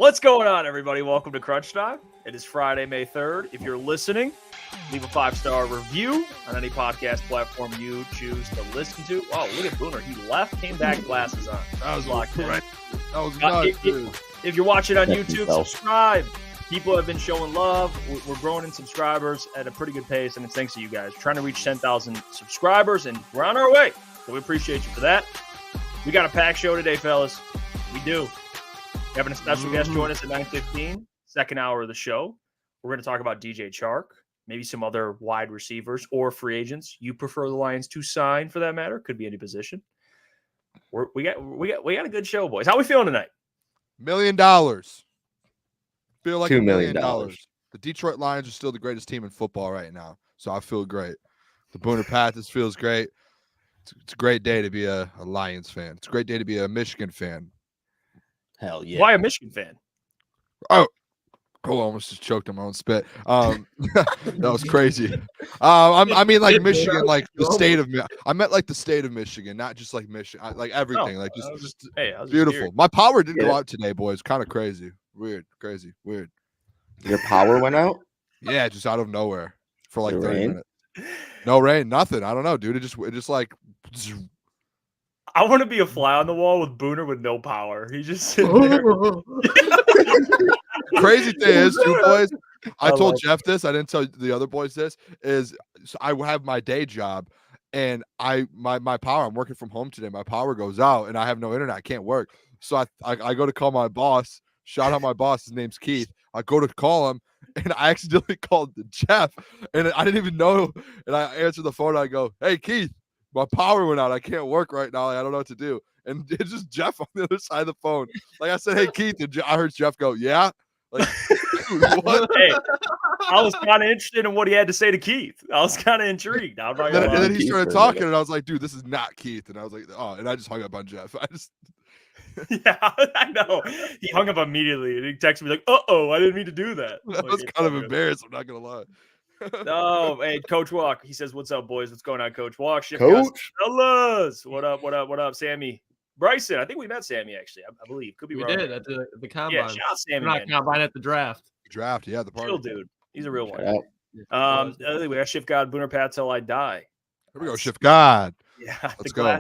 What's going on, everybody? Welcome to Crunch Time. It is Friday, May 3rd. If you're listening, leave a 5-star review on any podcast platform you choose to listen to. Oh, look at Booner. He left, came back, glasses on. That was locked in. That was nuts, dude. If you're watching on YouTube, subscribe. People have been showing love. We're growing in subscribers at a pretty good pace, and it's thanks to you guys. We're trying to reach 10,000 subscribers, and we're on our way. So we appreciate you for that. We got a packed show today, fellas. We do. Having a special guest join us at 9:15, second hour of the show. We're going to talk about DJ Chark, maybe some other wide receivers or free agents you prefer the Lions to sign, for that matter. Could be any position. We got a good show, boys. How we feeling tonight? $1 million. Feel like $2 million. The Detroit Lions are still the greatest team in football right now, so I feel great. The Booner Panthers feels great. It's a great day to be a Lions fan. It's a great day to be a Michigan fan. Hell yeah. Why a Michigan fan? Oh, I almost just choked on my own spit. That was crazy. I mean, like Michigan, like the state of I meant like the state of Michigan, not just like Michigan, like everything. Like just beautiful. My power did go out today, boys. Kind of crazy. Weird. Crazy. Weird. Your power went out? Yeah, just out of nowhere for like 30 minutes. No rain, nothing. I don't know, dude. It just like I want to be a fly on the wall with Booner with no power. He just sitting there. Crazy thing is, too, boys. I told Jeff this. I didn't tell the other boys this. So I have my day job, and my power. I'm working from home today. My power goes out, and I have no internet. I can't work. So I go to call my boss. Shout out my boss. His name's Keith. I go to call him, and I accidentally called Jeff, and I didn't even know. And I answer the phone. And I go, "Hey, Keith. My power went out. I can't work right now. I don't know what to do." And it's just Jeff on the other side of the phone. Like I said, "Hey, Keith." And I heard Jeff go, "Yeah." Like, dude, what? Hey, I was kind of interested in what he had to say to Keith. I was kind of intrigued. And then he started talking, and I was like, "Dude, this is not Keith." And I was like, "Oh," and I just hung up on Jeff. Yeah, I know. He hung up immediately, and he texted me like, "Uh-oh, I didn't mean to do that." I was kind of embarrassed. I'm not gonna lie. No, hey, Coach Walk. He says, "What's up, boys? What's going on, Coach Walk?" Coach, fellas, what up? What up? What up, Sammy Bryson? I think we met Sammy actually. I believe could be wrong. We did at the combine. Yeah, shout out Sammy. Not combine at the draft. Yeah, the party. Chill, dude. He's a real one. We got Shift God, Booner Pat till I die. Here we go, Shift God. Yeah, Let's go. go.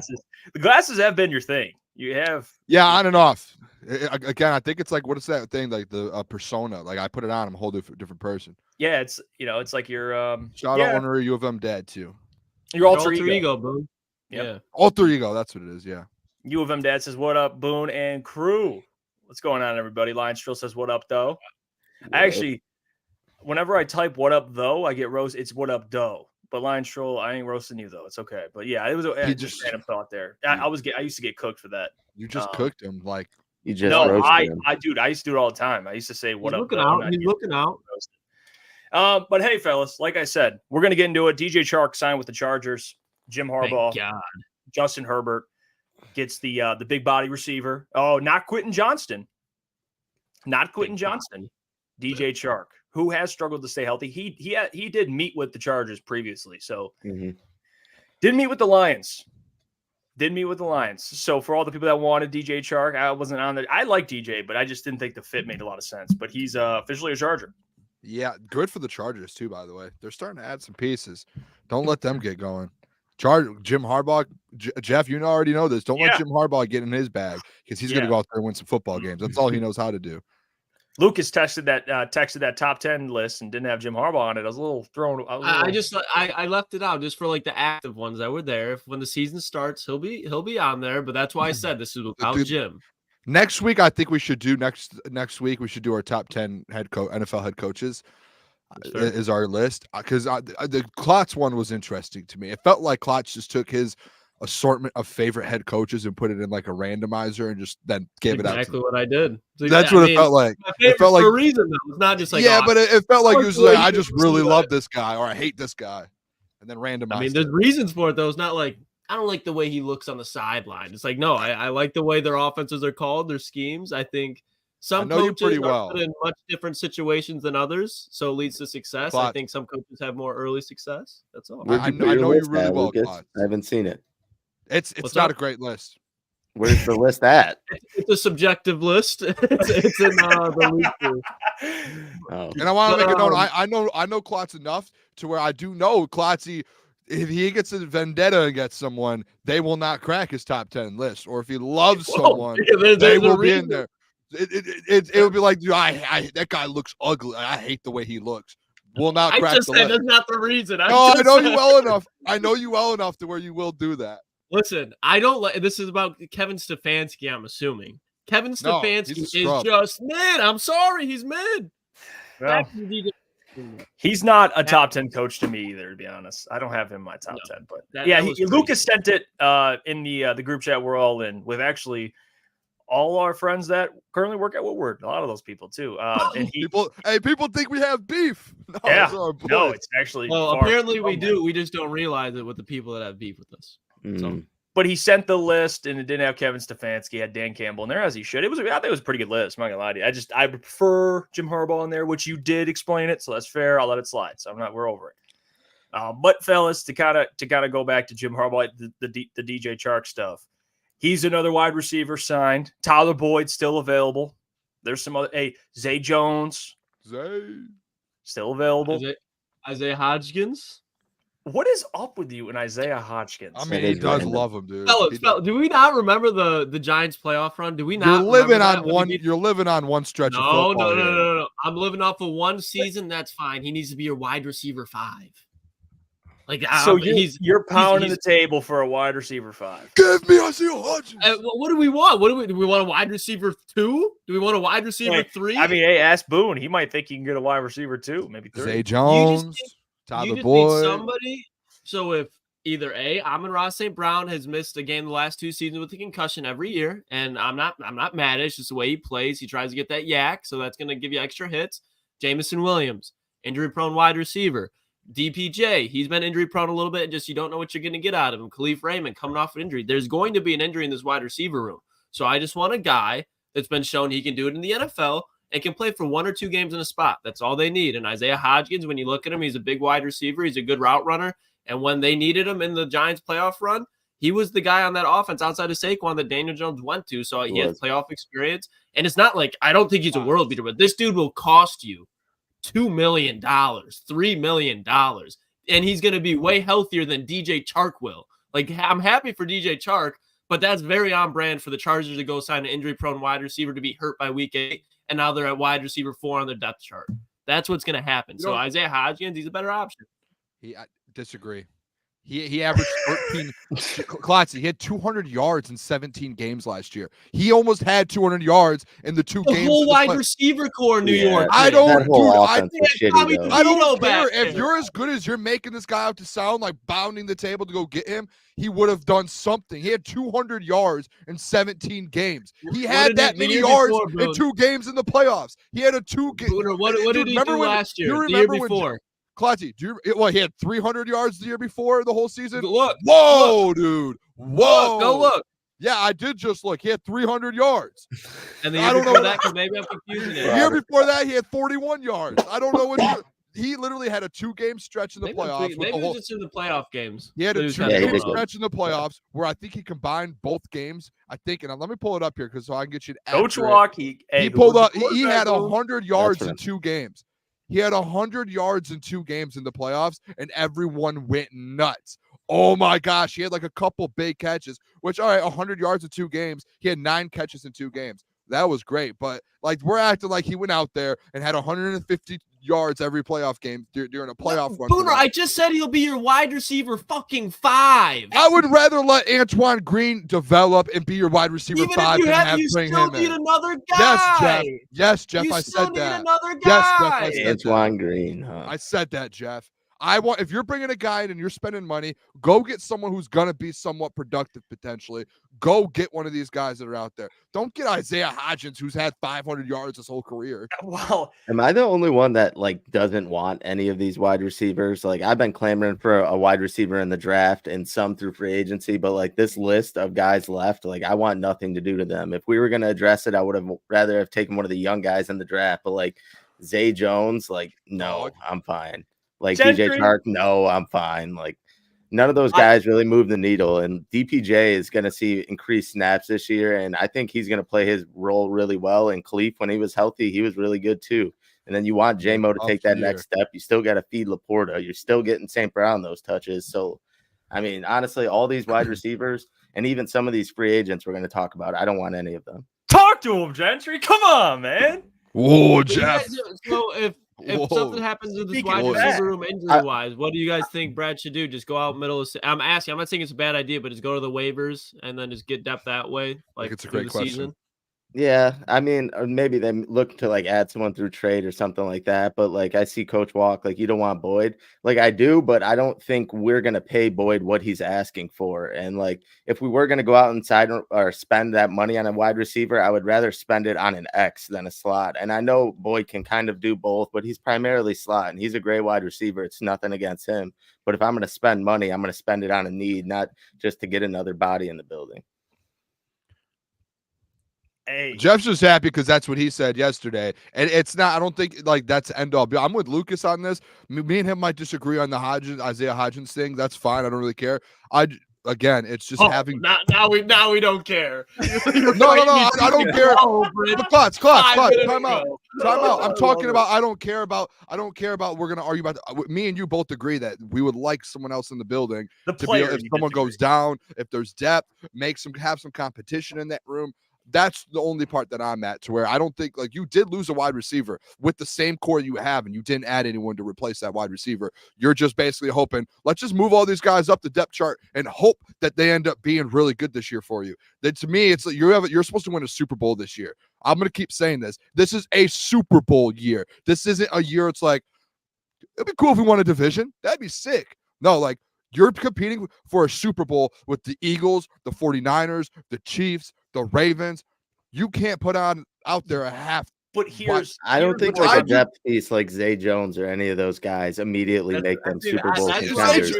The glasses have been your thing. You have. Yeah, on and off. Again, I think it's like, what is that thing? Like the persona. Like I put it on, I'm a whole different person. Yeah, it's like your shout out Owner U of M dad too. Your alter ego, Boone. Yep. Yeah, alter ego. That's what it is. Yeah. U of M dad says, "What up, Boone and crew? What's going on, everybody?" Lions Trill says, "What up, though?" Actually, whenever I type "What up, though," I get roast. It's "What up, though." But Lions Troll, I ain't roasting you though. It's okay. But yeah, it was just random thought there. I used to get cooked for that. You just cooked him like you just. No, I used to do it all the time. I used to say, "What up?" He's looking out. But hey, fellas, like I said, we're gonna get into it. DJ Chark signed with the Chargers. Jim Harbaugh, Justin Herbert gets the big body receiver. Oh, not Quentin Johnston. Not Quentin Johnston. DJ Chark, who has struggled to stay healthy. He did meet with the Chargers previously, so didn't meet with the Lions. So for all the people that wanted DJ Chark, I wasn't on there. I like DJ, but I just didn't think the fit made a lot of sense. But he's officially a Charger. Yeah, good for the Chargers too, by the way. They're starting to add some pieces. Don't let them get going. Jim Harbaugh, Jeff, you already know this. Don't let Jim Harbaugh get in his bag because he's going to go out there and win some football games. That's all he knows how to do. Lucas texted that top 10 list and didn't have Jim Harbaugh on it. I was a little thrown. I left it out just for like the active ones that were there. If when the season starts, he'll be on there. But that's why I said this is without Jim. Next week, I think we should do next week. We should do our top 10 NFL head coaches. Is our list because the Klotz one was interesting to me. It felt like Klotz just took his assortment of favorite head coaches and put it in like a randomizer and just then gave it out. Exactly what I did. That's what it felt like. It felt like for a reason though. It's not just like but it felt like it was like I just really love this guy or I hate this guy, and then randomized. I mean, there's reasons for it though. It's not like I don't like the way he looks on the sideline. It's like no, I like the way their offenses are called, their schemes. I think some coaches are put in much different situations than others, so it leads to success. I think some coaches have more early success. That's all. I know you really well. I haven't seen it. It's not a great list. Where's the list at? It's a subjective list. It's in the league too. Oh. And I want to make a note. I know Klotz enough to where I do know Klotzy, if he gets a vendetta against someone, they will not crack his top 10 list. Or if he loves someone, they will be in there. It would be like, dude, that guy looks ugly. I hate the way he looks. Will not crack the list. That's not the reason. I know you well enough. I know you well enough to where you will do that. Listen, I don't like. This is about Kevin Stefanski. I'm assuming Kevin Stefanski is just mid. I'm sorry, he's mid. Well, he's not a top 10 coach to me either, to be honest. I don't have him in my top 10, but Lucas sent it in the group chat we're all in with actually all our friends that currently work at Woodward. A lot of those people too. And people think we have beef. No, it's actually apparently we do. We just don't realize it with the people that have beef with us. So. But he sent the list, and it didn't have Kevin Stefanski. Had Dan Campbell in there as he should. I think it was a pretty good list. I'm not gonna lie to you. I prefer Jim Harbaugh in there, which you did explain it, so that's fair. I'll let it slide. So we're over it. But fellas, to kind of go back to Jim Harbaugh, the DJ Chark stuff. He's another wide receiver signed. Tyler Boyd still available. There's some other. Hey, Zay Jones, still available. Isaiah Hodgins. What is up with you and Isaiah Hodgins? I mean, he does love him, dude. Do we not remember the Giants playoff run? Do we not? You're living on one stretch of football. No. I'm living off of one season. That's fine. He needs to be your wide receiver 5. Like, so you're pounding the table for a wide receiver 5. Give me Isaiah Hodgins. What do we want? Do we want a wide receiver 2? Do we want a wide receiver 3? I mean, hey, ask Boone. He might think he can get a wide receiver 2, maybe 3. Zay Jones. Tyler Boyd. Somebody. So if either Amon-Ra St. Brown has missed a game the last 2 seasons with a concussion every year, and I'm not mad at it. It's just the way he plays. He tries to get that yak, so that's going to give you extra hits. Jamison Williams, injury-prone wide receiver. DPJ, he's been injury-prone a little bit, just you don't know what you're going to get out of him. Khalif Raymond coming off an injury. There's going to be an injury in this wide receiver room. So I just want a guy that's been shown he can do it in the NFL and can play for 1 or 2 games in a spot. That's all they need. And Isaiah Hodgins, when you look at him, he's a big wide receiver. He's a good route runner. And when they needed him in the Giants playoff run, he was the guy on that offense outside of Saquon that Daniel Jones went to. So he has playoff experience. And it's not like, I don't think he's a world beater, but this dude will cost you $2 million, $3 million. And he's going to be way healthier than DJ Chark will. Like, I'm happy for DJ Chark, but that's very on brand for the Chargers to go sign an injury-prone wide receiver to be hurt by week 8. And now they're at wide receiver 4 on their depth chart. That's what's going to happen. So Isaiah Hodgins, he's a better option. I disagree. He averaged 13. Klotz, he had 200 yards in 17 games last year. He almost had 200 yards in the 2 games. The whole wide receiver core in New York. I don't care. If you're as good as you're making this guy out to sound, like bounding the table to go get him, he would have done something. He had 200 yards in 17 games. He had that many yards in 2 games in the playoffs. He had a 2 game. What did he do last year? The year before? Klotzy, he had 300 yards the year before the whole season? Look. Dude. Whoa. Go look. Yeah, I did just look. He had 300 yards. And the year before that, because maybe I'm confusing it. The year before that, he had 41 yards. I don't know what he literally had a 2-game stretch in the playoffs. Maybe it was just in the playoff games. He had a 2-game stretch in the playoffs where I think he combined both games. I think, and let me pull it up here so I can get you an Coach Walk. He pulled up. He had 100 yards in 2 games. He had 100 yards in 2 games in the playoffs, and everyone went nuts. Oh, my gosh. He had like a couple big catches, which, all right, 100 yards in 2 games. He had 9 catches in 2 games. That was great. But, like, we're acting like he went out there and had 150 yards every playoff game during a playoff run. Booner, I just said he'll be your wide receiver fucking 5. I would rather let Antoine Green develop and be your wide receiver 5 than have bring him in. Another guy. Yes, Jeff. I said that. Another guy. Yes, Jeff. I said Antoine that. Green. Huh? I said that, Jeff. If you're bringing a guy in and you're spending money, go get someone who's going to be somewhat productive potentially. Go get one of these guys that are out there. Don't get Isaiah Hodgins, who's had 500 yards his whole career. Well, am I the only one that doesn't want any of these wide receivers? Like, I've been clamoring for a wide receiver in the draft and some through free agency, but this list of guys left, I want nothing to do to them. If we were going to address it, I would have rather have taken one of the young guys in the draft, but Zay Jones, no, I'm fine. Gentry. DJ Chark, no, I'm fine. None of those guys really move the needle, and DPJ is going to see increased snaps this year, and I think he's going to play his role really well. And Khalif, when he was healthy, he was really good too. And then you want J-Mo to take that next step. You still got to feed Laporta. You're still getting St. Brown those touches. So, I mean, honestly, all these wide receivers and even some of these free agents we're going to talk about, I don't want any of them. Talk to him, Gentry. Come on, man. Whoa, Jeff. So if something happens in this wide receiver room injury-wise, what do you guys think Brad should do? Just go out middle of – I'm asking. I'm not saying it's a bad idea, but just go to the waivers and then just get depth that way. Like it's a great question. Season. Yeah, I mean, or maybe they look to like add someone through trade or something like that. But like I see Coach Walk, like you don't want Boyd. Like I do, but I don't think we're gonna pay Boyd what he's asking for. And like if we were gonna go out inside or spend that money on a wide receiver, I would rather spend it on an X than a slot. And I know Boyd can kind of do both, but he's primarily slot and he's a great wide receiver. It's nothing against him. But if I'm gonna spend money, I'm gonna spend it on a need, not just to get another body in the building. Hey. Jeff's just happy because that's what he said yesterday. And it's not, I don't think like that's end all. I'm with Lucas on this. Me and him might disagree on the Isaiah Hodgins thing. That's fine. I don't really care. Again, it's just having. Now we don't care. No, I don't care. Klotz, time out. I'm talking about. I don't care about. We're gonna argue about. Me and you both agree that we would like someone else in the building if someone goes down, if there's depth, have some competition in that room. That's the only part that I'm at, to where I don't think like you did lose a wide receiver with the same core you have, and you didn't add anyone to replace that wide receiver. You're just basically hoping, let's just move all these guys up the depth chart and hope that they end up being really good this year for you. That to me, it's like you're supposed to win a Super Bowl this year. I'm going to keep saying this. This is a Super Bowl year. This isn't a year. It's like, it'd be cool if we won a division. That'd be sick. No, like you're competing for a Super Bowl with the Eagles, the 49ers, the Chiefs, the Ravens. You can't put out there a half. But I don't think like a depth piece like Zay Jones or any of those guys immediately make them Super Bowl contenders.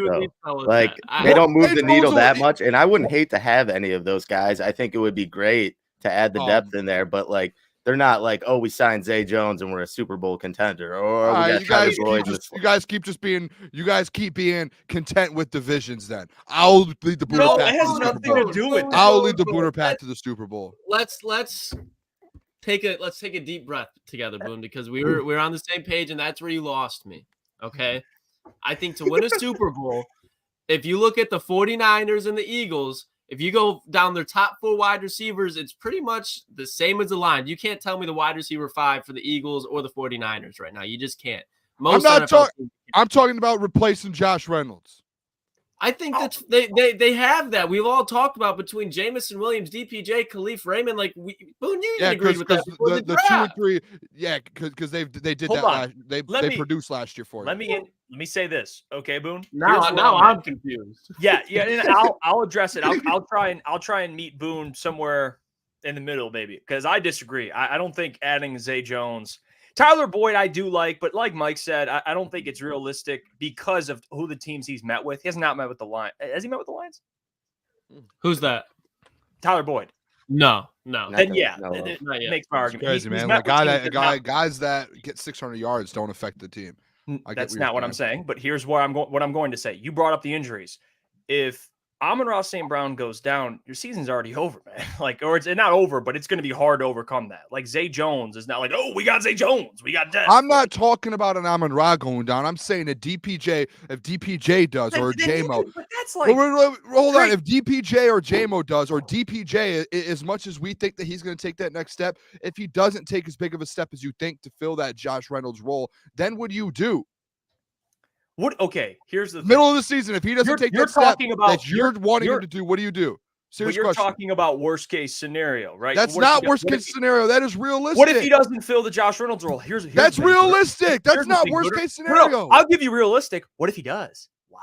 Like they don't move the needle that much, and I wouldn't hate to have any of those guys. I think it would be great to add the depth in there, but like they're not like, oh, we signed Zay Jones and we're a Super Bowl contender. Or you guys keep being content with divisions. Then I'll lead the Booner path. It has nothing to do with. I'll lead the Booner path to the Super Bowl. Let's take a deep breath together, Boone, because we're on the same page, and that's where you lost me. Okay, I think to win a Super Bowl, if you look at the 49ers and the Eagles. If you go down their top 4 wide receivers, it's pretty much the same as the line. You can't tell me the wide receiver 5 for the Eagles or the 49ers right now. You just can't. I'm talking about replacing Josh Reynolds. I think that's they have that. We've all talked about between Jamison Williams, DPJ, Khalif Raymond. Like Boone, you agreed with that. The 2 and 3, because they did that. They produced last year for you. Let me say this, okay, Boone. Now I'm confused. Yeah, and I'll address it. I'll try and meet Boone somewhere in the middle, maybe, because I disagree. I don't think adding Zay Jones. Tyler Boyd, I do like, but like Mike said, I don't think it's realistic because of who the teams he's met with. He has not met with the Lions. Has he met with the Lions? Who's that? Tyler Boyd. No. Then it makes my argument. Crazy, man. Guys that get 600 yards don't affect the team. That's not what I'm saying, but here's what I'm going to say. You brought up the injuries. If Amon-Ra St. Brown goes down, your season's already over, man. Or it's not over, but it's going to be hard to overcome that. Like Zay Jones is not like, oh, we got Zay Jones, we got depth. I'm not talking about an Amon-Ra going down. I'm saying if DPJ does or J-Mo. But that's like, hold on. If DPJ or J-Mo does, or DPJ, as much as we think that he's going to take that next step, if he doesn't take as big of a step as you think to fill that Josh Reynolds role, then what do you do? Okay, here's the middle of the season. If he doesn't take that step that you're wanting him to do, what do you do? Serious question. You're talking about worst case scenario, right? That's not worst case scenario. That is realistic. What if he doesn't fill the Josh Reynolds role? That's realistic. That's not worst case scenario. No, I'll give you realistic. What if he does? Wow.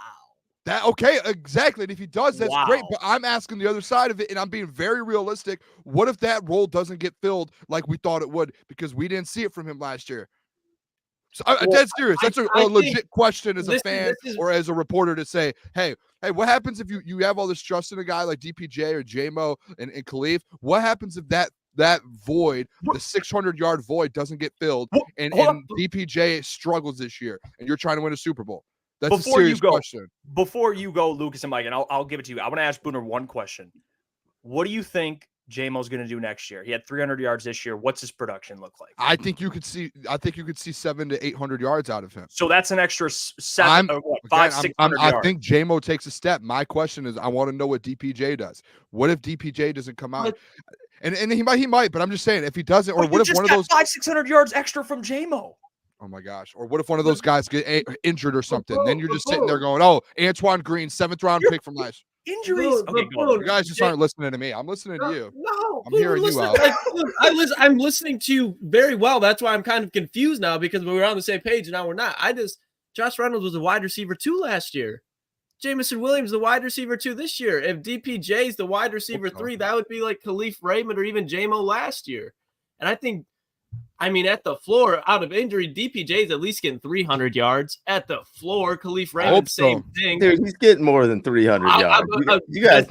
Okay, exactly. And if he does, that's great. But I'm asking the other side of it, and I'm being very realistic. What if that role doesn't get filled like we thought it would because we didn't see it from him last year? So that's serious. That's a legit question as a fan or as a reporter to say, hey, what happens if you have all this trust in a guy like DPJ or J-Mo and Khalif? What happens if that void, the 600-yard void, doesn't get filled and DPJ struggles this year and you're trying to win a Super Bowl? That's a serious question. Before you go, Lucas and Mike, and I'll give it to you. I want to ask Booner one question. What do you think J-Mo's going to do next year? He had 300 yards this year. What's his production look like? I think you could see 700 to 800 yards out of him. So that's an extra 600 yards. I think J-Mo takes a step. My question is, I want to know what DPJ does. What if DPJ doesn't come out? And he might, but I'm just saying, if he doesn't, or what if one of those 500-600 yards extra from J-Mo? Oh my gosh. Or what if one of those guys get injured or something? Then you're just sitting there going, oh, Antoine Green, 7th round pick from last year. Injuries. Okay, you guys just aren't listening to me. I'm listening to you. No, I'm hearing you out. I'm listening to you very well. That's why I'm kind of confused now, because we were on the same page and now we're not. Josh Reynolds was a wide receiver 2 last year. Jamison Williams, the wide receiver 2 this year. If DPJ is the wide receiver 3, that would be like Khalif Raymond or even J-Mo last year. And I think, at the floor, out of injury, DPJ is at least getting 300 yards. At the floor, Khalif Raymond, same thing. Dude, he's getting more than 300 yards. You guys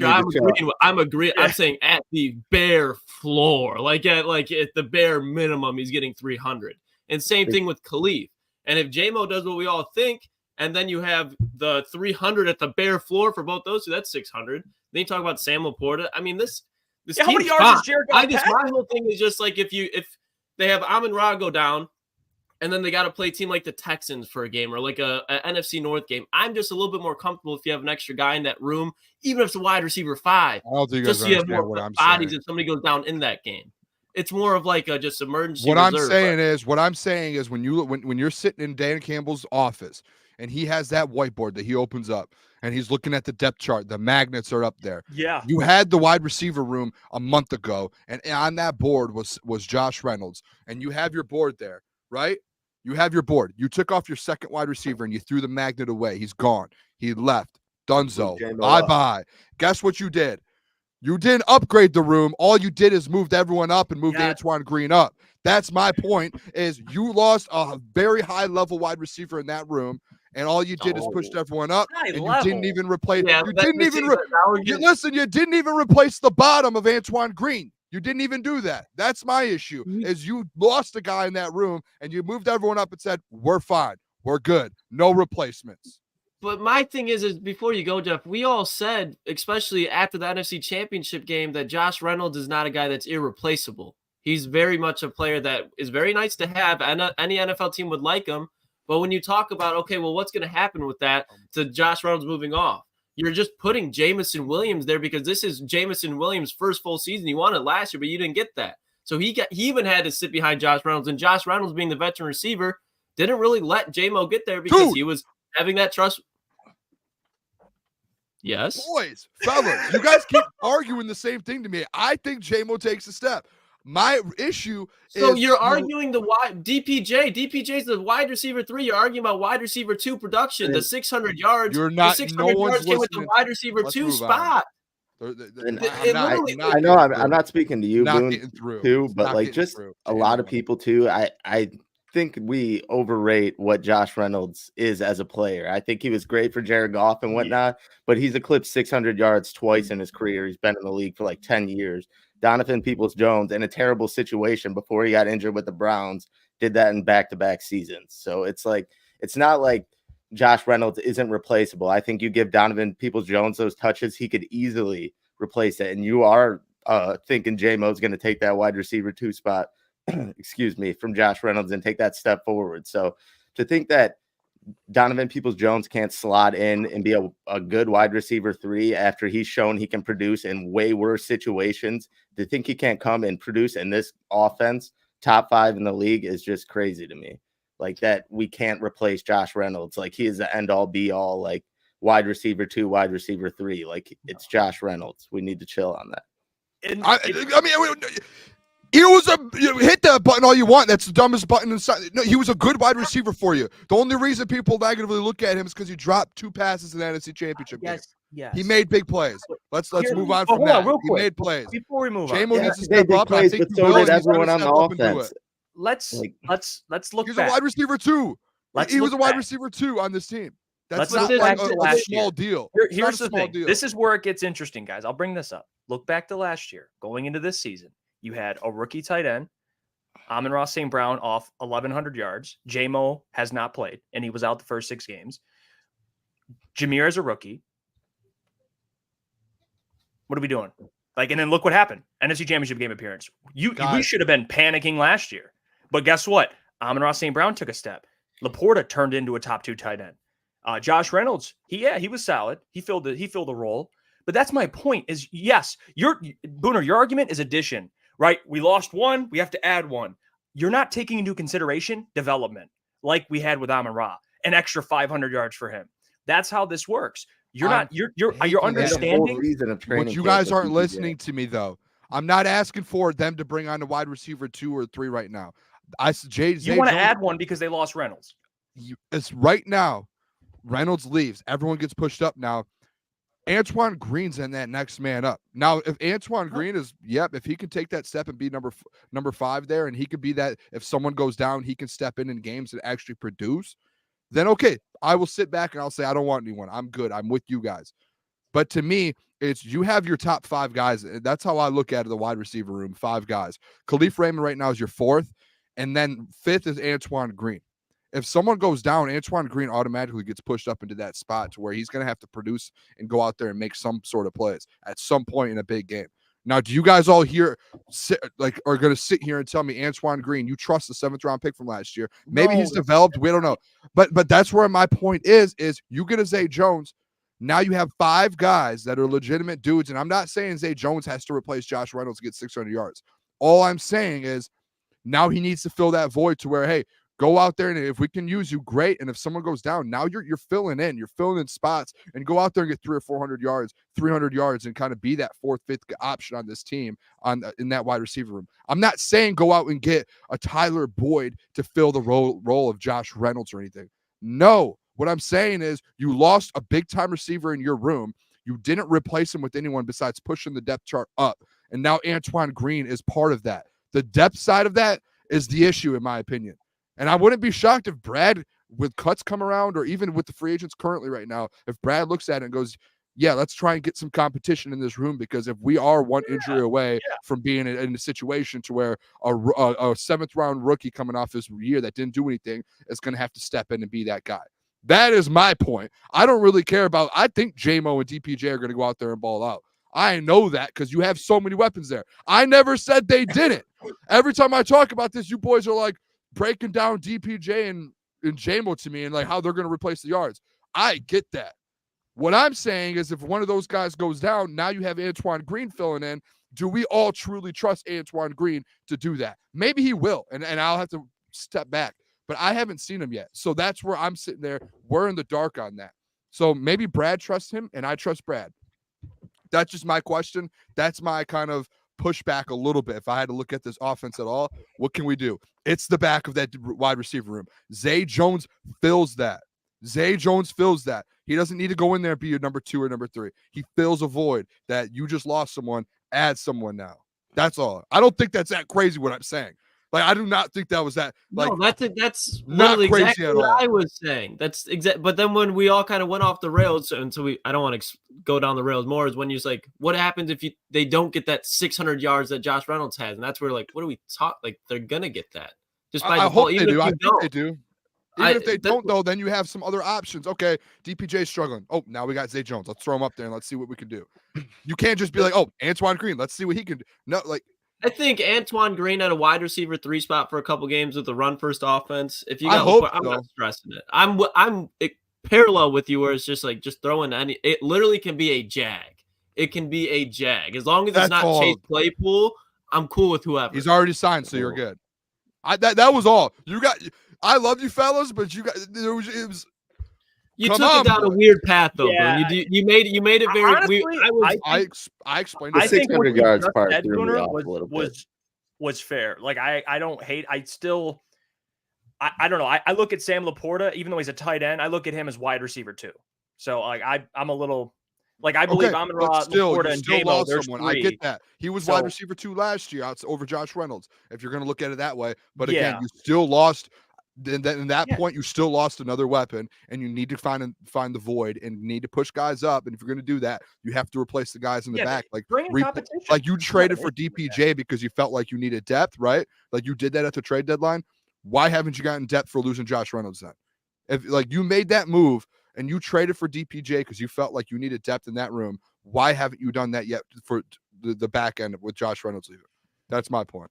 I'm agreeing. I'm saying at the bare floor, like at the bare minimum, he's getting 300. And same thing with Khalif. And if J-Mo does what we all think, and then you have the 300 at the bare floor for both those two, that's 600. Then you talk about Sam Laporta. This how many yards is Jared Goff? My whole thing is just like if they have Amon-Ra go down, and then they got to play a team like the Texans for a game or like a NFC North game. I'm just a little bit more comfortable if you have an extra guy in that room, even if it's a wide receiver 5. I don't think you guys understand what I'm bodies saying. If somebody goes down in that game. It's more of like a just emergency. What I'm saying is when you're sitting in Dan Campbell's office and he has that whiteboard that he opens up and he's looking at the depth chart, the magnets are up there. Yeah. You had the wide receiver room a month ago, and on that board was Josh Reynolds, and you have your board there, right? You have your board. You took off your second wide receiver and you threw the magnet away. He's gone. He left. Dunzo. Bye-bye. Guess what you did? You didn't upgrade the room. All you did is moved everyone up and moved Antoine Green up. That's my point, is you lost a very high-level wide receiver in that room, and all you did is pushed everyone up, and you didn't even replace you didn't even replace the bottom of Antoine Green. You didn't even do that. That's my issue, is you lost a guy in that room, and you moved everyone up and said, we're fine. We're good. No replacements. But my thing is before you go, Jeff, we all said, especially after the NFC Championship game, that Josh Reynolds is not a guy that's irreplaceable. He's very much a player that is very nice to have, and any NFL team would like him. But when you talk about, okay, well, what's going to happen with that to Josh Reynolds moving off? You're just putting Jamison Williams there because this is Jamison Williams' first full season. He won it last year, but you didn't get that. So he even had to sit behind Josh Reynolds, and Josh Reynolds, being the veteran receiver, didn't really let J-Mo get there because he was having that trust. Yes. Boys, fellas, you guys keep arguing the same thing to me. I think J-Mo takes a step. My issue is... So you're arguing the wide DPJ. DPJ's the wide receiver 3. You're arguing about wide receiver 2 production, the 600 yards. You're not... The 600 yards came with the wide receiver 2 spot. I know I'm not speaking to you, Boone, too, but like just a lot of people too. I think we overrate what Josh Reynolds is as a player. I think he was great for Jared Goff and whatnot, but he's eclipsed 600 yards twice in his career. He's been in the league for like 10 years. Donovan Peoples-Jones, in a terrible situation before he got injured with the Browns, did that in back-to-back seasons. So it's not like Josh Reynolds isn't replaceable. I think you give Donovan Peoples-Jones those touches, he could easily replace it. And you are thinking J-Mo's going to take that wide receiver 2 spot, excuse me, from Josh Reynolds and take that step forward. So to think that Donovan Peoples-Jones can't slot in and be a good wide receiver 3 after he's shown he can produce in way worse situations, to think he can't come and produce in this offense, top 5 in the league, is just crazy to me. Like that, we can't replace Josh Reynolds. Like he is the end all be all, like wide receiver 2, wide receiver 3. Like it's Josh Reynolds. We need to chill on that. Hit that button all you want. That's the dumbest button inside. No, he was a good wide receiver for you. The only reason people negatively look at him is because he dropped 2 passes in the NFC Championship game. Yes. He made big plays. Let's move on from that. He made plays. Before we move on, J-Mo needs to step up. I think so did everyone on the offense. Let's look. He's a wide receiver 2. He was a wide receiver 2 on this team. That's not like a small deal. Here's the thing. This is where it gets interesting, guys. I'll bring this up. Look back to last year. Going into this season, you had a rookie tight end, Amon-Ra St. Brown, off 1,100 yards. J-Mo has not played, and he was out the first 6 games. Jameer is a rookie. What are we doing? Like, and then look what happened. NFC Championship game appearance. We should have been panicking last year. But guess what? Amon-Ra St. Brown took a step. Laporta turned into a top 2 tight end. Josh Reynolds, he was solid. He filled the role. But that's my point is, yes, Booner, your argument is addition, right? We lost one. We have to add one. You're not taking into consideration development like we had with Amon-Ra, an extra 500 yards for him. That's how this works. You're understanding. But you guys aren't listening to me, though. I'm not asking for them to bring on a wide receiver 2 or 3 right now. You want to add one because they lost Reynolds. It's right now. Reynolds leaves. Everyone gets pushed up now. Antoine Green's in that next man up. Now, if Antoine Green if he can take that step and be number 5 there, and he could be that if someone goes down, he can step in games and actually produce, then okay, I will sit back and I'll say, I don't want anyone. I'm good. I'm with you guys. But to me, it's you have your top 5 guys. That's how I look at it, the wide receiver room, 5 guys. Khalif Raymond right now is your 4th, and then 5th is Antoine Green. If someone goes down, Antoine Green automatically gets pushed up into that spot to where he's going to have to produce and go out there and make some sort of plays at some point in a big game. Now, do you guys all here are going to sit here and tell me Antoine Green, you trust the 7th round pick from last year? Maybe he's developed. We don't know. But that's where my point is you get a Zay Jones. Now you have 5 guys that are legitimate dudes. And I'm not saying Zay Jones has to replace Josh Reynolds to get 600 yards. All I'm saying is now he needs to fill that void to where, hey, go out there, and if we can use you, great. And if someone goes down, now you're filling in spots, and go out there and get 300 or 400 yards, 300 yards, and kind of be that 4th, 5th option on this team in that wide receiver room. I'm not saying go out and get a Tyler Boyd to fill the role of Josh Reynolds or anything. No, what I'm saying is you lost a big time receiver in your room. You didn't replace him with anyone besides pushing the depth chart up, and now Antoine Green is part of that. The depth side of that is the issue, in my opinion. And I wouldn't be shocked if Brad, with cuts come around, or even with the free agents currently right now, if Brad looks at it and goes, yeah, let's try and get some competition in this room, because if we are one injury away from being in a situation to where a 7th round rookie coming off this year that didn't do anything is going to have to step in and be that guy. That is my point. I don't really care about, I think J-Mo and DPJ are going to go out there and ball out. I know that because you have so many weapons there. I never said they didn't. Every time I talk about this, you boys are like breaking down DPJ and J-Mo to me and like how they're going to replace the yards. I get that. What I'm saying is if one of those guys goes down, now you have Antoine Green filling in. Do we all truly trust Antoine Green to do that? Maybe he will, and I'll have to step back. But I haven't seen him yet. So that's where I'm sitting there. We're in the dark on that. So maybe Brad trusts him, and I trust Brad. That's just my question. That's my kind of pushback a little bit. If I had to look at this offense at all, what can we do? It's the back of that wide receiver room. Zay Jones fills that. Zay Jones fills that. He doesn't need to go in there and be your number 2 or number 3. He fills a void that you just lost someone, add someone now. That's all. I don't think that's that crazy what I'm saying. Like, I do not think that was that. Like, no, that's really exactly what I was saying. That's exact. But then when we all kind of went off the rails, and so I don't want to go down the rails more, is when you're like, what happens if they don't get that 600 yards that Josh Reynolds has? And that's where, like, what do we talk? Like, they're gonna get that just by I hope they do. I think they do. Even if they don't, though, then you have some other options. Okay, DPJ's struggling. Oh, now we got Zay Jones. Let's throw him up there and let's see what we can do. You can't just be like, oh, Antoine Green. Let's see what he can do. No, like. I think Antoine Green at a wide receiver 3 spot for a couple games with a run first offense. If you got, I'm not stressing it. I'm parallel with you where it's just like throwing any. It literally can be a jag. It can be a jag as long as it's not Chase Claypool. I'm cool with whoever. He's already signed, so you're good. That was all you got. I love you fellas, but you got it was. You took it down a weird path, though, bro. You made it very weird. I explained. I think 600 yards part was fair. Like I don't hate. I don't know. I look at Sam Laporta, even though he's a tight end. I look at him as wide receiver too. So like I'm a little like I believe Amon-Ra, Laporta, and J-Mo. There's 3. I get that. He was wide receiver 2 last year over Josh Reynolds. If you're going to look at it that way, but again, you still lost. Then in that point, you still lost another weapon, and you need to find the void, and need to push guys up. And if you're going to do that, you have to replace the guys in the back. Like you traded for DPJ because you felt like you needed depth, right? Like you did that at the trade deadline. Why haven't you gotten depth for losing Josh Reynolds then? If like you made that move, and you traded for DPJ because you felt like you needed depth in that room. Why haven't you done that yet for the back end with Josh Reynolds leaving? That's my point.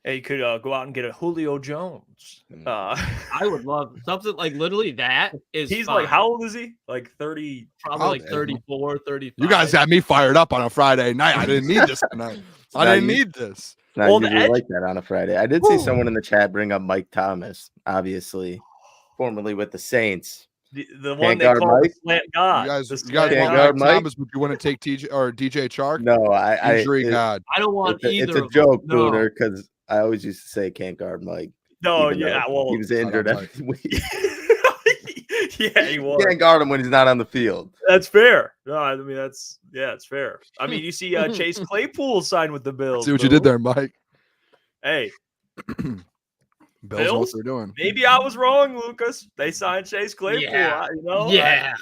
Hey, you could go out and get a Julio Jones. I would love something like literally that. He's fine. Like, how old is he? Like 30, probably like 34, 35. You guys got me fired up on a Friday night. I didn't need this tonight. I didn't need this. Not usually like that on a Friday. I did see someone in the chat bring up Mike Thomas, obviously, formerly with the Saints. The one they call the slant god. You guys want Mike Thomas, but you want to take TJ or DJ Chark? No, God. I don't want either. It's a joke, Booner, because I always used to say can't guard Mike. No, yeah, well, he was injured every week. Yeah, he was. You can't guard him when he's not on the field. That's fair. No, I mean it's fair. I mean, you see Chase Claypool signed with the Bills. See what you did there, Mike. Hey. Bills know what they're doing. Maybe I was wrong, Lucas. They signed Chase Claypool. Yeah.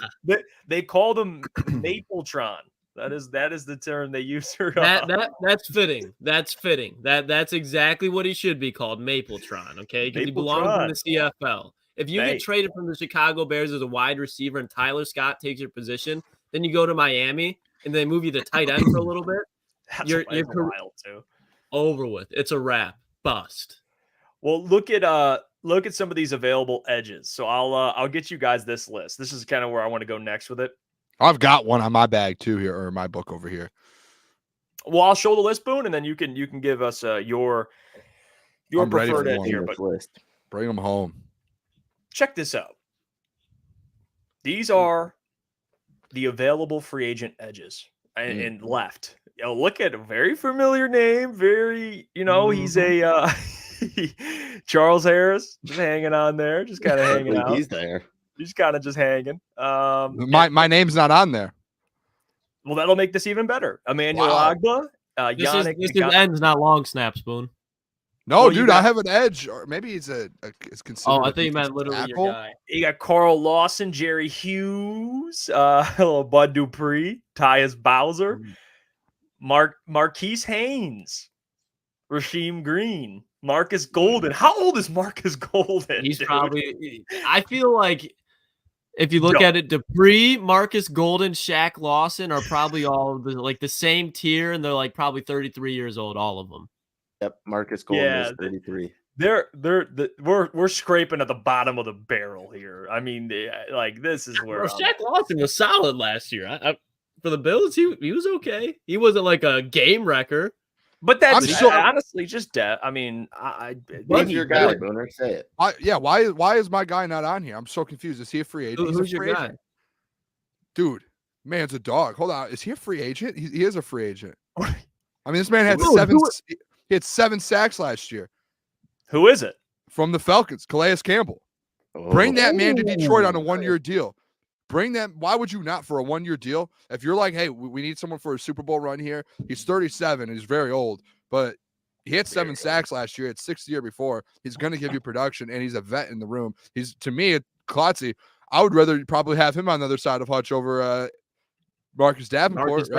They called him Mapletron. That is the term they use. That's fitting. That's fitting. That's exactly what he should be called, Mapletron. Okay, because he belongs in the CFL. If you get traded from the Chicago Bears as a wide receiver and Tyler Scott takes your position, then you go to Miami and they move you to tight end for a little bit. You're wild too. Over with. It's a wrap. Bust. Well, look at some of these available edges. So I'll get you guys this list. This is kind of where I want to go next with it. I've got one on my bag too here, or my book over here. Well, I'll show the list, Boone, and then you can give us your preferred edge here. But list. Bring them home. Check this out. These are the available free agent edges and left. Look at a very familiar name. Very, he's a Charles Harris just hanging on there, just kind of hanging out. He's there. He's kind of just hanging. My name's not on there. Well, that'll make this even better. Emmanuel Agba, Yannick. This ends not long snaps, Boone. No, dude, I have an edge, or maybe he's is considered. Oh, I think you meant literally your guy. You got Carl Lawson, Jerry Hughes, Bud Dupree, Tyus Bowser, Marquise Haynes, Rasheem Green, Marcus Golden. How old is Marcus Golden? He's probably. I feel like if you look at it, Dupree, Marcus Golden, Shaq Lawson are probably all the same tier, and they're like probably 33 years old, all of them. Yep, Marcus Golden is 33. We're scraping at the bottom of the barrel here. I mean, this is where Shaq Lawson was solid last year. For the Bills, he was okay. He wasn't like a game wrecker. But that's honestly just debt. I mean, who's your guy, Booner? Say it. Why is my guy not on here? I'm so confused. Is he a free agent? Who's your guy? Dude, man's a dog. Hold on. Is he a free agent? He is a free agent. I mean, this man had he had 7 sacks last year. Who is it? From the Falcons, Calais Campbell. Bring that man to Detroit on a 1-year deal. Bring them. Why would you not for a 1-year deal? If you're like, hey, we need someone for a Super Bowl run here. He's 37 and he's very old, but he had 7 sacks last year. It's 6th year before. He's going to give you production, and he's a vet in the room. He's, to me, Klotzy, I would rather probably have him on the other side of Hutch over Marcus Davenport.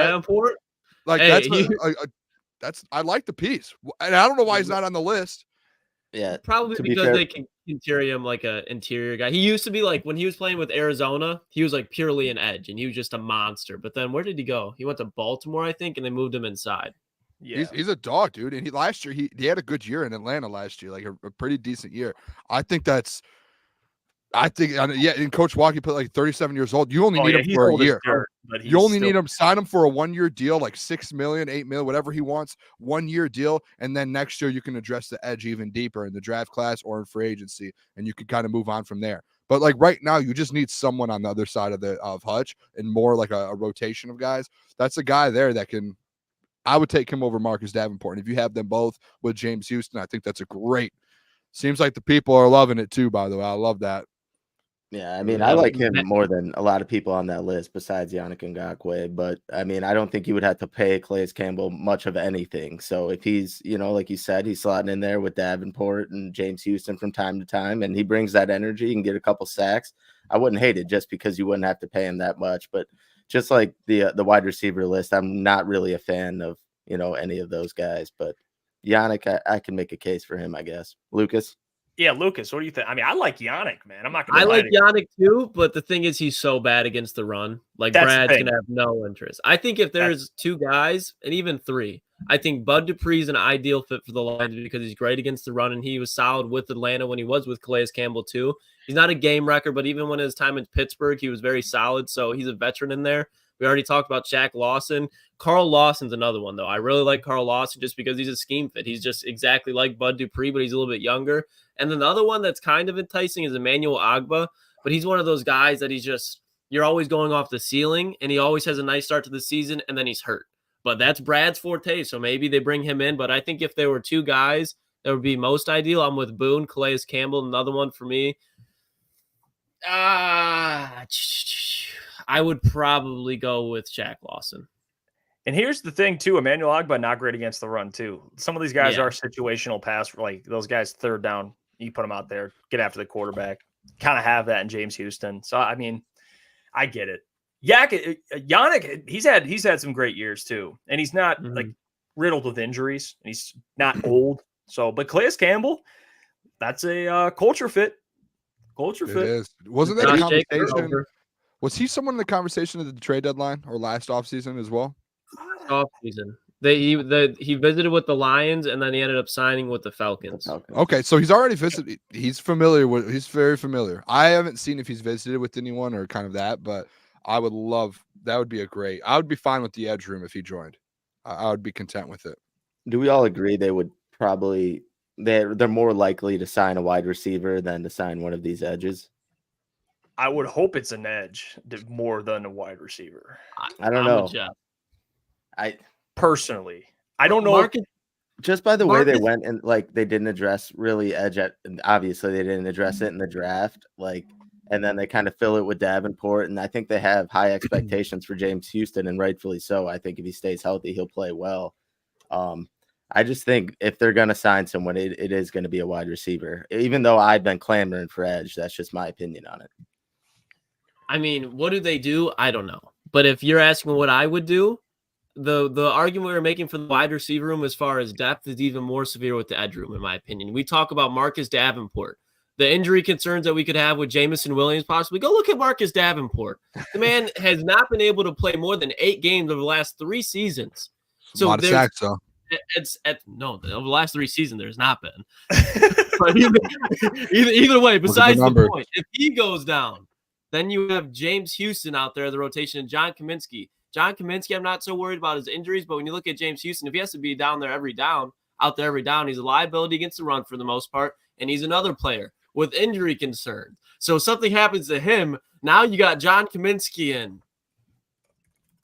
Like, hey, I like the piece, and I don't know why he's not on the list. Yeah, probably because they can consider him like an interior guy. He used to be like when he was playing with Arizona, he was like purely an edge, and he was just a monster. But then where did he go? He went to Baltimore, I think, and they moved him inside. Yeah, he's a dog, dude. And last year he had a good year in Atlanta last year, like a pretty decent year. And Coach Walkie put like 37 years old. You only need him for a year. You only need him, sign him for a 1-year deal, like $6 million, $8 million, whatever he wants, 1-year deal. And then next year you can address the edge even deeper in the draft class or in free agency, and you can kind of move on from there. But like right now, you just need someone on the other side of Hutch and more like a rotation of guys. That's a guy there that can. I would take him over Marcus Davenport. And if you have them both with James Houston, I think that's a great. Seems like the people are loving it too, by the way. I love that. Yeah, I mean, I like him more than a lot of people on that list besides Yannick Ngakoue. But, I mean, I don't think you would have to pay Calais Campbell much of anything. So if he's, like you said, he's slotting in there with Davenport and James Houston from time to time, and he brings that energy and get a couple sacks, I wouldn't hate it just because you wouldn't have to pay him that much. But just like the wide receiver list, I'm not really a fan of, any of those guys. But Yannick, I can make a case for him, I guess. Lucas? Yeah, Lucas, what do you think? I mean, I like Yannick, man. I'm not going I to like Yannick too, but the thing is he's so bad against the run. Like Brad's going to have no interest. I think if there's two guys, and even three, I think Bud Dupree's an ideal fit for the Lions because he's great against the run, and he was solid with Atlanta when he was with Calais Campbell too. He's not a game wrecker, but even when his time in Pittsburgh, he was very solid, so he's a veteran in there. We already talked about Shaq Lawson. Carl Lawson's another one, though. I really like Carl Lawson just because he's a scheme fit. He's just exactly like Bud Dupree, but he's a little bit younger. And then the other one that's kind of enticing is Emmanuel Agba, but he's one of those guys that you're always going off the ceiling, and he always has a nice start to the season, and then he's hurt. But that's Brad's forte, so maybe they bring him in. But I think if there were two guys that would be most ideal, I'm with Boone, Calais Campbell, another one for me. I would probably go with Shaq Lawson. And here's the thing, too. Emmanuel Agba, not great against the run, too. Some of these guys are situational pass. Like those guys, third down, you put them out there, get after the quarterback. Kind of have that in James Houston. So, I mean, I get it. Yannick, he's had some great years, too. And he's not, like, riddled with injuries. And he's not old. So, but Calais Campbell, that's a culture fit. Culture fit. It is. Wasn't that a conversation? Was he someone in the conversation at the trade deadline or last offseason as well? Offseason. He visited with the Lions and then he ended up signing with the Falcons. Okay, so he's already visited. He's familiar with. He's very familiar. I haven't seen if he's visited with anyone or kind of that, but I would love. That would be a great. I would be fine with the edge room if he joined. I would be content with it. Do we all agree they would probably? They're more likely to sign a wide receiver than to sign one of these edges. I would hope it's an edge more than a wide receiver. I don't know. I personally, I don't know. Just by the way they went and like they didn't address really edge and obviously they didn't address it in the draft. Like, and then they kind of fill it with Davenport, and I think they have high expectations for James Houston, and rightfully so. I think if he stays healthy, he'll play well. I just think if they're going to sign someone, it is going to be a wide receiver. Even though I've been clamoring for edge, that's just my opinion on it. I mean, what do they do? I don't know. But if you're asking what I would do, the argument we were making for the wide receiver room as far as depth is even more severe with the edge room, in my opinion. We talk about Marcus Davenport, the injury concerns that we could have with Jamison Williams possibly. Go look at Marcus Davenport. The man has not been able to play more than 8 games over the last 3 seasons. So a lot of sacks, though. No, over the last 3 seasons, there's not been. But either way, besides the point, if he goes down, then you have James Houston out there, the rotation, and John Kaminsky. John Kaminsky, I'm not so worried about his injuries, but when you look at James Houston, if he has to be out there every down, he's a liability against the run for the most part, and he's another player with injury concerns. So if something happens to him, now you got John Kaminsky in.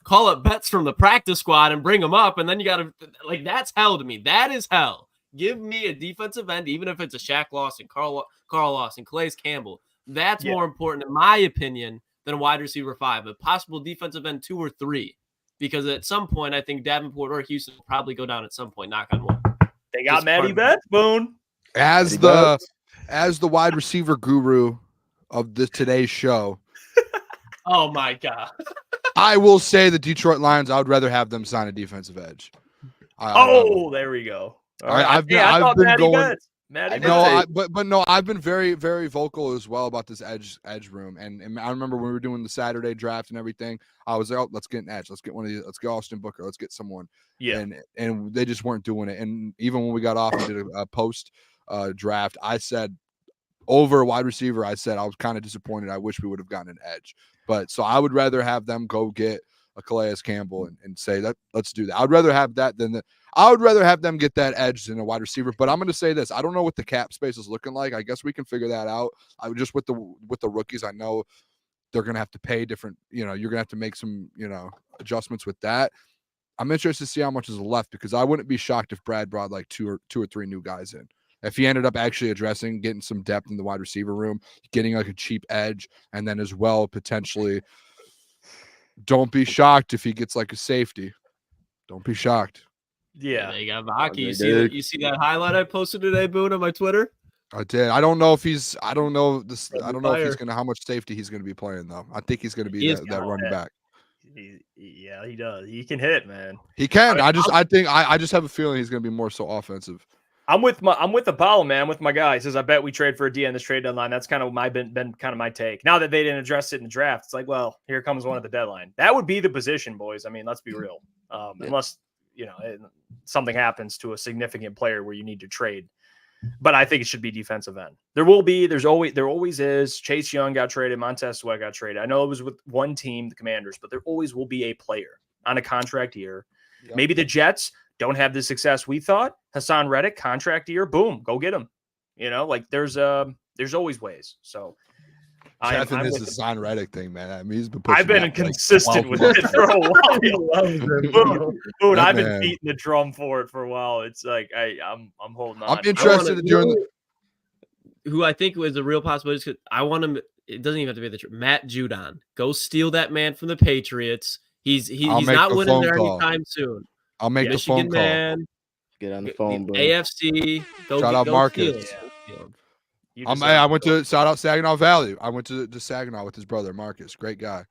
Call up Betts from the practice squad and bring him up, and then you got to – like, that's hell to me. That is hell. Give me a defensive end, even if it's a Shaq Lawson, Carl Lawson, Calais Campbell. That's more important, in my opinion, than a wide receiver 5, a possible defensive end 2 or 3. Because at some point, I think Davenport or Houston will probably go down at some point, knock on wood. They got Matty Betts, Boone. As the wide receiver guru of today's show. Oh, my God. I will say the Detroit Lions, I would rather have them sign a defensive edge. There we go. All right. I've been going. I've been very, very vocal as well about this edge room. And I remember when we were doing the Saturday draft and everything, I was like, oh, let's get an edge. Let's get one of these. Let's get Austin Booker. Let's get someone. Yeah. And they just weren't doing it. And even when we got off and did a post draft, I said over a wide receiver, I said I was kind of disappointed. I wish we would have gotten an edge. But so I would rather have them go get a Calais Campbell and say that let's do that. I'd rather have that than I would rather have them get that edge than a wide receiver. But I'm going to say this: I don't know what the cap space is looking like. I guess we can figure that out. I would just with the rookies, I know they're going to have to pay different. You're going to have to make some adjustments with that. I'm interested to see how much is left because I wouldn't be shocked if Brad brought like two or three new guys in. If he ended up actually getting some depth in the wide receiver room, getting like a cheap edge, and then as well potentially. Don't be shocked if he gets like a safety. Don't be shocked. Yeah. They got Baki. You see that highlight I posted today, Boone, on my Twitter? I did. I don't know if he's how much safety he's gonna be playing though. I think he's gonna be that running back. He does. He can hit, man. He can. I just have a feeling he's gonna be more so offensive. I'm with Apollo, man. With my guy. He says, I bet we trade for a D on this trade deadline. That's kind of been kind of my take. Now that they didn't address it in the draft, it's like, well, here comes one at the deadline. That would be the position, boys. I mean, let's be real. Unless something happens to a significant player where you need to trade. But I think it should be defensive end. There always is. Chase Young got traded. Montez Sweat got traded. I know it was with one team, the Commanders, but there always will be a player on a contract year. Yep. Maybe the Jets don't have the success we thought. Hassan Reddick, contract year, boom, go get him. There's always ways. So I'm this Hassan Reddick thing, man. I mean, I've been inconsistent with it for a while. Boone, I've been beating the drum for it for a while. It's like I'm holding on. I'm interested in who I think was a real possibility. I want him. It doesn't even have to be the truth. Matt Judon. Go steal that man from the Patriots. He's not winning there anytime soon. I'll make the phone call. Man, get on the phone. AFC. Shout out Marcus. I went to shout out Saginaw Valley. I went to Saginaw with his brother Marcus. Great guy.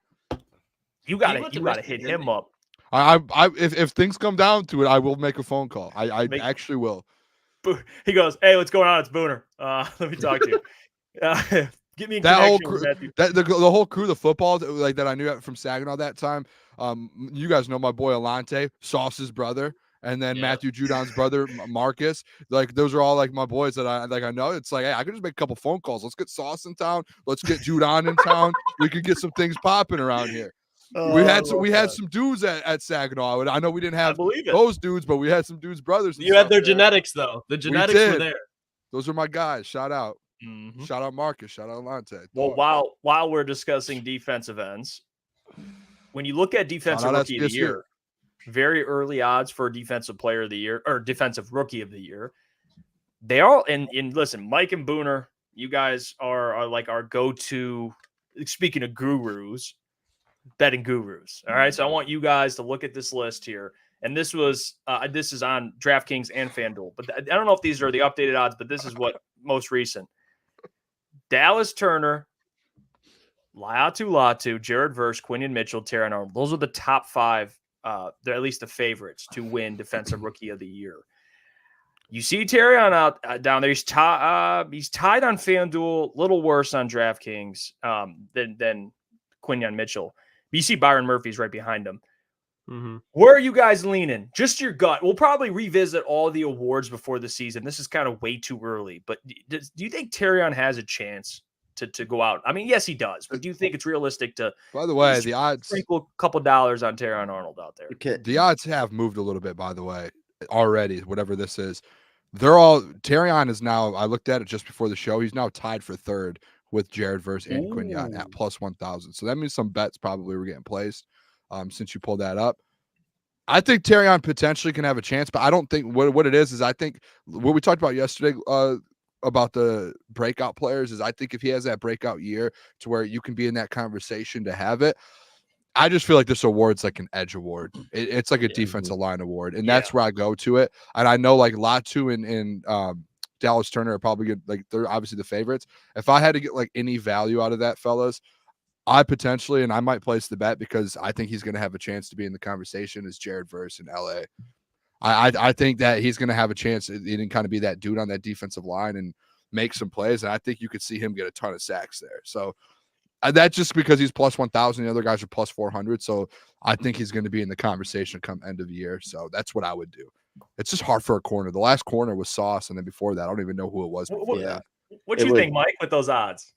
You gotta hit him up. If things come down to it, I will make a phone call. I actually will. He goes, "Hey, what's going on? It's Booner. Let me talk to you." Get me that whole crew, the whole crew, the football that I knew from Saginaw that time. You guys know my boy Alante, Sauce's brother, and then Matthew Judon's brother Marcus. Like those are all like my boys that I know. It's like, hey, I could just make a couple phone calls. Let's get Sauce in town. Let's get Judon in town. We could get some things popping around here. We had some dudes at Saginaw. I know we didn't have those dudes, but we had some dudes, brothers. You had their genetics though. The genetics were there. Those are my guys. Shout out. Mm-hmm. Shout out Marcus. Shout out Alante. Well, while we're discussing defensive ends, when you look at defensive rookie of the year, very early odds for defensive player of the year or defensive rookie of the year, they all and listen, Mike and Booner, you guys are like our go-to. Speaking of gurus, betting gurus. All right, so I want you guys to look at this list here, and this is on DraftKings and FanDuel, but I don't know if these are the updated odds, but this is what most recent. Dallas Turner, Latu, Jared Verse, Quinion Mitchell, Terrion Arnold. Those are the top five. They're at least the favorites to win Defensive Rookie of the Year. You see Terrion out down there. He's tied on FanDuel, a little worse on DraftKings than Quinion Mitchell. But you see Byron Murphy's right behind him. Mm-hmm. Where are you guys leaning? Just your gut. We'll probably revisit all the awards before the season. This is kind of way too early. But do you think Terrion has a chance to go out? I mean, yes, he does. But do you think it's realistic to? By the way, the odds sprinkle a couple dollars on Terrion Arnold out there. The odds have moved a little bit. By the way, already, whatever this is, they're all. Terrion is now. I looked at it just before the show. He's now tied for third with Jared Verse and Quinion at plus 1,000. So that means some bets probably were getting placed. Since you pulled that up, I think Terrion potentially can have a chance, but I don't think what it is I think what we talked about yesterday about the breakout players is I think if he has that breakout year to where you can be in that conversation to have it, I just feel like this award's like an edge award. It's like a defensive line award, and that's where I go to it. And I know like Latu and Dallas Turner are probably good. Like they're obviously the favorites. If I had to get like any value out of that, fellas, I potentially, and I might place the bet because I think he's going to have a chance to be in the conversation as Jared Verse in LA. I think that he's going to have a chance to kind of be that dude on that defensive line and make some plays. And I think you could see him get a ton of sacks there. So that's just because he's plus 1,000. The other guys are plus 400. So I think he's going to be in the conversation come end of the year. So that's what I would do. It's just hard for a corner. The last corner was Sauce. And then before that, I don't even know who it was before that. What do you think, Mike, with those odds?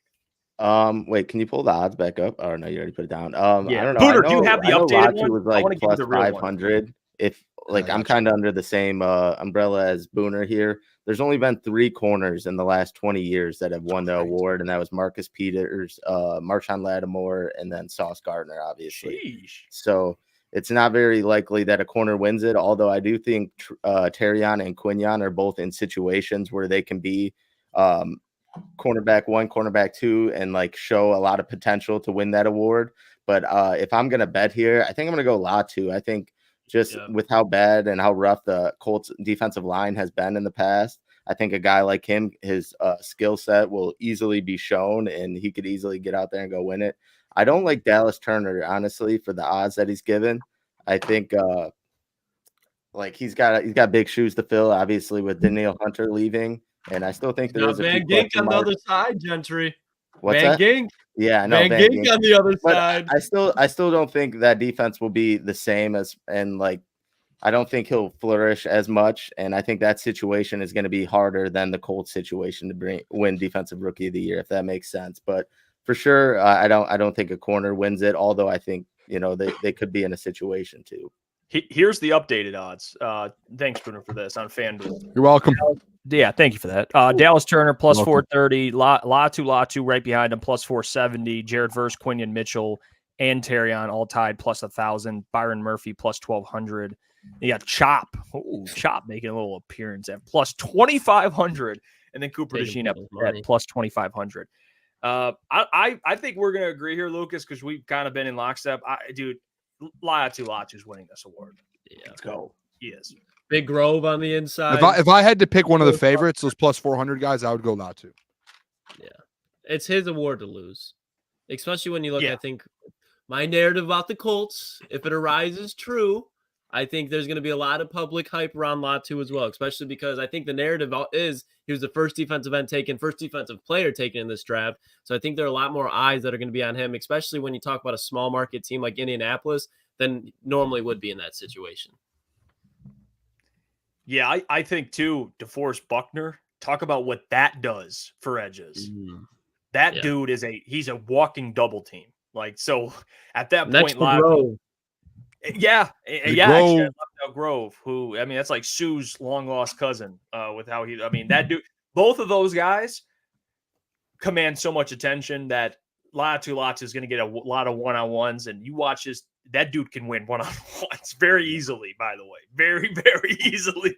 Wait, can you pull the odds back up? Oh no, you already put it down. I don't know. Booner, do you have the updated one? Was like plus 500. If like I'm kind of under the same umbrella as Booner here. There's only been 3 corners in the last 20 years that have won the award, and that was Marcus Peters, Marshawn Lattimore, and then Sauce Gardner, obviously. Sheesh. So it's not very likely that a corner wins it. Although I do think Terrion and Quinion are both in situations where they can be cornerback 1, cornerback 2, and like show a lot of potential to win that award. But if I'm gonna bet here, I think I'm gonna go Latu. I think just with how bad and how rough the Colts defensive line has been in the past, I think a guy like him, his skill set will easily be shown, and he could easily get out there and go win it. I don't like Dallas Turner, honestly, for the odds that he's given. I think like he's got big shoes to fill, obviously, with Danielle Hunter leaving, and I still think there is a Van few Gink question on the marks. other side, Gentry. What's Van that? Gink. Yeah, I know Van Gink on the other side. I still don't think that defense will be the same I don't think he'll flourish as much, and I think that situation is going to be harder than the Colts situation to win Defensive Rookie of the Year, if that makes sense. But for sure, I don't think a corner wins it. Although I think they could be in a situation too. Here's the updated odds. Thanks, Booner, for this on FanDuel. You're welcome. Yeah, thank you for that. Dallas Turner plus 430, Latu right behind him plus 470, Jared Verse, Quinion Mitchell, and Terrion all tied plus 1,000, Byron Murphy plus 1,200. You got Chop. Ooh, Chop making a little appearance at plus 2,500, and then Cooper DeJean at plus 2,500. I think we're gonna agree here, Lucas, because we've kind of been in lockstep. Dude, Latu's winning this award. Yeah, let's go. He is. Big Grove on the inside. If I had to pick one of the favorites, those plus 400 guys, I would go Latu. Yeah, it's his award to lose, especially when you look. I think my narrative about the Colts, if it arises true, I think there's going to be a lot of public hype around Latu as well, especially because I think the narrative is he was the first defensive end taken, first defensive player taken in this draft. So I think there are a lot more eyes that are going to be on him, especially when you talk about a small market team like Indianapolis than normally would be in that situation. Yeah, I think too, DeForest Buckner, talk about what that does for edges. That dude he's a walking double team. Like, so at that point, Grove. Yeah, actually, I left out Grove, who, I mean, that's like Sue's long lost cousin. With how that dude, both of those guys command so much attention that Latu is going to get a lot of one-on-ones, and you watch that dude can win one-on-ones very easily, by the way, very, very easily.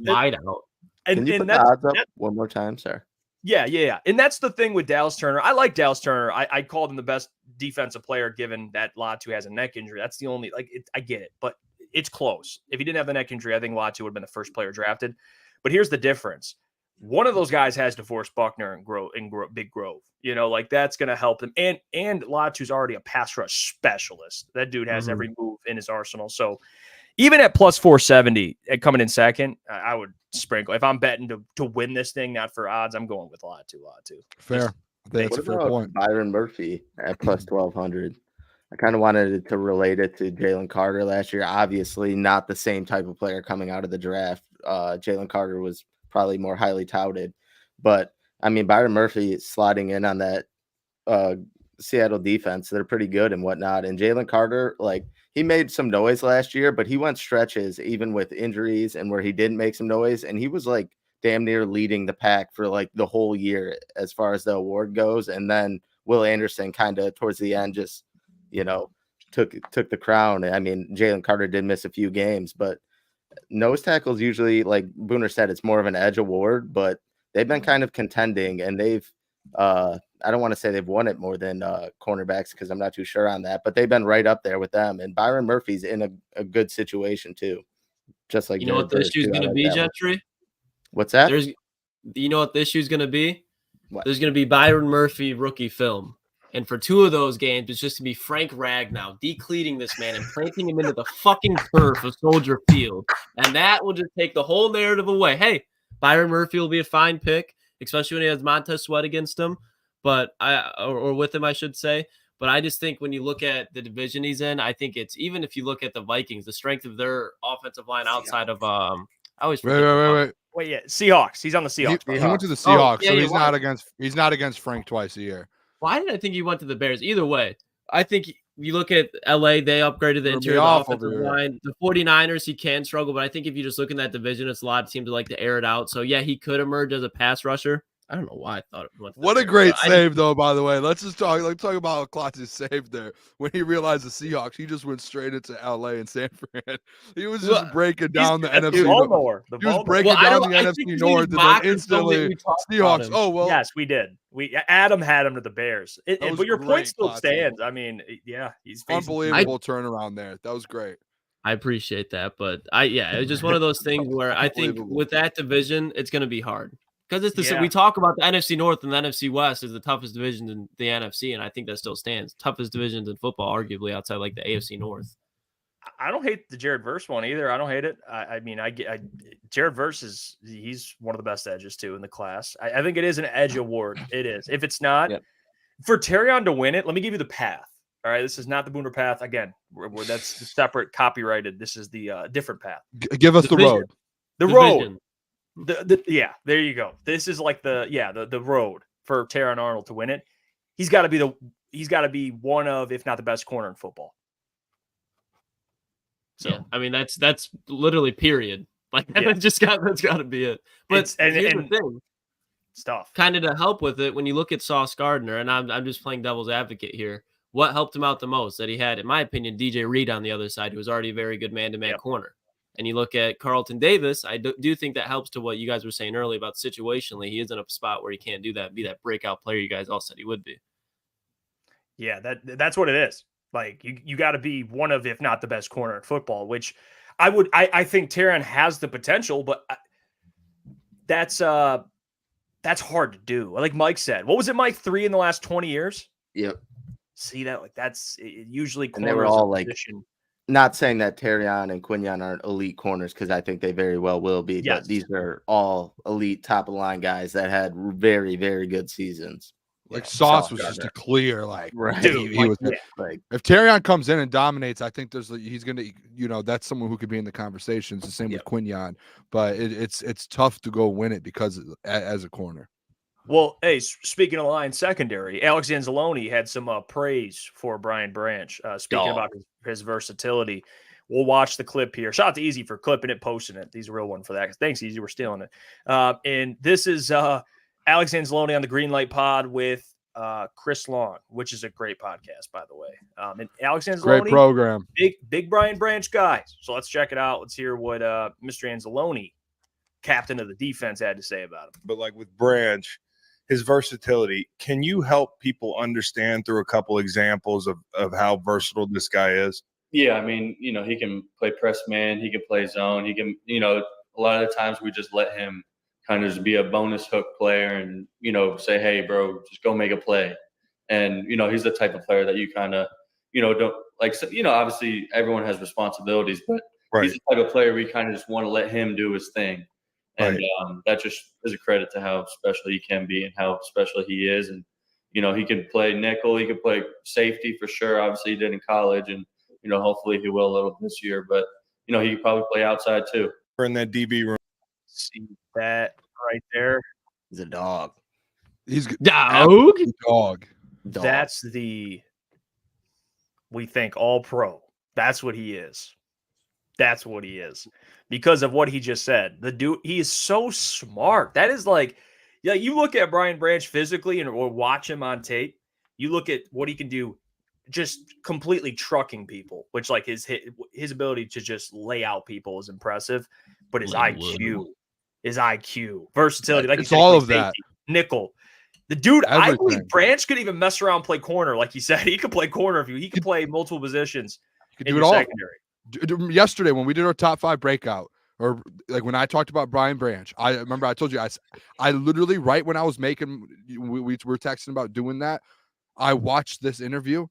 Wide out. Can you put the odds up one more time, sir? Yeah. And that's the thing with Dallas Turner. I like Dallas Turner. I called him the best defensive player given that Latu has a neck injury. That's the only, I get it, but it's close. If he didn't have the neck injury, I think Latu would have been the first player drafted. But here's the difference. One of those guys has DeForest Buckner and Big Grove. That's going to help him. And Latu's already a pass rush specialist. That dude has every move in his arsenal. So even at plus 470 coming in second, I would sprinkle. If I'm betting to win this thing, not for odds, I'm going with Latu. Fair. I think that's a fair point. Byron Murphy at plus 1,200. I kind of wanted to relate it to Jalen Carter last year. Obviously, not the same type of player coming out of the draft. Jalen Carter was probably more highly touted. But, I mean, Byron Murphy is slotting in on that Seattle defense. They're pretty good and whatnot. And Jalen Carter, he made some noise last year, but he went stretches even with injuries and where he didn't make some noise. And he was damn near leading the pack for the whole year as far as the award goes. And then Will Anderson kind of towards the end just, took the crown. I mean, Jalen Carter did miss a few games, but nose tackles usually, like Booner said, it's more of an edge award, but they've been kind of contending, and they've I don't want to say they've won it more than cornerbacks because I'm not too sure on that, but they've been right up there with them. And Byron Murphy's in a good situation too. Just like, you know what the issue is going to be, Gentry? What's that? You know what the issue is going to be? What? There's going to be Byron Murphy rookie film. And for two of those games, it's just going to be Frank Ragnow decleating this man and planting him into the fucking turf of Soldier Field. And that will just take the whole narrative away. Hey, Byron Murphy will be a fine pick, especially when he has Montez Sweat against him, or with him, I should say. But I just think when you look at the division he's in, I think it's, even if you look at the Vikings, the strength of their offensive line outside of I always forget. Wait, yeah, Seahawks. He's on the Seahawks. He went to the Seahawks, so he's not against Frank twice a year. Why did I think he went to the Bears? Either way, I think you look at LA, they upgraded the interior offensive line. The 49ers, he can struggle, but I think if you just look in that division, it's a lot of teams that like to air it out. So yeah, he could emerge as a pass rusher. I don't know why I thought it went to the What Bears, a great save, though, by the way. Let's talk about how Klotz's save there. When he realized the Seahawks, he just went straight into LA and San Fran. He was just breaking down the NFC North. He was breaking down the NFC North and then instantly Seahawks. Oh, well. Yes, we did. Adam had him to the Bears. But your point still stands. I mean, yeah. He's unbelievable turnaround there. That was great. I appreciate that. But it was just one of those things where I think with that division, it's going to be hard. Because we talk about the NFC North and the NFC West as the toughest divisions in the NFC, and I think that still stands. Toughest divisions in football, arguably outside like the AFC North. I don't hate the Jared Verse one either. I don't hate it. I mean, Jared Verse he's one of the best edges too in the class. I think it is an edge award. It is. If it's not for Terrion to win it, let me give you the path. All right, this is not the Booner path. Again, that's the separate copyrighted. This is the different path. Give us the road. The road. Yeah, there you go. This is like the road for Terrion Arnold to win it. He's got to be one of, if not the best corner in football. So yeah, I mean that's literally period. Like that's got to be it. But here's the thing. Stuff. Kind of to help with it, when you look at Sauce Gardner, and I'm just playing devil's advocate here. What helped him out the most? That he had, in my opinion, DJ Reed on the other side, who was already a very good man-to-man corner. And you look at Carlton Davis, I do think that helps to what you guys were saying earlier about situationally. He is in a spot where he can't do that, be that breakout player you guys all said he would be. Yeah, that's what it is. Like you got to be one of, if not the best corner in football, which I think Terrion has the potential, but that's hard to do. Like Mike said, what was it, Mike? 3 in the last 20 years? Yep. See that? Like that's usually, and they were all like, not saying that Terrion and Quinyon aren't elite corners, because I think they very well will be, but these are all elite top of the line guys that had very, very good seasons. Like Sauce was just a clear, like, dude, he was like, if Terrion comes in and dominates, I think he's gonna, that's someone who could be in the conversation. It's the same with Quinyon, but it's tough to go win it because as a corner. Well, hey, speaking of line secondary, Alex Anzalone had some praise for Brian Branch, speaking about his versatility. We'll watch the clip here. Shout out to Easy for clipping it, posting it. He's a real one for that. Thanks, Easy. We're stealing it. And this is Alex Anzalone on the Greenlight Pod with Chris Long, which is a great podcast, by the way. And Alex Anzalone, great program, big Brian Branch guy. So let's check it out. Let's hear what Mr. Anzalone, captain of the defense, had to say about him. But like with Branch, his versatility, can you help people understand through a couple examples of how versatile this guy is? Yeah, I mean, he can play press man, he can play zone, he can, a lot of the times we just let him kind of just be a bonus hook player and, say, hey, bro, just go make a play. And, he's the type of player that you kind of, don't like, obviously everyone has responsibilities, but he's the type of player we kind of just want to let him do his thing. And that just is a credit to how special he can be and how special he is. And, he can play nickel. He can play safety for sure. Obviously, he did in college. And, hopefully he will a little this year. But, he can probably play outside too. We're in that DB room. See that right there? He's a dog. He's dog. That's we think all pro. That's what he is. That's what he is. Because of what he just said. The dude, he is so smart. That is like, you look at Brian Branch physically or watch him on tape, you look at what he can do just completely trucking people, which like his ability to just lay out people is impressive, but his IQ, versatility, like it's all of that. Nickel. The dude, everything. I believe Branch could even mess around, play corner. Like you said, he could play corner if he could play multiple positions. He could do it all. Secondary. Yesterday when we did our top 5 breakout, or like when I talked about Brian Branch, I remember I told you I literally, right when I was making, we were texting about doing that, I watched this interview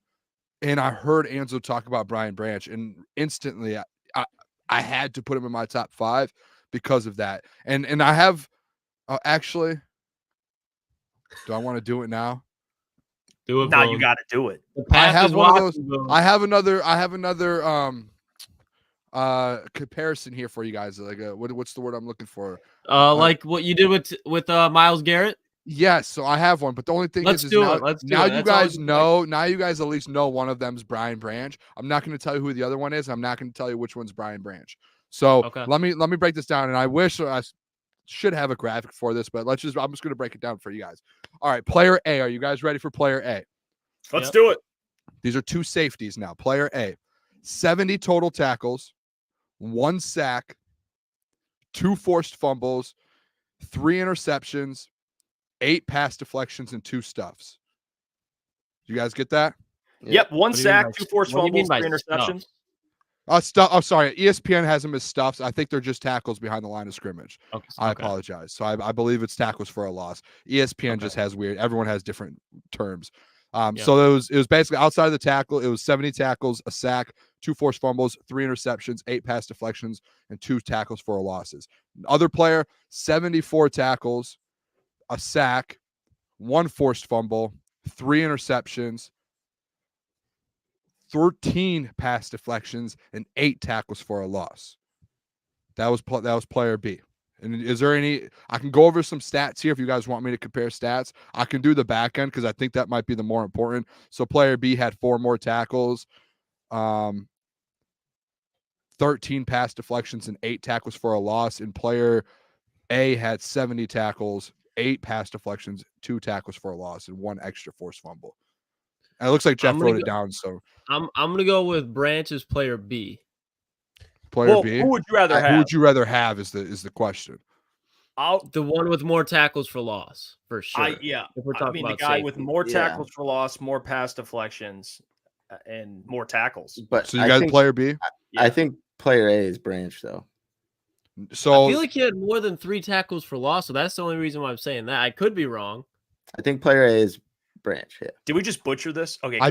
and I heard Anzo talk about Brian Branch, and instantly I had to put him in my top 5 because of that. And I have actually, do I want to do it now? Do it now. You got to do it. I have one of those. I have another comparison here for you guys. Like what's the word I'm looking for? Like what you did with Myles Garrett. Yes, so I have one, but the only thing is now you guys know. Now you guys at least know one of them's Brian Branch. I'm not going to tell you who the other one is. I'm not going to tell you which one's Brian Branch. So let me break this down, and I wish I should have a graphic for this, but I'm just going to break it down for you guys. All right, player A. Are you guys ready for player A? Let's do it. These are 2 safeties now. Player A, 70 total tackles, 1 sack, 2 forced fumbles, 3 interceptions, 8 pass deflections, and 2 stuffs. You guys get that? Yep. 1 sack, 2 forced fumbles, 3 interceptions. Sorry. ESPN has them as stuffs. I think they're just tackles behind the line of scrimmage. Okay. I apologize. So I believe it's tackles for a loss. ESPN just has weird. Everyone has different terms. So it was basically outside of the tackle. It was 70 tackles, a sack, 2 forced fumbles, 3 interceptions, 8 pass deflections, and 2 tackles for losses. Other player, 74 tackles, a sack, 1 forced fumble, 3 interceptions, 13 pass deflections, and 8 tackles for a loss. That was player B. And is there any? I can go over some stats here if you guys want me to compare stats. I can do the back end because I think that might be the more important. So player B had 4 more tackles, 13 pass deflections, and 8 tackles for a loss. And player A had 70 tackles, 8 pass deflections, 2 tackles for a loss, and 1 extra forced fumble. And it looks like Jeff wrote it down. So I'm gonna go with Branch's player B. Player B. Who would you rather have? Who would you rather have is the question. The one with more tackles for loss, for sure. Yeah. If we're talking the about guy safety. with more tackles for loss, more pass deflections, and more tackles. But so you got player B? I think player A is Branch, though. So I feel like he had more than 3 tackles for loss, so that's the only reason why I'm saying that. I could be wrong. I think player A is Branch. Yeah. Did we just butcher this? Okay, I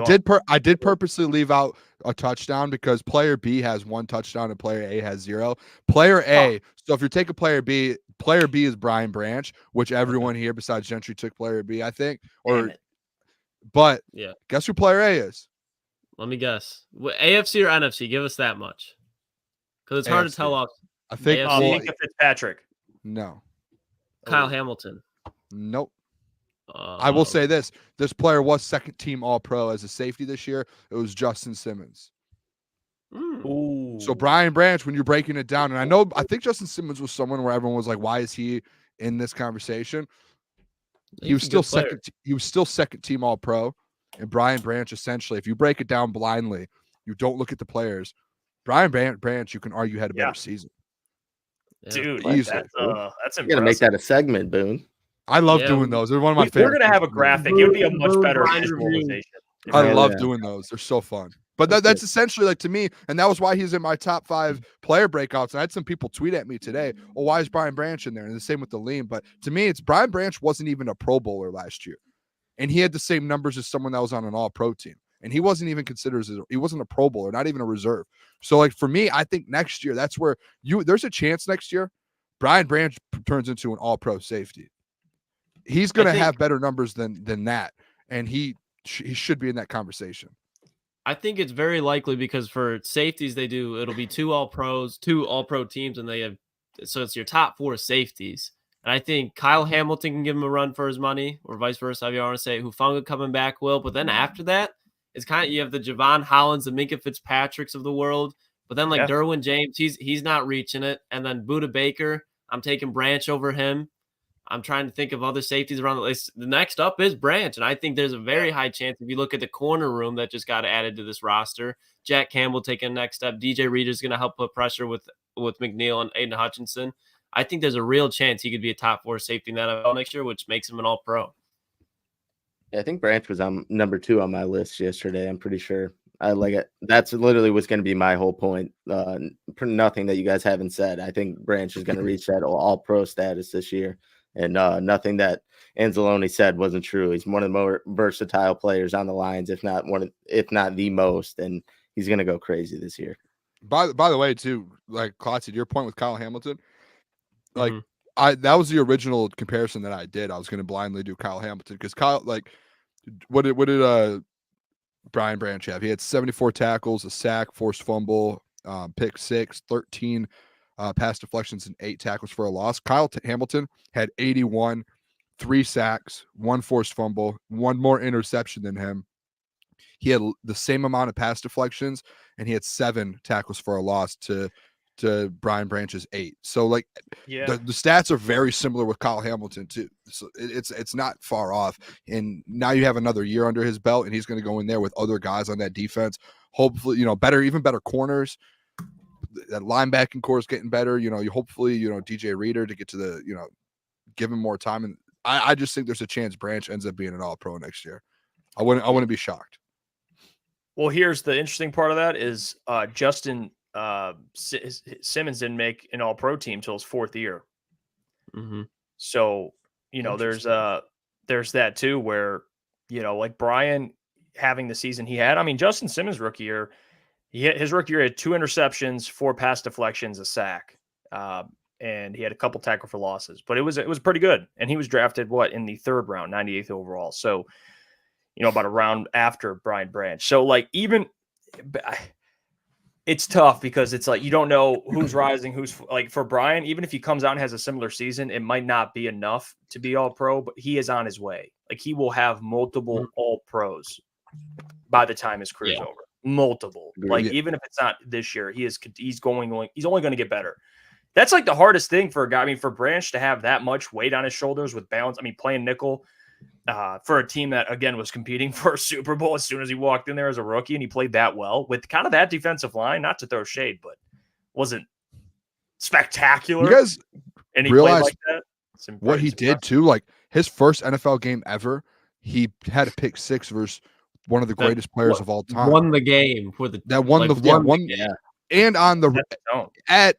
did purposely leave out a touchdown because player B has 1 touchdown and player A has 0. Player A. So if you're taking player B is Brian Branch, which everyone here besides Gentry took player B, I think. But yeah, guess who player A is? Let me guess. AFC or NFC? Give us that much, because it's hard AFC. to tell off. I think Minka Fitzpatrick. No. Kyle Hamilton. Nope. I will say this player was 2nd team All-Pro as a safety this year. It was Justin Simmons. Ooh. So Brian Branch, when you're breaking it down, and I think Justin Simmons was someone where everyone was like, why is he in this conversation? He was still second team All-Pro. And Brian Branch, essentially, if you break it down blindly, you don't look at the players. Brian Branch, you can argue, had a better season. Yeah. Dude, easily. that's impressive. You got to make that a segment, Boone. I love doing those. They're one of my favorite. We're going to have a graphic. It would be a much better visualization. I love doing those. They're so fun. But that's essentially, like, to me, and that was why he's in my top 5 player breakouts. And I had some people tweet at me today, well, why is Brian Branch in there? And the same with the lean. But to me, it's Brian Branch wasn't even a Pro Bowler last year. And he had the same numbers as someone that was on an All-Pro team. And he wasn't even considered he wasn't a Pro Bowler, not even a reserve. So, like, for me, I think next year, that's where there's a chance next year Brian Branch turns into an All-Pro safety. He's going to have better numbers than that, and he should be in that conversation. I think it's very likely because for safeties it'll be 2 All-Pros, 2 All-Pro teams, and so it's your top 4 safeties. And I think Kyle Hamilton can give him a run for his money, or vice versa, however you want to say. Hufanga coming back will, but then after that, it's kind of, you have the Javon Hollins, the Minka Fitzpatricks of the world, but then Derwin James, he's not reaching it, and then Budda Baker, I'm taking Branch over him. I'm trying to think of other safeties around the list. The next up is Branch, and I think there's a very high chance if you look at the corner room that just got added to this roster. Jack Campbell taking the next step. DJ Reader's going to help put pressure with McNeil and Aiden Hutchinson. I think there's a real chance he could be a top 4 safety in the NFL next year, which makes him an All-Pro. Yeah, I think Branch was on number 2 on my list yesterday. I'm pretty sure. I like it. That's literally what's going to be my whole point. Nothing that you guys haven't said. I think Branch is going to reach that All-Pro status this year. And nothing that Anzalone said wasn't true. He's one of the more versatile players on the Lions, if not the most. And he's going to go crazy this year. By the way, too, like Klotz, to your point with Kyle Hamilton, like that was the original comparison that I did. I was going to blindly do Kyle Hamilton because Kyle, like, what did Brian Branch have? He had 74 tackles, a sack, forced fumble, pick 6, 13 pass deflections, and 8 tackles for a loss. Kyle Hamilton had 81, 3 sacks, 1 forced fumble, 1 more interception than him. He had the same amount of pass deflections, and he had 7 tackles for a loss to Brian Branch's 8. So, like, the stats are very similar with Kyle Hamilton too. So it's not far off. And now you have another year under his belt, and he's going to go in there with other guys on that defense. Hopefully, even better corners. That linebacking core is getting better. You hopefully, DJ Reader to get to the, give him more time. And I just think there's a chance Branch ends up being an All-Pro next year. I wouldn't be shocked. Well, here's the interesting part of that is Justin Simmons didn't make an All-Pro team till his 4th year. Mm-hmm. So, there's that too, where, like Brian having the season he had. I mean, Justin Simmons rookie year, His rookie year had 2 interceptions, 4 pass deflections, a sack, and he had a couple tackle for losses. But it was pretty good. And he was drafted in the 3rd round, 98th overall. So, about a round after Brian Branch. So like it's tough because it's like you don't know who's rising, who's like for Brian. Even if he comes out and has a similar season, it might not be enough to be all pro, but he is on his way. Like he will have multiple all pros by the time his career's over. Multiple. Like even if it's not this year, he's only going to get better. That's like the hardest thing for a guy. I mean, for Branch to have that much weight on his shoulders with balance. I mean, playing nickel for a team that again was competing for a Super Bowl as soon as he walked in there as a rookie, and he played that well with kind of that defensive line. Not to throw shade, but wasn't spectacular. You guys and he realize played like that. What he did too, like his first NFL game ever, he had a pick 6 versus one of the greatest players of all time. Won the game for the and on the at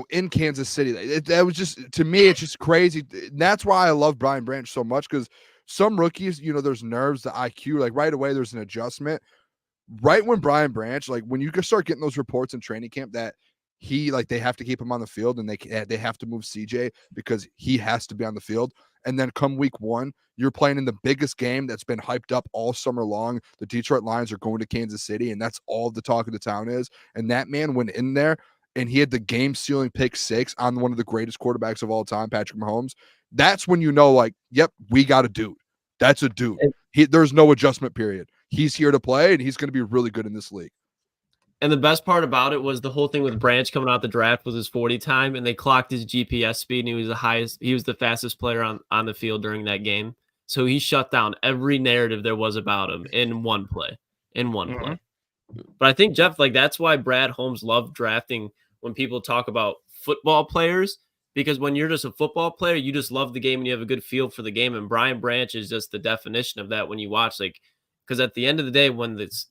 in Kansas City. That was just, to me, it's just crazy. That's why I love Brian Branch so much, because some rookies, there's nerves, the IQ, like right away there's an adjustment. Right when Brian Branch, like when you can start getting those reports in training camp that they have to keep him on the field and they have to move CJ because he has to be on the field. And then come week 1, you're playing in the biggest game that's been hyped up all summer long. The Detroit Lions are going to Kansas City, and that's all the talk of the town is. And that man went in there and he had the game-sealing pick 6 on one of the greatest quarterbacks of all time, Patrick Mahomes. That's when like, yep, we got a dude. That's a dude. There's no adjustment period. He's here to play, and he's going to be really good in this league. And the best part about it was the whole thing with Branch coming out the draft was his 40 time, and they clocked his GPS speed, and he was the fastest player on the field during that game. So he shut down every narrative there was about him in one play. Play. But I think, Jeff, like that's why Brad Holmes loved drafting when people talk about football players, because when you're just a football player, you just love the game and you have a good feel for the game. And Brian Branch is just the definition of that when you watch, like, because at the end of the day, when this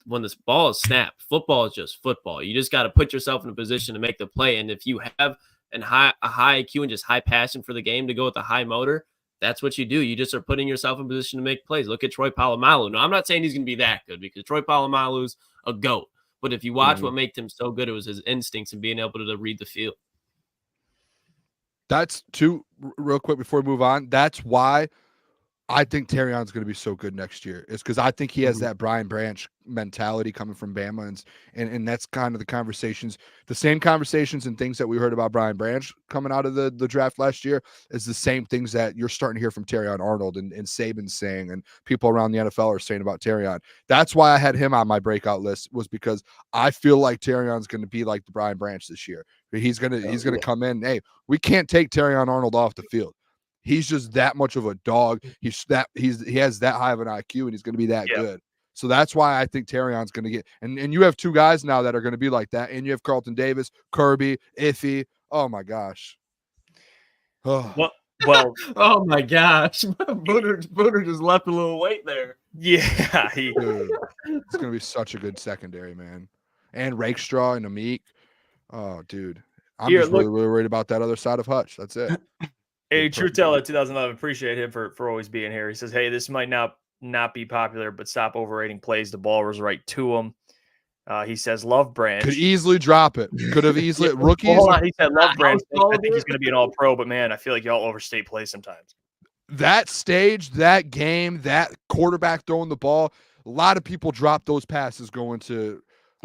ball is snapped, football is just football. You just got to put yourself in a position to make the play. And if you have a high IQ and just high passion for the game to go with a high motor, that's what you do. You just are putting yourself in position to make plays. Look at Troy Polamalu. No, I'm not saying he's going to be that good because Troy Polamalu's a GOAT. But if you watch what made him so good, it was his instincts and being able to read the field. That's real quick before we move on. That's why I think Terrion's going to be so good next year. Is because I think he has that Brian Branch mentality coming from Bama, and that's kind of the same conversations and things that we heard about Brian Branch coming out of the draft last year is the same things that you're starting to hear from Terrion Arnold and Saban saying, and people around the NFL are saying about Terrion. That's why I had him on my breakout list, was because I feel like Terrion's going to be like the Brian Branch this year. He's going to come in. Hey, we can't take Terrion Arnold off the field. He's just that much of a dog. He has that high of an IQ, and he's going to be that good. So that's why I think Terrion's going to get. And you have 2 guys now that are going to be like that, and you have Carlton Davis, Kirby, Iffy. Oh my gosh. Well. Oh my gosh, Booner just left a little weight there. Yeah, dude, it's going to be such a good secondary, man. And Rakestraw and Amik. Oh, dude, I'm really worried about that other side of Hutch. That's it. Hey, True Teller 2011, appreciate him for always being here. He says, hey, this might not be popular, but stop overrating plays. The ball was right to him. He says, love Branch. Could easily drop it. Could have easily. Rookies. Hold on. He said, love Branch. I think he's going to be an all-pro, but, man, I feel like y'all overstate plays sometimes. That stage, that game, that quarterback throwing the ball, a lot of people drop those passes going there.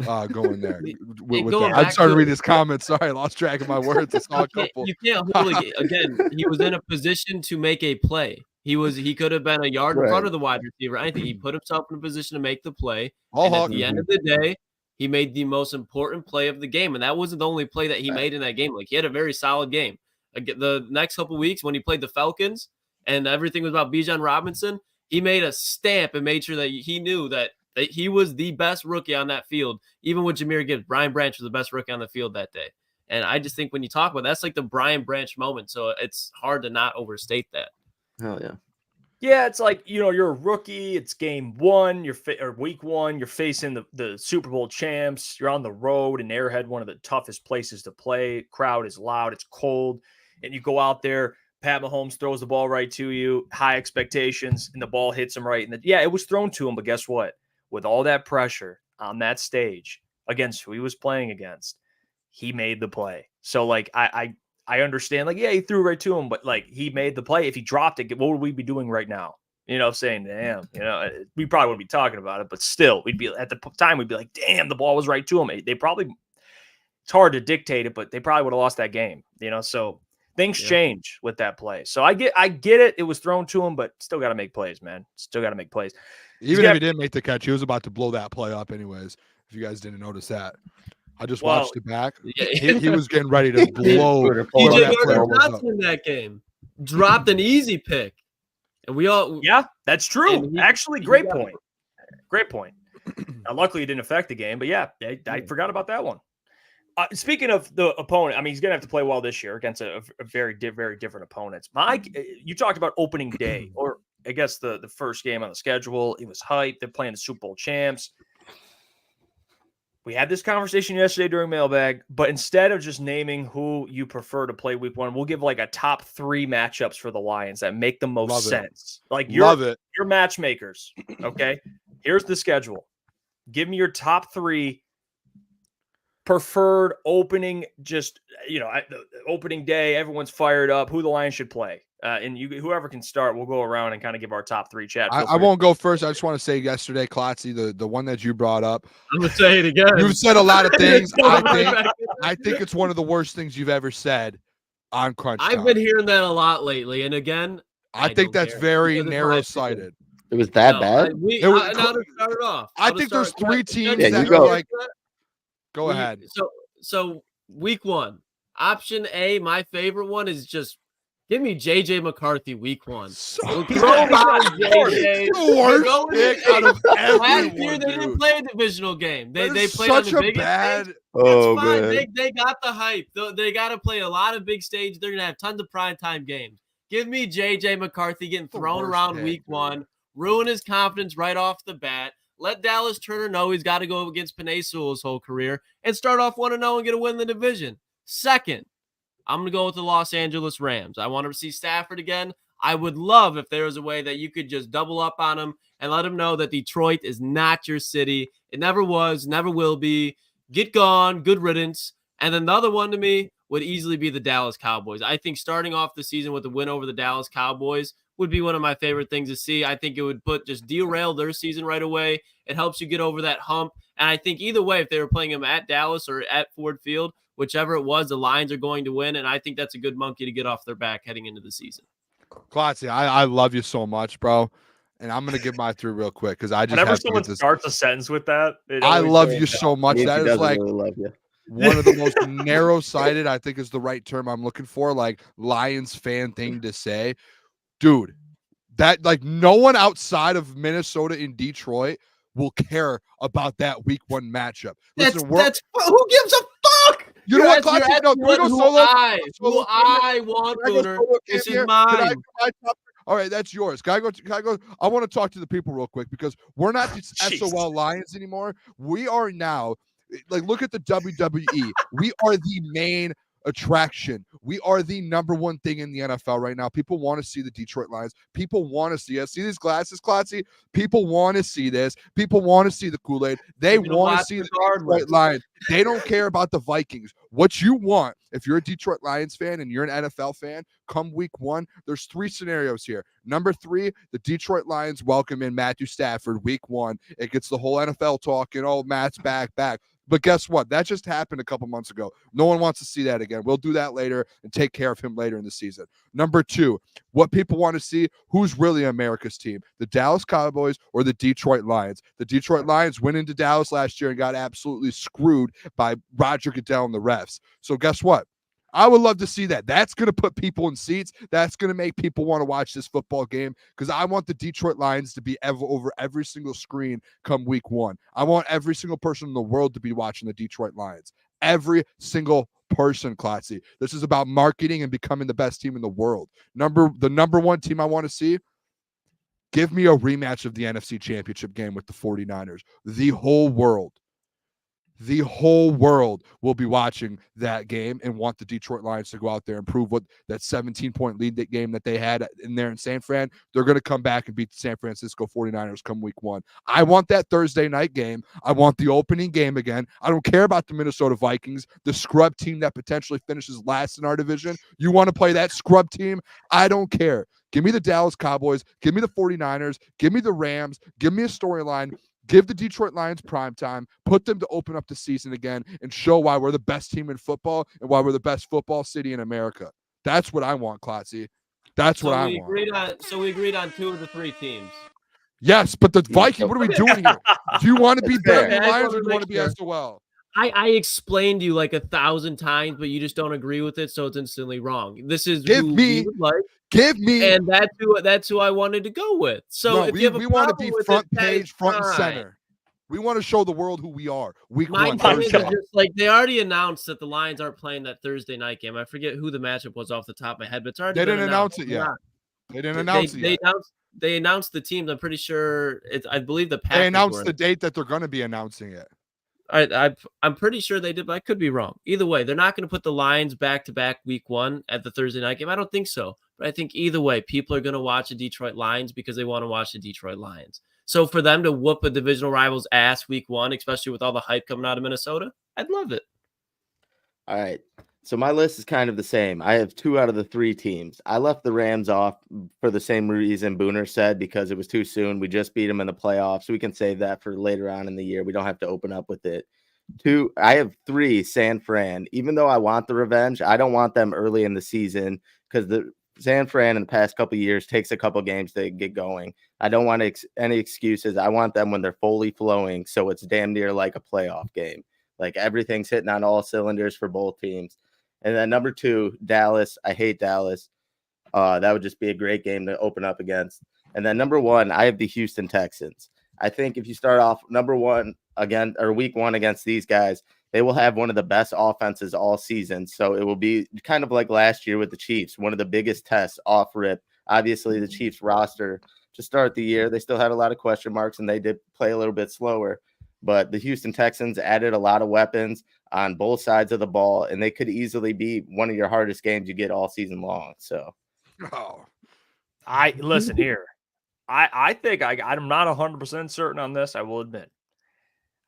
I'm starting to read his comments. Sorry, I lost track of my words. I saw a couple. You can't again. He was in a position to make a play. He could have been a yard in front of the wide receiver. I think he put himself in a position to make the play. And at the end of the day, he made the most important play of the game, and that wasn't the only play that he made in that game. Like, he had a very solid game. The next couple of weeks when he played the Falcons and everything was about Bijan Robinson, he made a stamp and made sure that he knew that he was the best rookie on that field. Even with Jahmyr Gibbs, Brian Branch was the best rookie on the field that day. And I just think when you talk about that's like the Brian Branch moment. So it's hard to not overstate that. Hell yeah. Yeah, it's like, you're a rookie. It's game 1, or week 1. You're facing the Super Bowl champs. You're on the road in Arrowhead, one of the toughest places to play. Crowd is loud. It's cold. And you go out there. Pat Mahomes throws the ball right to you. High expectations, and the ball hits him right. And it was thrown to him, but guess what? With all that pressure on that stage, against who he was playing against, he made the play. So like I understand, like, yeah, he threw right to him, but like he made the play. If he dropped it, what would we be doing right now? You know, saying, damn, you know, we probably wouldn't be talking about it, but still, we'd be at the time, we'd be like, damn, the ball was right to him. They probably, it's hard to dictate it, but they probably would have lost that game, you know? So things change with that play. So I get it. It was thrown to him, but still got to make plays, man. Still got to make plays. Even if he didn't make the catch, he was about to blow that play up anyways, if you guys didn't notice that. I just watched it back. He was getting ready to blow. DJ Gardner-Johnson in that game dropped an easy pick. And we all, yeah, that's true. Actually, great point. Great point. Now, luckily, it didn't affect the game, but yeah, I forgot about that one. Speaking of the opponent, I mean, he's gonna have to play well this year against a very different opponents. Mike, you talked about opening day, or I guess the first game on the schedule. It was hype. They're playing the Super Bowl champs. We had this conversation yesterday during Mailbag, but instead of just naming who you prefer to play week one, we'll give like a top 3 matchups for the Lions that make the most sense. Like your matchmakers. Okay. Here's the schedule. Give me your top 3 preferred opening, just, you know, opening day, everyone's fired up, who the Lions should play. And whoever can start, we'll go around and kind of give our top 3 chat. I won't go first. I just want to say yesterday, Klotzy, the one that you brought up. I'm going to say it again. You've said a lot of things. I think it's one of the worst things you've ever said on Crunch Time. I've been hearing that a lot lately. And again, I think that's very narrow-sighted. It was that bad? I think there's 3 teams that are like – go ahead. So week one, option A, my favorite one is just give me JJ McCarthy week one. The worst pick out of last year they didn't play a divisional game. They played on the biggest stage. Oh, That's fine. man. They got the hype. They got to play a lot of big stage. They're gonna have tons of primetime games. Give me JJ McCarthy getting thrown around week one, ruin his confidence right off the bat. Let Dallas Turner know he's got to go against Penei Sewell his whole career and start off 1-0 and get a win in the division. Second, I'm going to go with the Los Angeles Rams. I want to see Stafford again. I would love if there was a way that you could just double up on him and let him know that Detroit is not your city. It never was, never will be. Get gone, good riddance. And then the other one to me would easily be the Dallas Cowboys. I think starting off the season with a win over the Dallas Cowboys would be one of my favorite things to see. I think it would derail their season right away. It helps you get over that hump. And I think either way, if they were playing them at Dallas or at Ford Field, whichever it was, the Lions are going to win. And I think that's a good monkey to get off their back heading into the season. Klotzy, I love you so much, bro. And I'm going to give my 3 real quick because I just whenever someone starts a sentence with that, I love you so much. That is like really one of the most narrow-sighted, I think is the right term I'm looking for, like Lions fan thing to say. Dude, that like no one outside of Minnesota and Detroit will care about that week one matchup. Listen, who gives a fuck? You know what, Klotzy? No, can we go solo? Who I want, Booner. This is mine. All right, that's yours. Can I go? I want to talk to the people real quick because we're not the SOL Lions anymore. We are now, like, look at the WWE. We are the main attraction. We are the number one thing in the NFL right now. People want to see the Detroit Lions. People want to see us. See these glasses, Klotzy? People want to see this. People want to see the Kool-Aid. They want to see the Detroit Lions. They don't care about the Vikings. What you want, if you're a Detroit Lions fan and you're an NFL fan, come week one, there's 3 scenarios here. Number 3, the Detroit Lions welcome in Matthew Stafford week 1. It gets the whole NFL talking, oh, Matt's back. But guess what? That just happened a couple months ago. No one wants to see that again. We'll do that later and take care of him later in the season. Number 2, what people want to see, who's really America's team, the Dallas Cowboys or the Detroit Lions? The Detroit Lions went into Dallas last year and got absolutely screwed by Roger Goodell and the refs. So guess what? I would love to see that. That's going to put people in seats. That's going to make people want to watch this football game because I want the Detroit Lions to be over every single screen come week 1. I want every single person in the world to be watching the Detroit Lions. Every single person, Klotzy. This is about marketing and becoming the best team in the world. The number 1 team I want to see, give me a rematch of the NFC Championship game with the 49ers. The whole world. the whole world will be watching that game and want the Detroit Lions to go out there and prove what that 17-point lead that game that they had in there in San Fran. They're going to come back and beat the San Francisco 49ers come week 1. I want that Thursday night game. I want the opening game again. I don't care about the Minnesota Vikings, the scrub team that potentially finishes last in our division. You want to play that scrub team? I don't care. Give me the Dallas Cowboys. Give me the 49ers. Give me the Rams. Give me a storyline. Give the Detroit Lions prime time, put them to open up the season again, and show why we're the best team in football and why we're the best football city in America. That's what I want, Klotzy. That's what I want. So we agreed on 2 of the 3 teams. Yes, but the Vikings, what are we doing here? Do you want to be better than the Lions or do you want to be SOL? I explained to you like 1,000 times, but you just don't agree with it, so it's instantly wrong. This is Give me, and that's who I wanted to go with. So no, if you have we want to be front page, front and center. We want to show the world who we are. Week 1. Just like they already announced that the Lions aren't playing that Thursday night game. I forget who the matchup was off the top of my head, but it's already they didn't announce it yet. They didn't announce it yet. They announced the teams. I'm pretty sure I believe the Packers. They announced the date that they're going to be announcing it. I'm pretty sure they did, but I could be wrong. Either way, they're not going to put the Lions back-to-back week 1 at the Thursday night game. I don't think so. But I think either way, people are going to watch the Detroit Lions because they want to watch the Detroit Lions. So for them to whoop a divisional rival's ass week 1, especially with all the hype coming out of Minnesota, I'd love it. All right. So my list is kind of the same. I have 2 out of the 3 teams. I left the Rams off for the same reason Booner said, because it was too soon. We just beat them in the playoffs. We can save that for later on in the year. We don't have to open up with it. 2, I have 3, San Fran. Even though I want the revenge, I don't want them early in the season because the San Fran in the past couple of years takes a couple games to get going. I don't want any excuses. I want them when they're fully flowing, so it's damn near like a playoff game. Like everything's hitting on all cylinders for both teams. And then number 2, Dallas. I hate Dallas. That would just be a great game to open up against. And then number 1, I have the Houston Texans. I think if you start off number 1 again, or week 1 against these guys, they will have one of the best offenses all season. So it will be kind of like last year with the Chiefs, one of the biggest tests off rip. Obviously, the Chiefs roster to start the year, they still had a lot of question marks and they did play a little bit slower. But the Houston Texans added a lot of weapons on both sides of the ball, and they could easily be one of your hardest games you get all season long. So, I listen here. I think I'm not 100% certain on this. I will admit.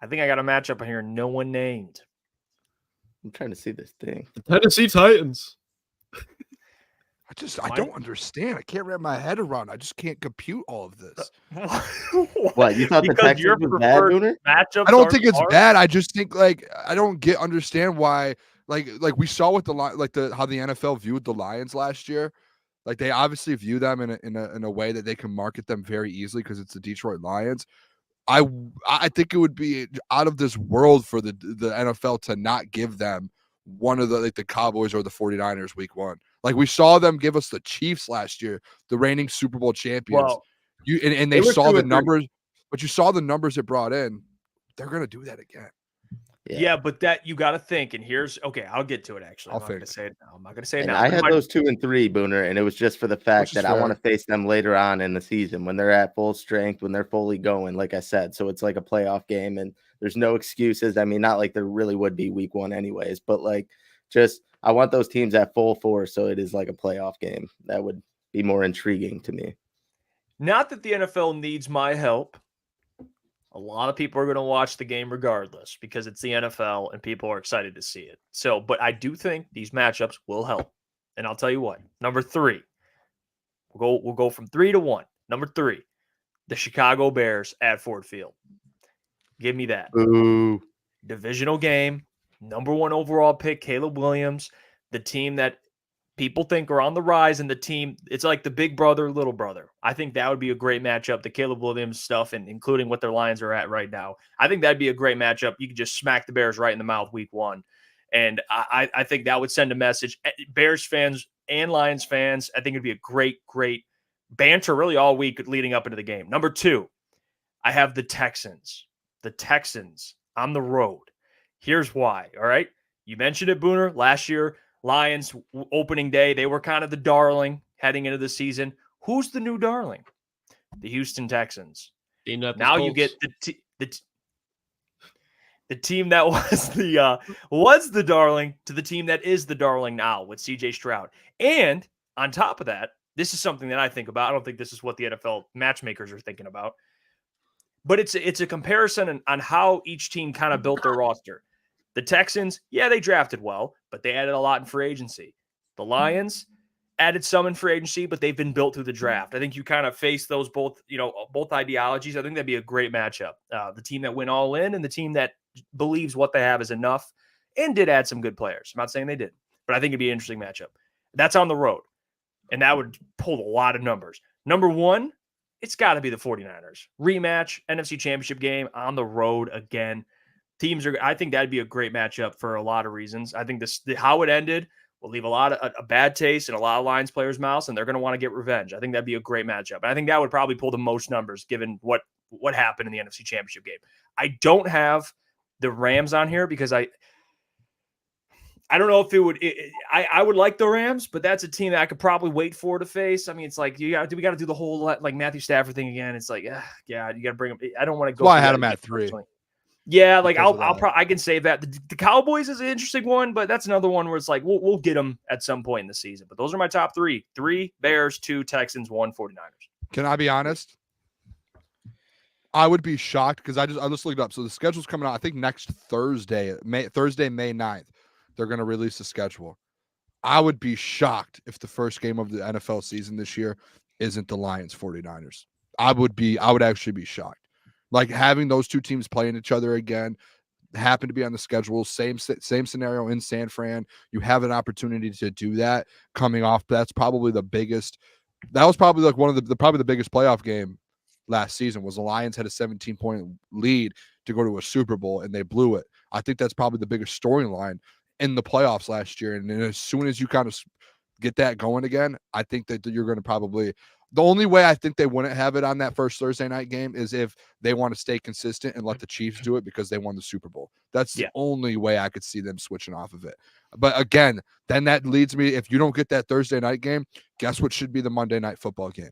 I think I got a matchup here no one named. I'm trying to see this thing. The Tennessee Titans. I don't understand. I can't wrap my head around. I just can't compute all of this. What, you thought the Texans was bad, Booner? I don't think it's bad. I just think I don't understand why like we saw with the how the NFL viewed the Lions last year. Like they obviously view them in a way that they can market them very easily because it's the Detroit Lions. I think it would be out of this world for the NFL to not give them one of the Cowboys or the 49ers week 1. Like we saw them give us the Chiefs last year, the reigning Super Bowl champions. Well, and they saw the numbers, but you saw the numbers it brought in. They're going to do that again. Yeah, but that you got to think. And here's I'll get to it. Actually, I'm not going to say it now. I'm not going to say it now. I had those 2 and 3, Booner, and it was just for the fact that I want to face them later on in the season when they're at full strength, when they're fully going. Like I said, so it's like a playoff game, and there's no excuses. I mean, not like there really would be week 1 anyways, but like just I want those teams at full force, so it is like a playoff game. That would be more intriguing to me. Not that the NFL needs my help. A lot of people are going to watch the game regardless because it's the NFL and people are excited to see it. So, but I do think these matchups will help. And I'll tell you what, number 3, we'll go from 3 to 1. Number 3, the Chicago Bears at Ford Field. Give me that. Ooh. Divisional game, number 1 overall pick, Caleb Williams, the team that people think are on the rise, and the team, it's like the big brother, little brother. I think that would be a great matchup, the Caleb Williams stuff, and including what their Lions are at right now. I think that'd be a great matchup. You could just smack the Bears right in the mouth week 1. And I think that would send a message. Bears fans and Lions fans, I think it'd be a great banter really all week leading up into the game. Number 2, I have the Texans. The Texans on the road. Here's why, all right? You mentioned it, Booner. Last year, Lions opening day, they were kind of the darling heading into the season. Who's the new darling? The Houston Texans. Now you get the team that was the darling to the team that is the darling now with CJ Stroud. And on top of that, this is something that I think about. I don't think this is what the NFL matchmakers are thinking about, but it's a comparison on how each team kind of built their roster. The Texans, yeah, they drafted well, but they added a lot in free agency. The Lions added some in free agency, but they've been built through the draft. I think you kind of face those both ideologies. I think that'd be a great matchup. The team that went all in and the team that believes what they have is enough and did add some good players. I'm not saying they didn't, but I think it'd be an interesting matchup. That's on the road, and that would pull a lot of numbers. Number one, it's got to be the 49ers. Rematch, NFC Championship game on the road again. I think that'd be a great matchup for a lot of reasons. I think how it ended will leave a bad taste in a lot of Lions players' mouths, and they're going to want to get revenge. I think that'd be a great matchup. And I think that would probably pull the most numbers given what happened in the NFC Championship game. I don't have the Rams on here because I don't know if it would. I would like the Rams, but that's a team that I could probably wait for to face. I mean, it's like we got to do the whole like Matthew Stafford thing again. It's like, yeah, you got to bring him. I don't want to go. That's why I had him at 3. Personally. Yeah, like I can save that. The Cowboys is an interesting one, but that's another one where it's like we'll get them at some point in the season. But those are my top 3: 3 Bears, 2 Texans, 1 49ers. Can I be honest? I would be shocked because I just looked it up. So the schedule's coming out. I think next Thursday, May 9th, they're going to release the schedule. I would be shocked if the first game of the NFL season this year isn't the Lions 49ers. I would actually be shocked. Like having those two teams playing each other again, happen to be on the schedule, same scenario in San Fran. You have an opportunity to do that coming off. That's probably the biggest. That was probably like one of the biggest playoff game last season was the Lions had a 17-point lead to go to a Super Bowl and they blew it. I think that's probably the biggest storyline in the playoffs last year. And as soon as you kind of get that going again, I think that you're going to probably. The only way I think they wouldn't have it on that first Thursday night game is if they want to stay consistent and let the Chiefs do it because they won the Super Bowl. That's the only way I could see them switching off of it. But again, then that leads me, if you don't get that Thursday night game, guess what should be the Monday night football game?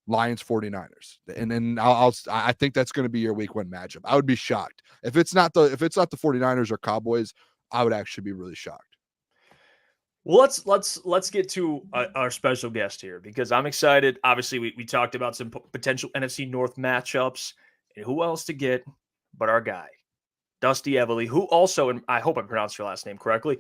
Lions 49ers. And then I think that's going to be your week 1 matchup. I would be shocked. If it's not the 49ers or Cowboys, I would actually be really shocked. Well, let's get to our special guest here because I'm excited. Obviously, we talked about some potential NFC North matchups and who else to get but our guy, Dusty Evely, who also, and I hope I pronounced your last name correctly,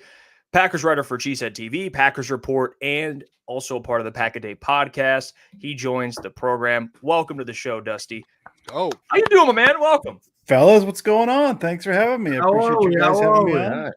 Packers writer for Cheesehead TV, Packers Report, and also part of the Pack-A-Day podcast. He joins the program. Welcome to the show, Dusty. Oh, how you doing, my man? Welcome. Fellas, what's going on? Thanks for having me. I appreciate you guys having me on.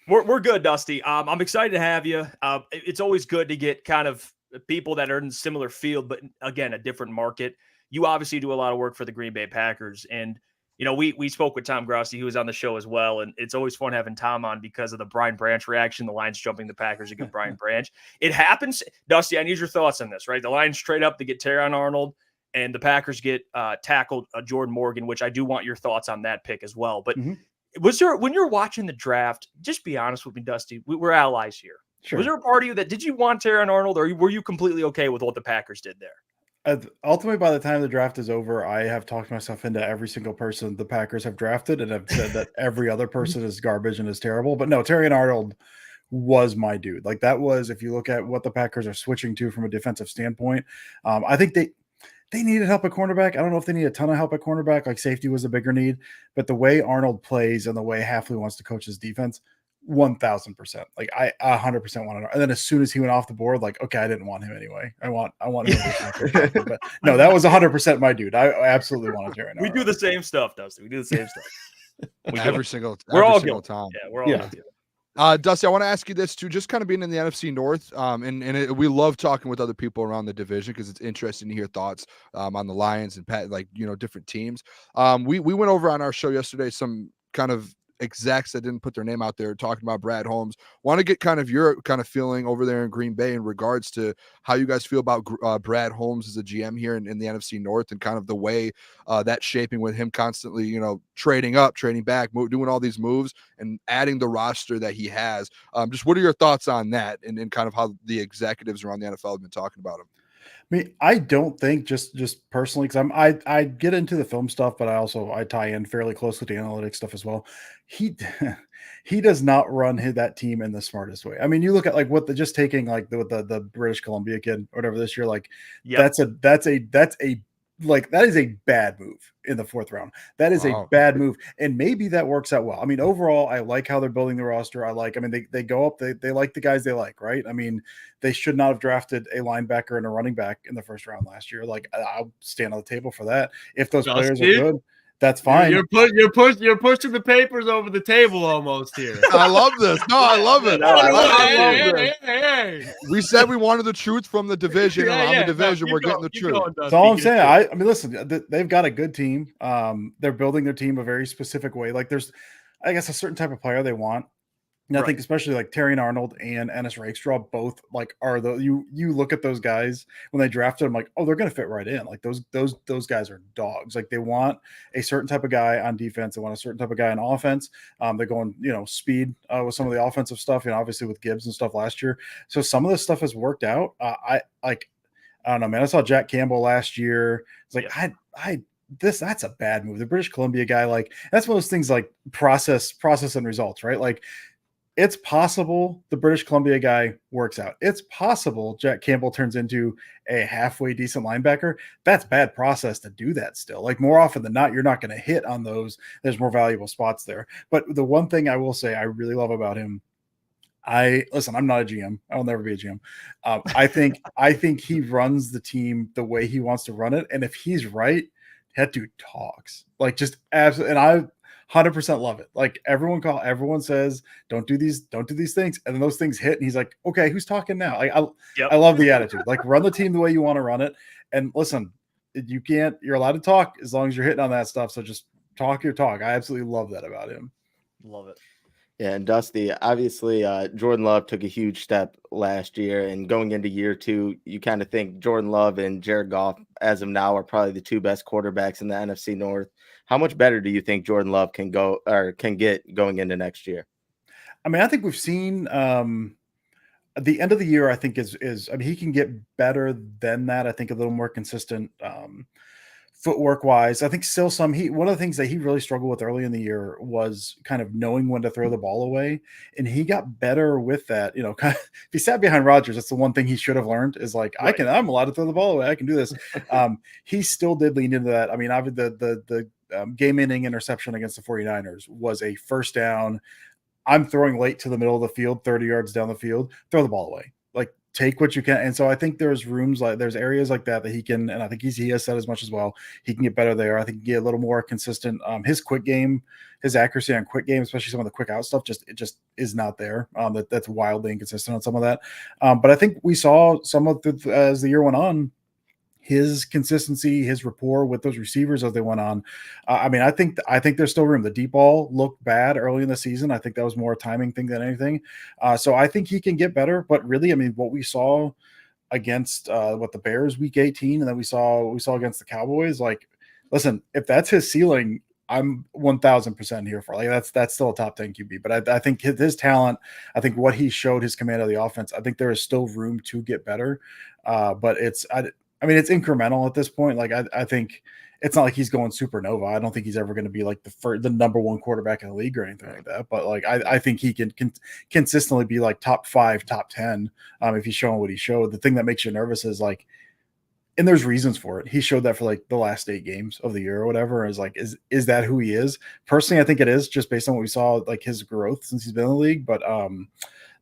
We're good, Dusty. I'm excited to have you. It's always good to get kind of people that are in a similar field, but again, a different market. You obviously do a lot of work for the Green Bay Packers, and we spoke with Tom Grossi, who was on the show as well, and it's always fun having Tom on because of the Brian Branch reaction. The Lions jumping the Packers to get Brian Branch. It happens, Dusty. I need your thoughts on this. Right, the Lions trade up to get Terrion Arnold, and the Packers get tackled Jordan Morgan, which I do want your thoughts on that pick as well, but. Was there, when you're watching the draft, just be honest with me, Dusty, we're allies here. Sure. Was there a part of you that, did you want Terrion Arnold or were you completely okay with what the Packers did there? Ultimately, by the time the draft is over, I have talked myself into every single person the Packers have drafted and have said that every other person is garbage and is terrible. But no, Terrion Arnold was my dude. Like that was, if you look at what the Packers are switching to from a defensive standpoint, I think they needed help at cornerback. I don't know if they need a ton of help at cornerback. Like safety was a bigger need, but the way Arnold plays and the way Hafley wants to coach his defense, 1,000%. Like I 100% wanted. And then as soon as he went off the board, like, okay, I didn't want him anyway. I want him. But no, that was 100% my dude. I absolutely wanted Terrion. We do the same stuff, Dusty. We do the same stuff. Every single time. Yeah, we're all guilty. Dusty, I want to ask you this too, just kind of being in the NFC North, we love talking with other people around the division because it's interesting to hear thoughts on the Lions and different teams. We went over on our show yesterday some kind of execs that didn't put their name out there talking about Brad Holmes. Want to get kind of your kind of feeling over there in Green Bay in regards to how you guys feel about Brad Holmes as a GM here in the NFC North and kind of the way that's shaping with him constantly, trading up, trading back, doing all these moves and adding the roster that he has. Just what are your thoughts on that and kind of how the executives around the NFL have been talking about him? I mean, I don't think just personally, because I get into the film stuff, but I tie in fairly closely to analytics stuff as well. He he does not run that team in the smartest way. I mean, you look at like what just taking like the British Columbia kid or whatever this year, like that's a like that is a bad move in the 4th round. That is a bad move, and maybe that works out well. I mean, overall, I like how they're building the roster. I mean, they go up, they like the guys they like, right? I mean, they should not have drafted a linebacker and a running back in the 1st round last year. Like, I'll stand on the table for that. If those players are good, that's fine. You're pushing the papers over the table almost here. I love this. No, I love it. Hey. We said we wanted the truth from the division. On the division, we're getting the truth. That's all I'm saying. I mean, listen, they've got a good team. They're building their team a very specific way. Like, there's, I guess, a certain type of player they want. And I think especially like Terrion Arnold and Ennis Rakestraw both like are the you look at those guys when they drafted them, like, oh, they're going to fit right in. Like those guys are dogs. Like, they want a certain type of guy on defense. They want a certain type of guy on offense. They're going, speed with some of the offensive stuff, obviously with Gibbs and stuff last year. So some of this stuff has worked out. I don't know, man. I saw Jack Campbell last year. It's like, that's a bad move. The British Columbia guy, like, that's one of those things like process and results, right? Like, it's possible the British Columbia guy works out. It's possible Jack Campbell turns into a halfway decent linebacker. That's bad process to do that still. Like, more often than not, you're not going to hit on those. There's more valuable spots there. But the one thing I will say I really love about him, I'm not a GM. I'll never be a GM. I think he runs the team the way he wants to run it. And if he's right, that dude talks. Like, just absolutely. And I 100% love it. Like, everyone says, don't do these things. And then those things hit. And he's like, okay, who's talking now? I love the attitude. Like, run the team the way you want to run it. And listen, you're allowed to talk as long as you're hitting on that stuff. So just talk your talk. I absolutely love that about him. Love it. Yeah, and Dusty, obviously, Jordan Love took a huge step last year, and going into year 2, you kind of think Jordan Love and Jared Goff, as of now, are probably the 2 best quarterbacks in the NFC North. How much better do you think Jordan Love can get going into next year? I mean, I think we've seen at the end of the year, I think is I mean, he can get better than that. I think a little more consistent footwork wise. I think still one of the things that he really struggled with early in the year was kind of knowing when to throw the ball away. And he got better with that. Kind of, if he sat behind Rodgers, that's the one thing he should have learned is like, right. I'm allowed to throw the ball away. I can do this. He still did lean into that. I mean, obviously the game-ending interception against the 49ers was a first down. I'm throwing late to the middle of the field, 30 yards down the field, throw the ball away. Like, take what you can. And so I think there's areas like that he can, and I think he has said as much as well. He can get better there. I think he can get a little more consistent. His quick game, his accuracy on quick game, especially some of the quick out stuff, it just is not there. That's wildly inconsistent on some of that. But I think we saw some of as the year went on, his consistency, his rapport with those receivers as they went on. I mean, I think there's still room. The deep ball looked bad early in the season. I think that was more a timing thing than anything. So I think he can get better. But really, I mean, what we saw against the Bears week 18, and then we saw against the Cowboys. Like, listen, if that's his ceiling, I'm 1000% here for. Like, that's still a top 10 QB. But I think his talent, I think what he showed, his command of the offense, I think there is still room to get better. But I mean, it's incremental at this point. Like, I think it's not like he's going supernova. I don't think he's ever going to be like the number 1 quarterback in the league or anything like that. But like, I think he can consistently be like top 5, top 10 if he's showing what he showed. The thing that makes you nervous is like, and there's reasons for it. He showed that for like the last 8 games of the year or whatever. Is like, is that who he is? Personally, I think it is, just based on what we saw, like his growth since he's been in the league. But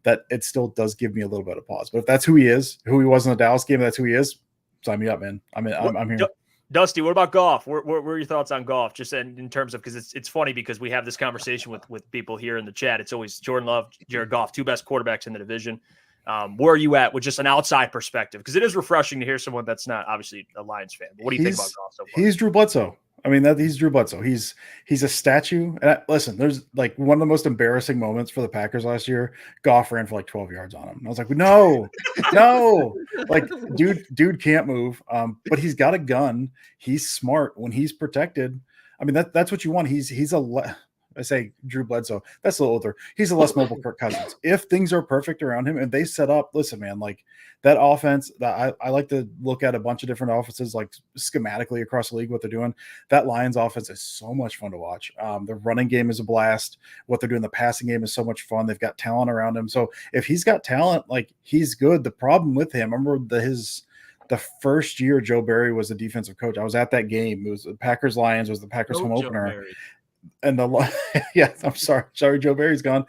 that it still does give me a little bit of pause. But if that's who he is, who he was in the Dallas game, that's who he is. Sign me up, man. I'm here. Dusty, what about Goff? What are your thoughts on Goff? Just in terms of, because it's funny because we have this conversation with people here in the chat. It's always Jordan Love, Jared Goff, 2 best quarterbacks in the division. Where are you at with just an outside perspective? Because it is refreshing to hear someone that's not obviously a Lions fan. But what do you think about Goff so far? He's Drew Bledsoe. I mean, he's Drew Bledsoe. He's a statue. And listen, there's like one of the most embarrassing moments for the Packers last year. Goff ran for like 12 yards on him. And I was like, no, like dude can't move. But he's got a gun. He's smart when he's protected. I mean, that's what you want. I say Drew Bledsoe. That's a little older. He's a less mobile Kirk Cousins. If things are perfect around him and they set up, listen, man, like that offense that I like to look at a bunch of different offenses, like schematically across the league, what they're doing. That Lions offense is so much fun to watch. The running game is a blast. What they're doing, the passing game is so much fun. They've got talent around him. So if he's got talent, like he's good. The problem with him, I remember the first year Joe Barry was the defensive coach. I was at that game. It was the Packers Lions, was the Packers home opener. And I'm sorry, Joe Barry's gone.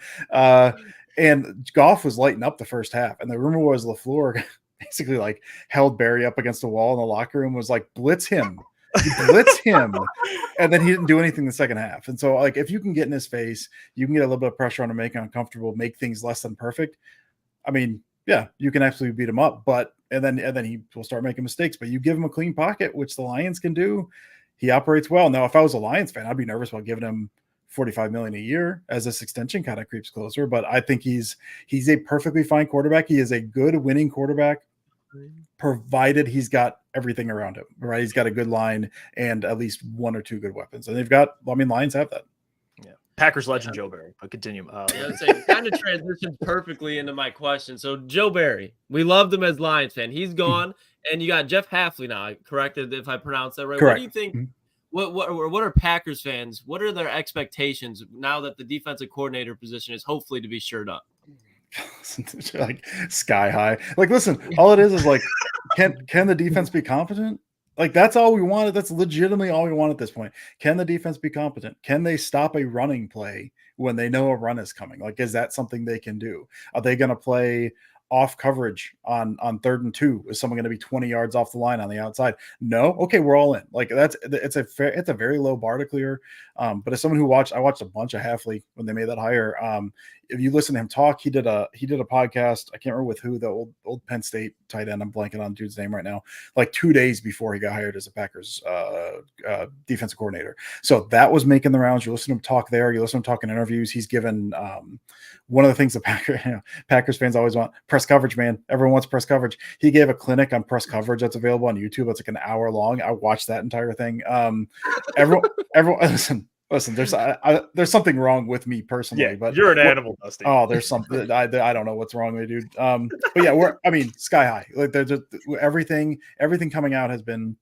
And Goff was lighting up the first half. And the rumor was LaFleur basically like held Barry up against the wall in the locker room, was like, blitz him. Blitz him. And then he didn't do anything the second half. And so like if you can get in his face, you can get a little bit of pressure on him, make him uncomfortable, make things less than perfect. I mean, yeah, you can absolutely beat him up, and then he will start making mistakes. But you give him a clean pocket, which the Lions can do. He operates well. Now, if I was a Lions fan, I'd be nervous about giving him $45 million a year as this extension kind of creeps closer. But I think he's a perfectly fine quarterback. He is a good winning quarterback, provided he's got everything around him. Right? He's got a good line and at least one or two good weapons, and Lions have that. Yeah, Packers legend Joe Barry. But continue. Kind of transitioned perfectly into my question. So Joe Barry, we loved him as Lions fan. He's gone. And you got Jeff Iafrate now. Corrected if I pronounce that right. Correct. What do you think? What are Packers fans? What are their expectations now that the defensive coordinator position is hopefully to be shored up? Like sky high. Like, listen, all it is like, can the defense be competent? Like that's all we wanted. That's legitimately all we want at this point. Can the defense be competent? Can they stop a running play when they know a run is coming? Like, is that something they can do? Are they going to play off coverage on 3rd and 2? Is someone going to be 20 yards off the line on the outside? No. Okay, we're all in. Like it's a very low bar to clear. But as someone I watched a bunch of Hafley when they made that hire. If you listen to him talk, he did a podcast. I can't remember with who, the old Penn State tight end. I'm blanking on dude's name right now. Like 2 days before he got hired as a Packers defensive coordinator. So that was making the rounds. You listen to him talk there. You listen to him talk in interviews. He's given one of the things the Packers fans always want: press coverage, man. Everyone wants press coverage. He gave a clinic on press coverage that's available on YouTube. It's like an hour long. I watched that entire thing. Everyone, listen. There's something wrong with me personally. Yeah, but you're an animal, Dusty. Oh, there's something. I don't know what's wrong with me, dude. But yeah, sky high. Like there's everything coming out has been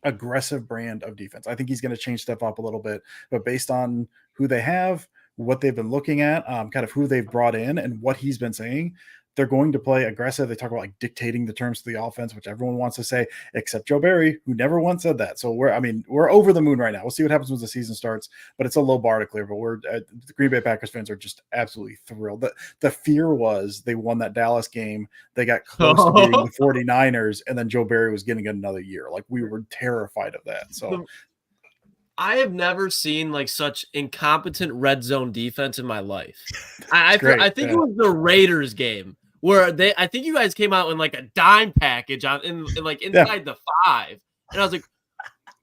aggressive brand of defense. I think he's going to change stuff up a little bit, but based on who they have, what they've been looking at, kind of who they've brought in and what he's been saying, they're going to play aggressive. They talk about like dictating the terms to the offense, which everyone wants to say, except Joe Barry, who never once said that. So we're over the moon right now. We'll see what happens when the season starts, but it's a low bar to clear. But the Green Bay Packers fans are just absolutely thrilled. The fear was they won that Dallas game. They got close to beating the 49ers, and then Joe Barry was getting another year. Like we were terrified of that. So I have never seen like such incompetent red zone defense in my life. I think it was the Raiders game where I think you guys came out in like a dime package inside the 5, and I was like,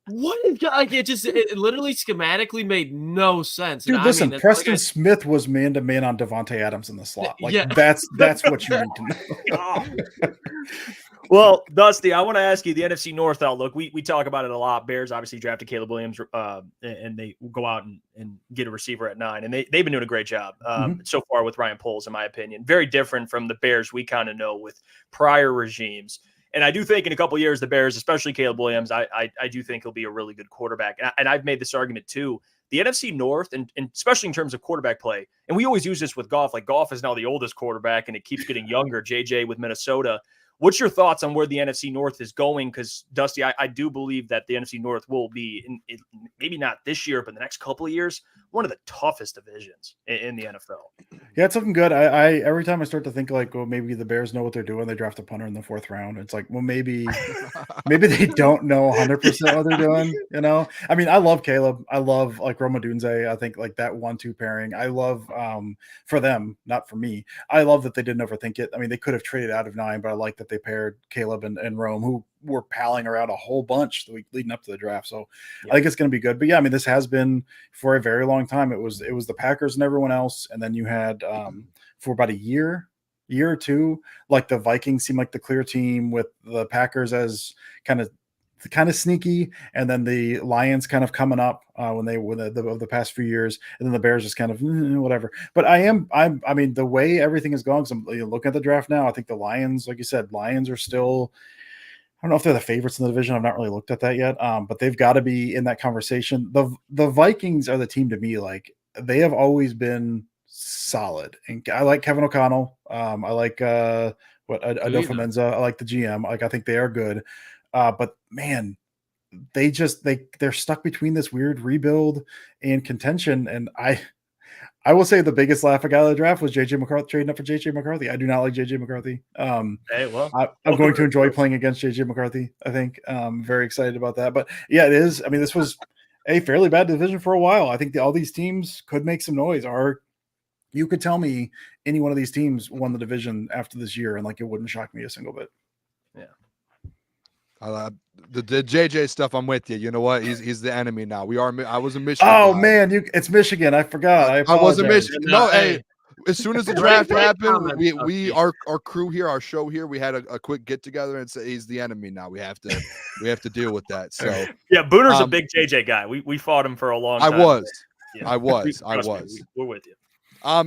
what is like? It literally schematically made no sense. Dude, listen, Preston Smith was man to man on Devontae Adams in the slot. Like that's what you need to know. Well, Dusty, I want to ask you the NFC North outlook. We talk about it a lot. Bears obviously drafted Caleb Williams, and they go out and get a receiver at 9, and they've been doing a great job so far with Ryan Poles, in my opinion. Very different from the Bears we kind of know with prior regimes. And I do think in a couple of years, the Bears, especially Caleb Williams, I do think he'll be a really good quarterback. And I've made this argument too. The NFC North, and especially in terms of quarterback play, and we always use this with Goff. Like Goff is now the oldest quarterback, and it keeps getting younger. JJ with Minnesota. What's your thoughts on where the NFC North is going? Because, Dusty, I do believe that the NFC North will be, maybe not this year, but the next couple of years, one of the toughest divisions in the NFL. Yeah, it's looking good. I every time I start to think like, well, maybe the Bears know what they're doing. They draft a punter in the 4th round. It's like, well, maybe they don't know 100% what they're doing. You know, I mean, I love Caleb. I love like Rome Odunze. I think like that 1-2 pairing. I love for them, not for me. I love that they didn't overthink it. I mean, they could have traded out of 9, but I like that they paired Caleb and Rome, who were palling around a whole bunch the week leading up to the draft. So I think it's going to be good. But yeah, I mean, this has been for a very long time. It was the Packers and everyone else. And then you had for about a year or two, like the Vikings seemed like the clear team with the Packers as kind of kind of sneaky, and then the Lions kind of coming up when the past few years, and then the Bears just kind of whatever. But I mean, the way everything is going, I'm looking at the draft now. I think the Lions, like you said, Lions are still. I don't know if they're the favorites in the division. I've not really looked at that yet, but they've got to be in that conversation. The Vikings are the team to me. Like, they have always been solid, and I like Kevin O'Connell. I like Adolfo Menza. I like the GM. Like, I think they are good. But man, they're stuck between this weird rebuild and contention. And I will say the biggest laugh I got out of the draft was JJ McCarthy, trading up for JJ McCarthy. I do not like JJ McCarthy. I'm going to enjoy playing against JJ McCarthy. I think I'm very excited about that. But yeah, it is. I mean, this was a fairly bad division for a while. I think all these teams could make some noise. You could tell me any one of these teams won the division after this year, and like, it wouldn't shock me a single bit. Yeah. The JJ stuff, I'm with you. You know what? He's the enemy now. I was in Michigan. Oh man, it's Michigan. I forgot. I was in Michigan. No, hey, as soon as the draft happened, our crew here, our show here, we had a quick get together and say he's the enemy now. We have to deal with that. So yeah, Booner's a big JJ guy. We fought him for a long time. I was. We're with you.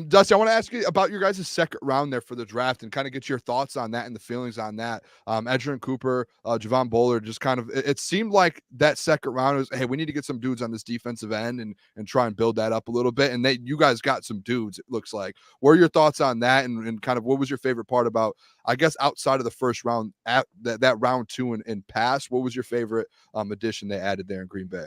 Dusty, I want to ask you about your guys' second round there for the draft and kind of get your thoughts on that and the feelings on that. Edgerrin Cooper, Javon Bullard, just kind of, it seemed like that second round was, hey, we need to get some dudes on this defensive end and try and build that up a little bit. And you guys got some dudes, it looks like. What are your thoughts on that? And kind of what was your favorite part about, I guess, outside of the first round, at that round 2 and pass, what was your favorite addition they added there in Green Bay?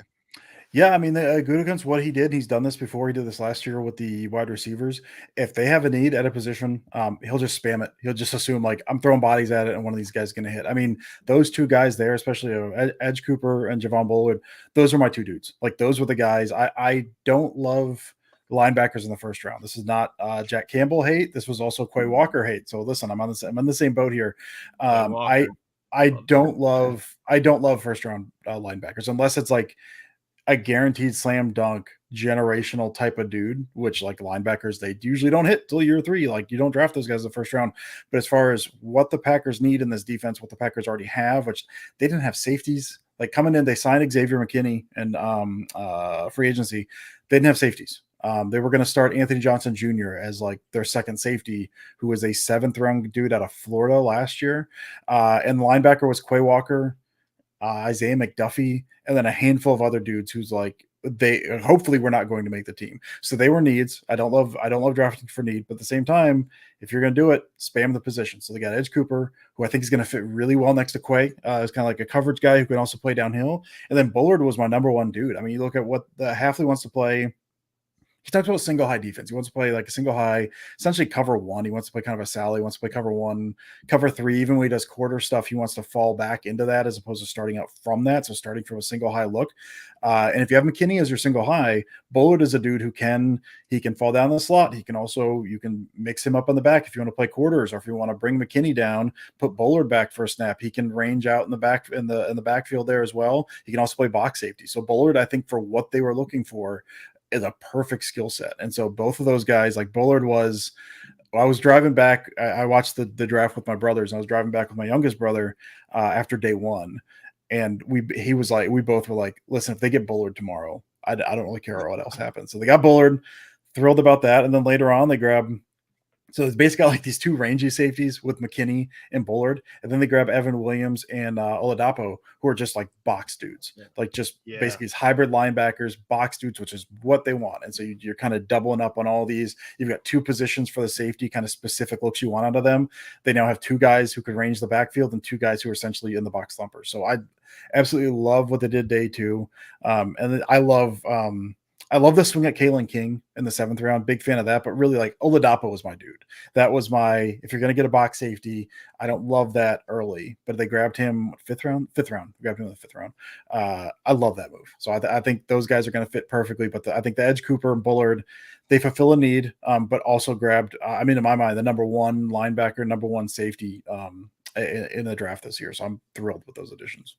Yeah, I mean, Gutekunst, what he did, he's done this before. He did this last year with the wide receivers. If they have a need at a position, he'll just spam it. He'll just assume, like, I'm throwing bodies at it and one of these guys is going to hit. I mean, those two guys there, especially Edge Cooper and Javon Bullard, those are my two dudes. Like, those were the guys. I don't love linebackers in the first round. This is not Jack Campbell hate. This was also Quay Walker hate. So listen, I'm in the same boat here. I don't love first round linebackers unless it's like a guaranteed slam dunk generational type of dude, which, like, linebackers, they usually don't hit till year 3. Like, you don't draft those guys in the first round. But as far as what the Packers need in this defense, what the Packers already have, which they didn't have safeties. Like, coming in, they signed Xavier McKinney and free agency. They didn't have safeties. They were going to start Anthony Johnson Jr. as, like, their second safety, who was a 7th round dude out of Florida last year. And the linebacker was Quay Walker, Isaiah McDuffie, and then a handful of other dudes who's like, they hopefully were not going to make the team. So they were needs. I don't love drafting for need, but at the same time, if you're going to do it, spam the position. So they got Edge Cooper, who I think is going to fit really well next to Quay. It's kind of like a coverage guy who can also play downhill. And then Bullard was my number 1 dude. I mean, you look at what the Hafley wants to play. He talks about single high defense. He wants to play like a single high, essentially cover 1. He wants to play kind of a Sally. He wants to play cover 1, cover 3. Even when he does quarter stuff, he wants to fall back into that as opposed to starting out from that. So starting from a single high look. And if you have McKinney as your single high, Bullard is a dude who can fall down the slot. You can mix him up on the back if you want to play quarters, or if you want to bring McKinney down, put Bullard back for a snap. He can range out in the back in the backfield there as well. He can also play box safety. So Bullard, I think, for what they were looking for, is a perfect skill set. And so both of those guys, like Bullard was, I was driving back. I watched the draft with my brothers. And I was driving back with my youngest brother after day 1. And we both were like, listen, if they get Bullard tomorrow, I don't really care what else happens. So they got Bullard, thrilled about that. And then later on they grab, so it's basically got like these 2 rangy safeties with McKinney and Bullard. And then they grab Evan Williams and Oladapo, who are just like box dudes, basically these hybrid linebackers, box dudes, which is what they want. And so you're kind of doubling up on all these. You've got 2 positions for the safety, kind of specific looks you want out of them. They now have 2 guys who can range the backfield and 2 guys who are essentially in the box thumpers. So I absolutely love what they did day 2. And I love the swing at Kalen King in the 7th round. Big fan of that. But really, like, Oladapo was my dude. That was if you're going to get a box safety, I don't love that early. But they grabbed him 5th round. Grabbed him in the 5th round. I love that move. So I think those guys are going to fit perfectly. But I think the Edge Cooper and Bullard, they fulfill a need, but also grabbed, in my mind, the number 1 linebacker, number 1 safety in the draft this year. So I'm thrilled with those additions.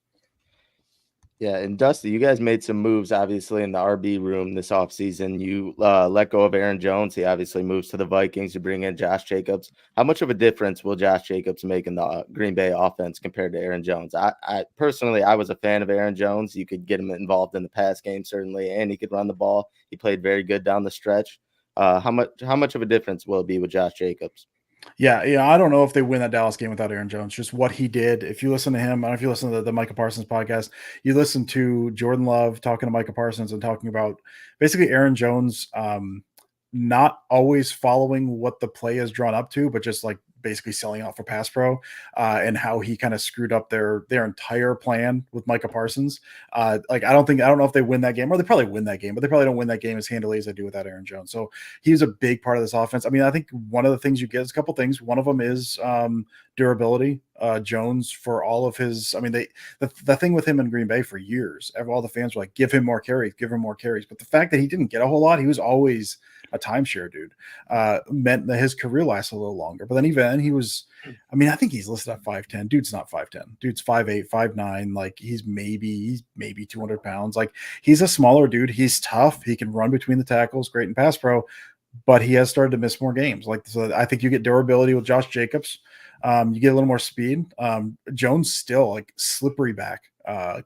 Yeah, and Dusty, you guys made some moves, obviously, in the RB room this offseason. You let go of Aaron Jones. He obviously moves to the Vikings. You bring in Josh Jacobs. How much of a difference will Josh Jacobs make in the Green Bay offense compared to Aaron Jones? I personally, I was a fan of Aaron Jones. You could get him involved in the pass game, certainly, and he could run the ball. He played very good down the stretch. How much of a difference will it be with Josh Jacobs? Yeah. I don't know if they win that Dallas game without Aaron Jones. Just what he did. If you listen to him, I don't know if you listen to the Micah Parsons podcast, you listen to Jordan Love talking to Micah Parsons and talking about basically Aaron Jones not always following what the play is drawn up to, but just like basically selling out for pass pro and how he kind of screwed up their entire plan with Micah Parsons. Like I don't know if they win that game, or they probably win that game, but they probably don't win that game as handily as they do without Aaron Jones. So he's a big part of this offense. I mean, I think one of the things you get is a couple things. One of them is durability. Jones, for all of his, I mean, the thing with him in Green Bay for years, all the fans were like, give him more carries. But the fact that he didn't get a whole lot, he was always a timeshare dude, meant that his career lasts a little longer. But then even he was, I mean, I think he's listed at 5'10". Dude's not 5'10". Dude's 5'8", 5'9". Like he's maybe 200 pounds. Like he's a smaller dude. He's tough. He can run between the tackles, great in pass pro, but he has started to miss more games. Like, so I think you get durability with Josh Jacobs. You get a little more speed. Jones still like slippery back,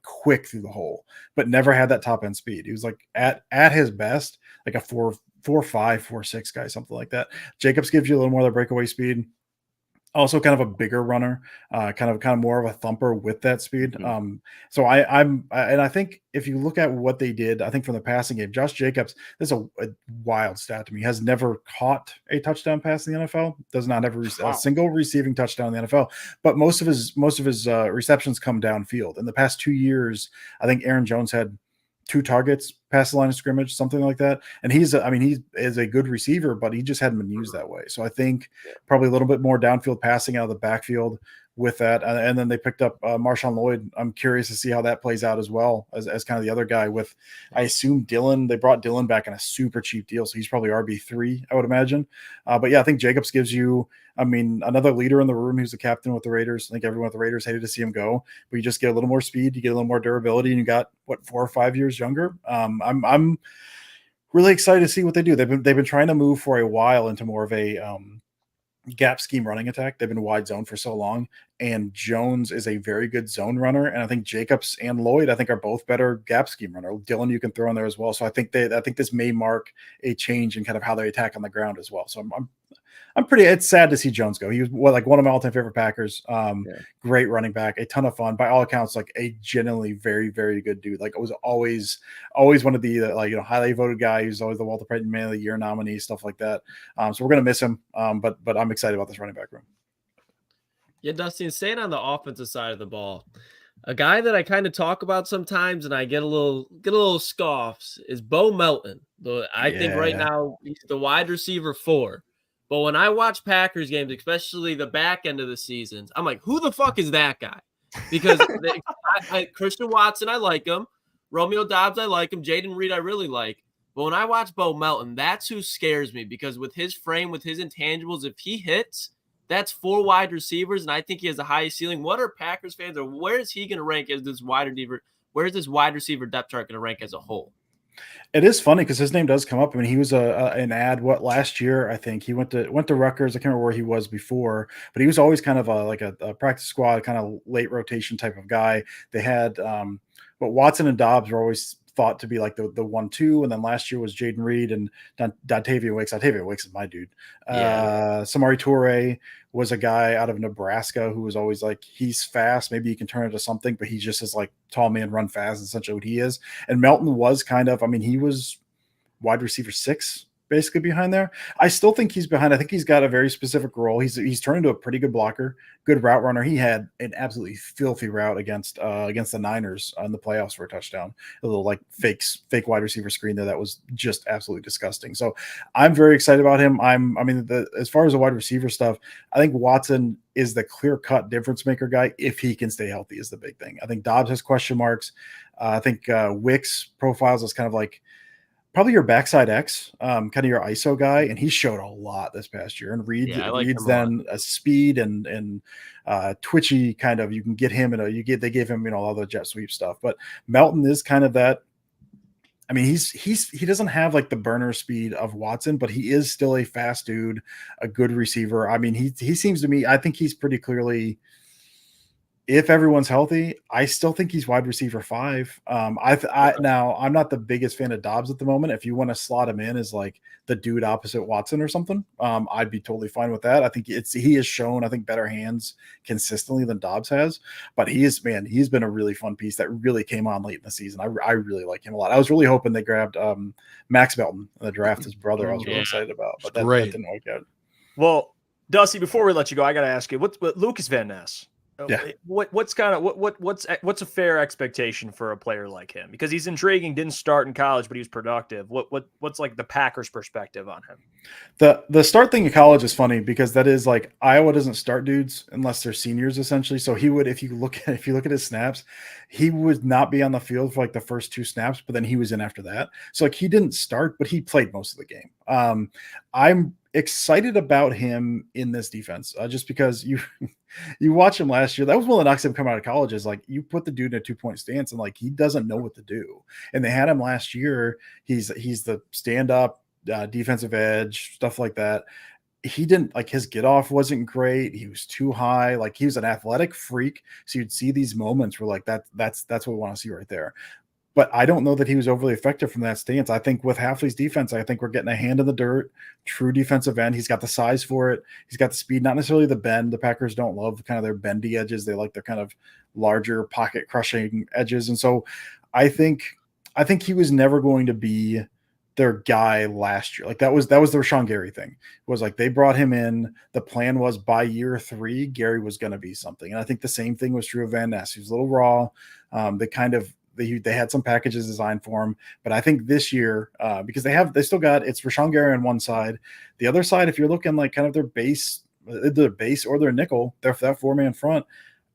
quick through the hole, but never had that top end speed. He was like at his best, like a 4.5, 4.6 guy, something like that. Jacobs gives you a little more of the breakaway speed. Also kind of a bigger runner, kind of more of a thumper with that speed. Mm-hmm. So I think if you look at what they did, I think from the passing game, Josh Jacobs, this is a wild stat to me, has never caught a touchdown pass in the NFL, does not have a single receiving touchdown in the NFL, but most of his receptions come downfield. In the past 2 years, I think Aaron Jones had 2 targets past the line of scrimmage, something like that. And he is a good receiver, but he just hadn't been used that way. So I think probably a little bit more downfield passing out of the backfield with that. And then they picked up Marshawn Lloyd. I'm curious to see how that plays out as well as kind of the other guy with, I assume Dylan, they brought Dylan back on a super cheap deal. So he's probably RB3, I would imagine. But yeah, I think Jacobs gives you, I mean, another leader in the room. Who's the captain with the Raiders. I think everyone with the Raiders hated to see him go, but you just get a little more speed, you get a little more durability, and you got 4 or 5 years younger. I'm really excited to see what they do. They've been trying to move for a while into more of a gap scheme running attack. They've been wide zone for so long, and Jones is a very good zone runner. And I think Jacobs and Lloyd, I think, are both better gap scheme runner. Dylan, you can throw in there as well. So I think this may mark a change in kind of how they attack on the ground as well. So it's sad to see Jones go. He was like one of my all-time favorite Packers. Great running back, a ton of fun. By all accounts, like a genuinely very, very good dude. Like it was always one of the highly voted guy. Who's always the Walter Payton Man of the Year nominee, stuff like that. So we're gonna miss him. But I'm excited about this running back room. Yeah, Dustin, staying on the offensive side of the ball, a guy that I kind of talk about sometimes and I get a little scoffs is Bo Melton. I think right now he's the wide receiver 4. But when I watch Packers games, especially the back end of the seasons, I'm like, who the fuck is that guy? Because Christian Watson, I like him. Romeo Doubs, I like him. Jaden Reed, I really like. But when I watch Bo Melton, that's who scares me, because with his frame, with his intangibles, if he hits, that's 4 wide receivers, and I think he has the highest ceiling. What are Packers fans, or where is he going to rank as this wide receiver? Where is this wide receiver depth chart going to rank as a whole? It is funny because his name does come up. I mean, he was an ad last year. I think he went to Rutgers. I can't remember where he was before, but he was always kind of a practice squad, kind of late rotation type of guy. They had, but Watson and Dobbs were always thought to be like the 1-2, and then last year was Jaden Reed and Dontavian Wicks. Dontavian Wicks is my dude. Samori Toure was a guy out of Nebraska who was always like, he's fast, maybe he can turn into something, but he just is like tall man, run fast, essentially what he is. And Melton was kind of, I mean, he was wide receiver 6 basically behind there. I still think he's behind. I think he's got a very specific role. He's turned into a pretty good blocker, good route runner. He had an absolutely filthy route against the Niners in the playoffs for a touchdown. A little like fake wide receiver screen there that was just absolutely disgusting. So I'm very excited about him. As far as the wide receiver stuff, I think Watson is the clear-cut difference maker guy if he can stay healthy is the big thing. I think Dobbs has question marks. I think Wicks profiles as kind of like, probably your backside X, kind of your ISO guy, and he showed a lot this past year. And Reed's then a speed and twitchy kind of, you can get him they gave him, all the jet sweep stuff. But Melton is kind of that. I mean, he doesn't have like the burner speed of Watson, but he is still a fast dude, a good receiver. I mean, he seems to me, I think he's pretty clearly, if everyone's healthy, I still think he's wide receiver 5. Now I'm not the biggest fan of Dobbs at the moment. If you want to slot him in as like the dude opposite Watson or something, I'd be totally fine with that. I think he has shown, I think, better hands consistently than Dobbs has, but he's been a really fun piece that really came on late in the season. I really like him a lot. I was really hoping they grabbed Max Melton in the draft, his brother. I was really excited about, but that didn't work out. Well, Dusty, before we let you go, I got to ask you, what Lucas Van Ness? Yeah. What's a fair expectation for a player like him? Because he's intriguing, didn't start in college, but he was productive. What's like the Packers' perspective on him? The start thing in college is funny because that is like Iowa doesn't start dudes unless they're seniors essentially. So he would, if you look at his snaps, he would not be on the field for like the first 2 snaps, but then he was in after that. So like he didn't start, but he played most of the game. I'm excited about him in this defense just because you watch him last year. That was one of the knocks him come out of college is like you put the dude in a 2-point stance and like he doesn't know what to do. And they had him last year. He's the stand up defensive edge, stuff like that. He didn't like his get off wasn't great. He was too high. Like he was an athletic freak. So you'd see these moments where like that's what we want to see right there. But I don't know that he was overly effective from that stance. I think with Hafley's defense, I think we're getting a hand in the dirt, true defensive end. He's got the size for it. He's got the speed, not necessarily the bend. The Packers don't love kind of their bendy edges. They like their kind of larger pocket crushing edges. And so I think he was never going to be their guy last year. Like that was the Rashawn Gary thing. It was like they brought him in. The plan was by year 3, Gary was going to be something. And I think the same thing was true of Van Ness. He was a little raw. They had some packages designed for him, but I think this year, because they still got, it's Rashawn Gary on one side. The other side, if you're looking like kind of their base or their nickel, that 4-man front,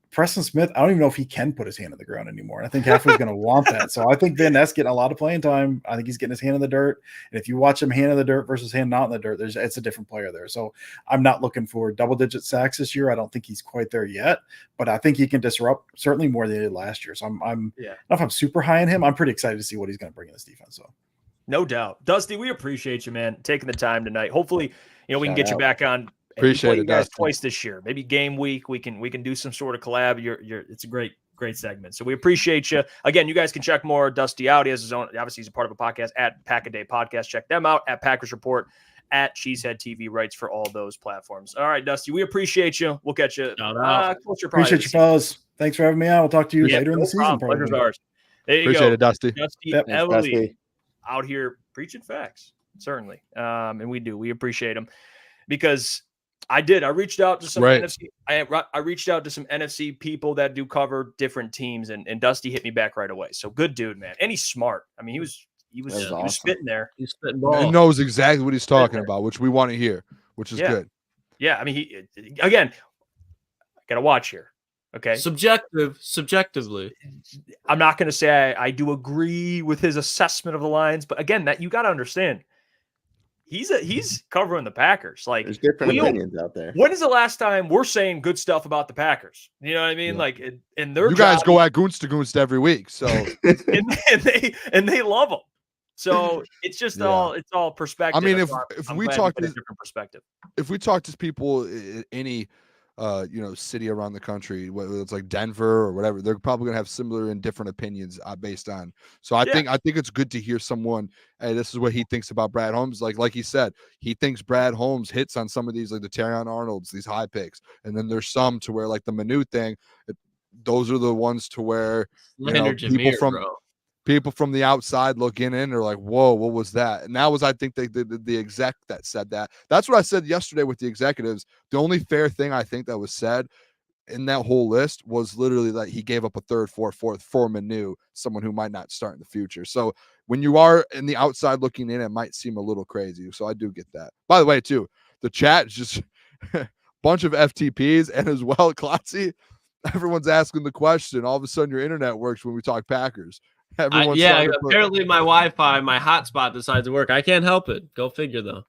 Preston Smith, I don't even know if he can put his hand in the ground anymore. And I think Hafley's going to want that. So I think Van Ness getting a lot of playing time. I think he's getting his hand in the dirt. And if you watch him hand in the dirt versus hand not in the dirt, it's a different player there. So I'm not looking for double-digit sacks this year. I don't think he's quite there yet, but I think he can disrupt certainly more than he did last year. So I don't know if I'm super high on him. I'm pretty excited to see what he's going to bring in this defense. So no doubt. Dusty, we appreciate you, man, taking the time tonight. Hopefully, we can get you back on. Appreciate it, guys. Twice this year, maybe game week. We can do some sort of collab. It's a great segment. So we appreciate you. Again, you guys can check more Dusty out. He has his own. Obviously, he's a part of a podcast at Pack a Day Podcast. Check them out at Packers Report at Cheesehead TV. Rights for all those platforms. All right, Dusty, we appreciate you. We'll catch you. Appreciate you, fellas. Thanks for having me out. We'll talk to you later in the season. Pleasure's ours. There you appreciate go. It, Dusty. Dusty Evely out here preaching facts, certainly, and we do. We appreciate him because. I reached out to some NFC. I reached out to some NFC people that do cover different teams, and Dusty hit me back right away. So good dude, man, and he's smart. I mean, he was spitting there. He's spitting balls. He knows exactly what he's talking about, which we want to hear, which is good. Yeah, I mean, again, I gotta watch here. Okay, subjectively, I'm not going to say I do agree with his assessment of the lines, but again, that you got to understand. He's covering the Packers. Like there's different opinions out there. When is the last time we're saying good stuff about the Packers? You know what I mean? Yeah. Like, and their you guys go at Goons to Goons every week, so and they love them. So it's just it's all perspective. I mean, if we talk to different perspective, if we talk to people in any city around the country, whether it's like Denver or whatever, they're probably gonna have similar and different opinions based on. So I think it's good to hear someone. Hey, this is what he thinks about Brad Holmes. Like he said, he thinks Brad Holmes hits on some of these, like the Terrion Arnolds, these high picks, and then there's some to where like the Manu thing. Those are the ones to where people from the outside looking in are like, whoa, what was that? And that was, I think, the exec that said that. That's what I said yesterday with the executives. The only fair thing I think that was said in that whole list was literally that he gave up a third, fourth for Manu, someone who might not start in the future. So when you are in the outside looking in, it might seem a little crazy. So I do get that. By the way, too, the chat is just a bunch of FTPs, and as well, Klotzy, everyone's asking the question. All of a sudden, your internet works when we talk Packers. Apparently my Wi-Fi, my hotspot decides to work. I can't help it. Go figure, though.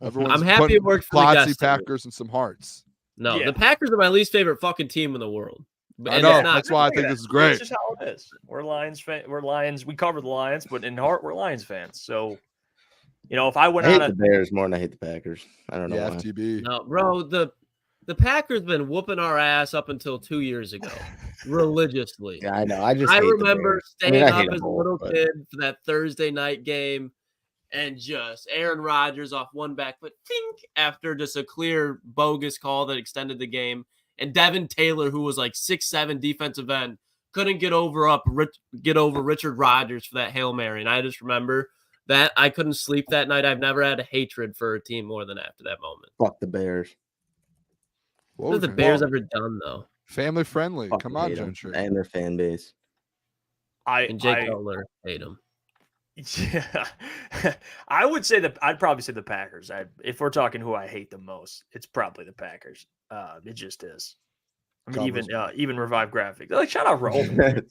I'm happy it worked for the guests. Packers and some hearts. No, the Packers are my least favorite fucking team in the world. I know. That's why I think this is great. It's just how it is. We're Lions fans. We're Lions. We cover the Lions, but in heart, we're Lions fans. So, if I went I hate the Bears more than I hate the Packers. I don't know why. FTB. No, bro, the Packers been whooping our ass up until 2 years ago, religiously. Yeah, I know. I remember staying up as a little kid for that Thursday night game, and just Aaron Rodgers off one back foot, think after just a clear bogus call that extended the game, and Devin Taylor, who was like 6'7" defensive end, couldn't get over Richard Rodgers for that Hail Mary, and I just remember that I couldn't sleep that night. I've never had a hatred for a team more than after that moment. Fuck the Bears. What have the Bears ever done, though? Family friendly. Come on, Gentry. And their fan base. And Jake Cutler hate them. Yeah, I would say I'd probably say the Packers. If we're talking who I hate the most, it's probably the Packers. It just is. I mean, even Revive Graphics. Like, shout out Roman.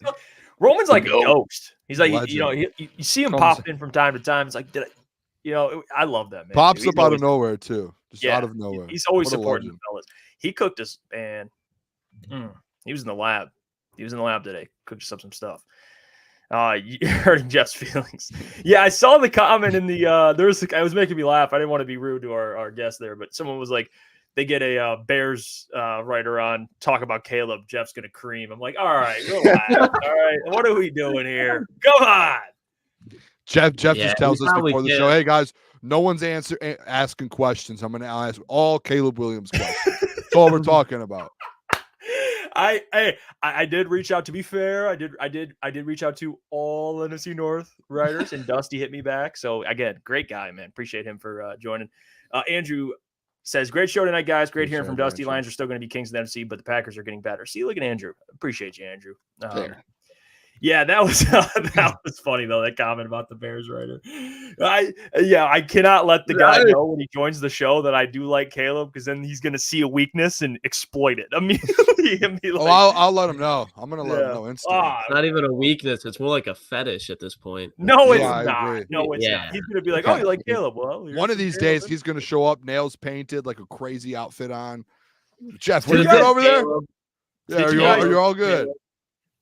Roman's like a ghost. He's like, you see him pop in from time to time. It's like, I love that man. Pops up out of nowhere too, just out of nowhere. He's always supporting the fellas. He cooked us, man. He was in the lab. He was in the lab today. Cooked us up some stuff. You're hurting Jeff's feelings. Yeah, I saw the comment in the I was making me laugh. I didn't want to be rude to our guest there, but someone was like, they get a Bears writer on, talk about Caleb. Jeff's gonna cream. I'm like, all right, relax. All right, what are we doing here? Come on. Jeff just tells us before the show, hey guys, no one's asking questions. I'm gonna ask all Caleb Williams questions. That's all we're talking about. I did reach out. To be fair, I did reach out to all NFC North writers, and Dusty hit me back. So again, great guy, man. Appreciate him for joining. Andrew says, "Great show tonight, guys. Great hearing from Dusty. Lions are still going to be kings of the NFC, but the Packers are getting better." See, look at Andrew. Appreciate you, Andrew. Yeah, that was funny though. That comment about the Bears writer. I cannot let the guy know when he joins the show that I do like Caleb, because then he's gonna see a weakness and exploit it immediately. I'll let him know. I'm gonna let him know instantly. It's not even a weakness. It's more like a fetish at this point. No, it's not. No, it's not. He's gonna be like, "Oh, you like Caleb? Well, one of these days he's gonna show up, nails painted, like a crazy outfit on. Jeff, what are you doing over there? Yeah, are you all good?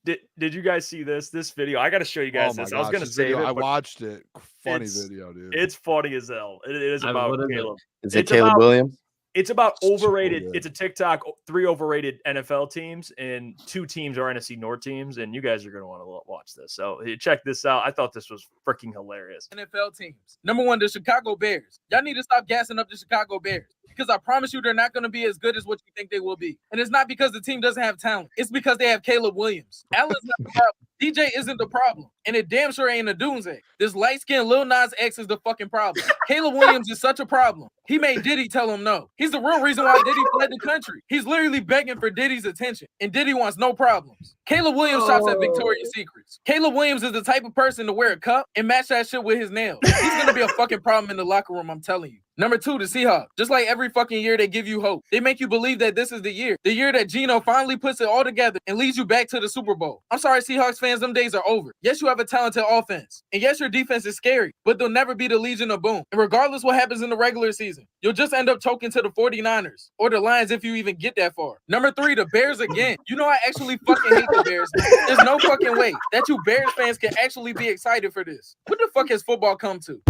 Did you guys see this video? I got to show you guys this. I was going to say I watched it. Funny video, dude. It's funny as hell. It is about Caleb. Is it Caleb Williams? It's about overrated. It's a TikTok, 3 overrated NFL teams, and 2 teams are NFC North teams, and you guys are going to want to watch this. So check this out. I thought this was freaking hilarious. NFL teams. Number 1, the Chicago Bears. Y'all need to stop gassing up the Chicago Bears, because I promise you they're not going to be as good as what you think they will be. And it's not because the team doesn't have talent. It's because they have Caleb Williams. Allen's not the problem. DJ isn't the problem. And it damn sure ain't a Doomsday. This light-skinned Lil Nas X is the fucking problem. Caleb Williams is such a problem. He made Diddy tell him no. He's the real reason why Diddy fled the country. He's literally begging for Diddy's attention. And Diddy wants no problems. Caleb Williams shops at Victoria's Secrets. Caleb Williams is the type of person to wear a cup and match that shit with his nails. He's going to be a fucking problem in the locker room, I'm telling you. Number 2, the Seahawks. Just like every fucking year, they give you hope. They make you believe that this is the year that Geno finally puts it all together and leads you back to the Super Bowl. I'm sorry, Seahawks fans, them days are over. Yes, you have a talented offense. And yes, your defense is scary, but they'll never be the Legion of Boom. And regardless what happens in the regular season, you'll just end up choking to the 49ers or the Lions if you even get that far. Number 3, the Bears again. You know I actually fucking hate the Bears. There's no fucking way that you Bears fans can actually be excited for this. What the fuck has football come to?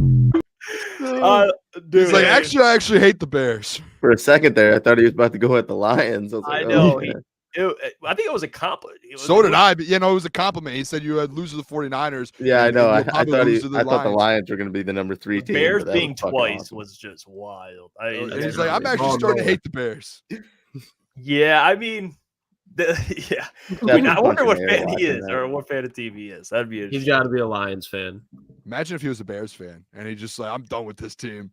Dude, he's like, I actually hate the Bears. For a second there, I thought he was about to go at the Lions. I know. I think it was a compliment. So did I, but it was a compliment. He said you had lose to the 49ers. Yeah, I know. I thought the Lions were going to be the number 3 team. Bears being twice awesome. Was just wild. He's like, I'm actually starting to hate the Bears. Yeah, I mean, I wonder what fan he is or what fan of TV he is. That'd be interesting. He's got to be a Lions fan. Imagine if he was a Bears fan and he just like, I'm done with this team.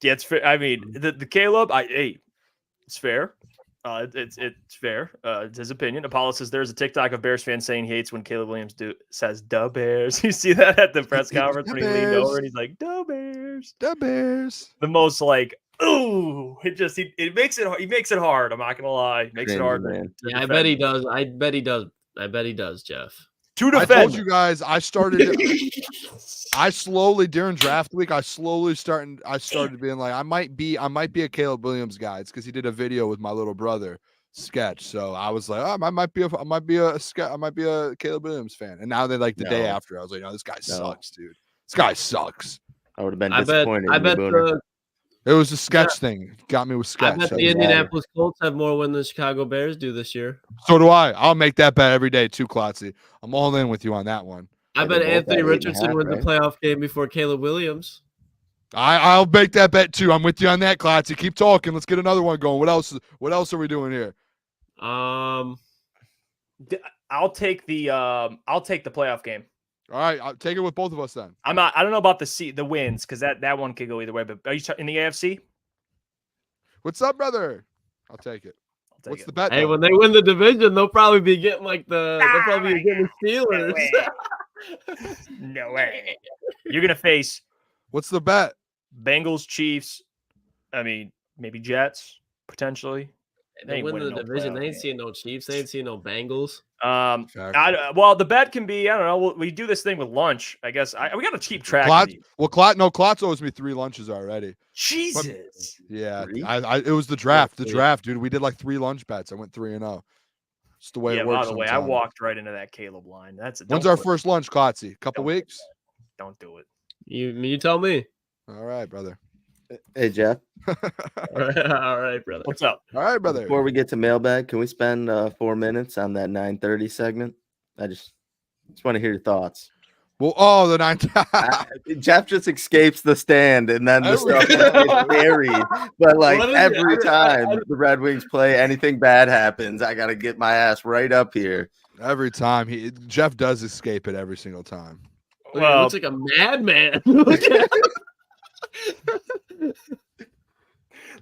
Yeah, it's fair. I mean, the Caleb, it's fair. It's fair. It's his opinion. Apollo says there's a TikTok of Bears fans saying he hates when Caleb Williams says "da Bears." You see that at the press conference when he leaned over and he's like "da Bears, da Bears." The most like, ooh, it makes it. He makes it hard. I'm not gonna lie. Makes it hard. Man. Yeah, I bet he does. I bet he does. I bet he does, Jeff. To defend. I told you guys I started. I slowly during draft week, I started being like, I might be a Caleb Williams guy. It's because he did a video with my little brother sketch. So I was like, oh, I might be a Caleb Williams fan. And now they like the day after, I was like, no, this guy sucks, dude. This guy sucks. I would have been disappointed. I bet it was a sketch thing. Got me with sketch. I bet the Indianapolis Colts have more wins than the Chicago Bears do this year. So do I. I'll make that bet every day too, Klotzy. I'm all in with you on that one. I bet Anthony Richardson wins the playoff game before Caleb Williams. I'll make that bet too. I'm with you on that, Klotzy. Keep talking. Let's get another one going. What else are we doing here? I'll take the playoff game. All right, I'll take it with both of us then. I don't know about the wins because that one could go either way. But are you in the AFC? What's up, brother? I'll take it. What's the bet? Hey, when they win the division, they'll probably be getting like they'll probably be getting the Steelers. No way. You're gonna face. What's the bet? Bengals, Chiefs. I mean, maybe Jets potentially. They win the division. They ain't seeing no Chiefs. They ain't seeing no Bengals. Well, the bet can be. I don't know. We do this thing with lunch. I guess we got to keep track. Klotz owes me 3 lunches already. Jesus. But, yeah, it was the draft. The draft, dude. We did like 3 lunch bets. I went 3-0. It's the way it works. By the way, I walked right into that Caleb line. When's our first lunch, Klotzy? Couple weeks? Don't do it. You tell me. All right, brother. Hey, Jeff. All right, brother. What's up? All right, brother. Before we get to mailbag, can we spend 4 minutes on that 9:30 segment? I just want to hear your thoughts. Well, the 9. Jeff just escapes the stand, and then the stuff gets buried. But like every time the Red Wings play, anything bad happens, I got to get my ass right up here. Every time Jeff does escape it every single time. Well, he looks like a madman.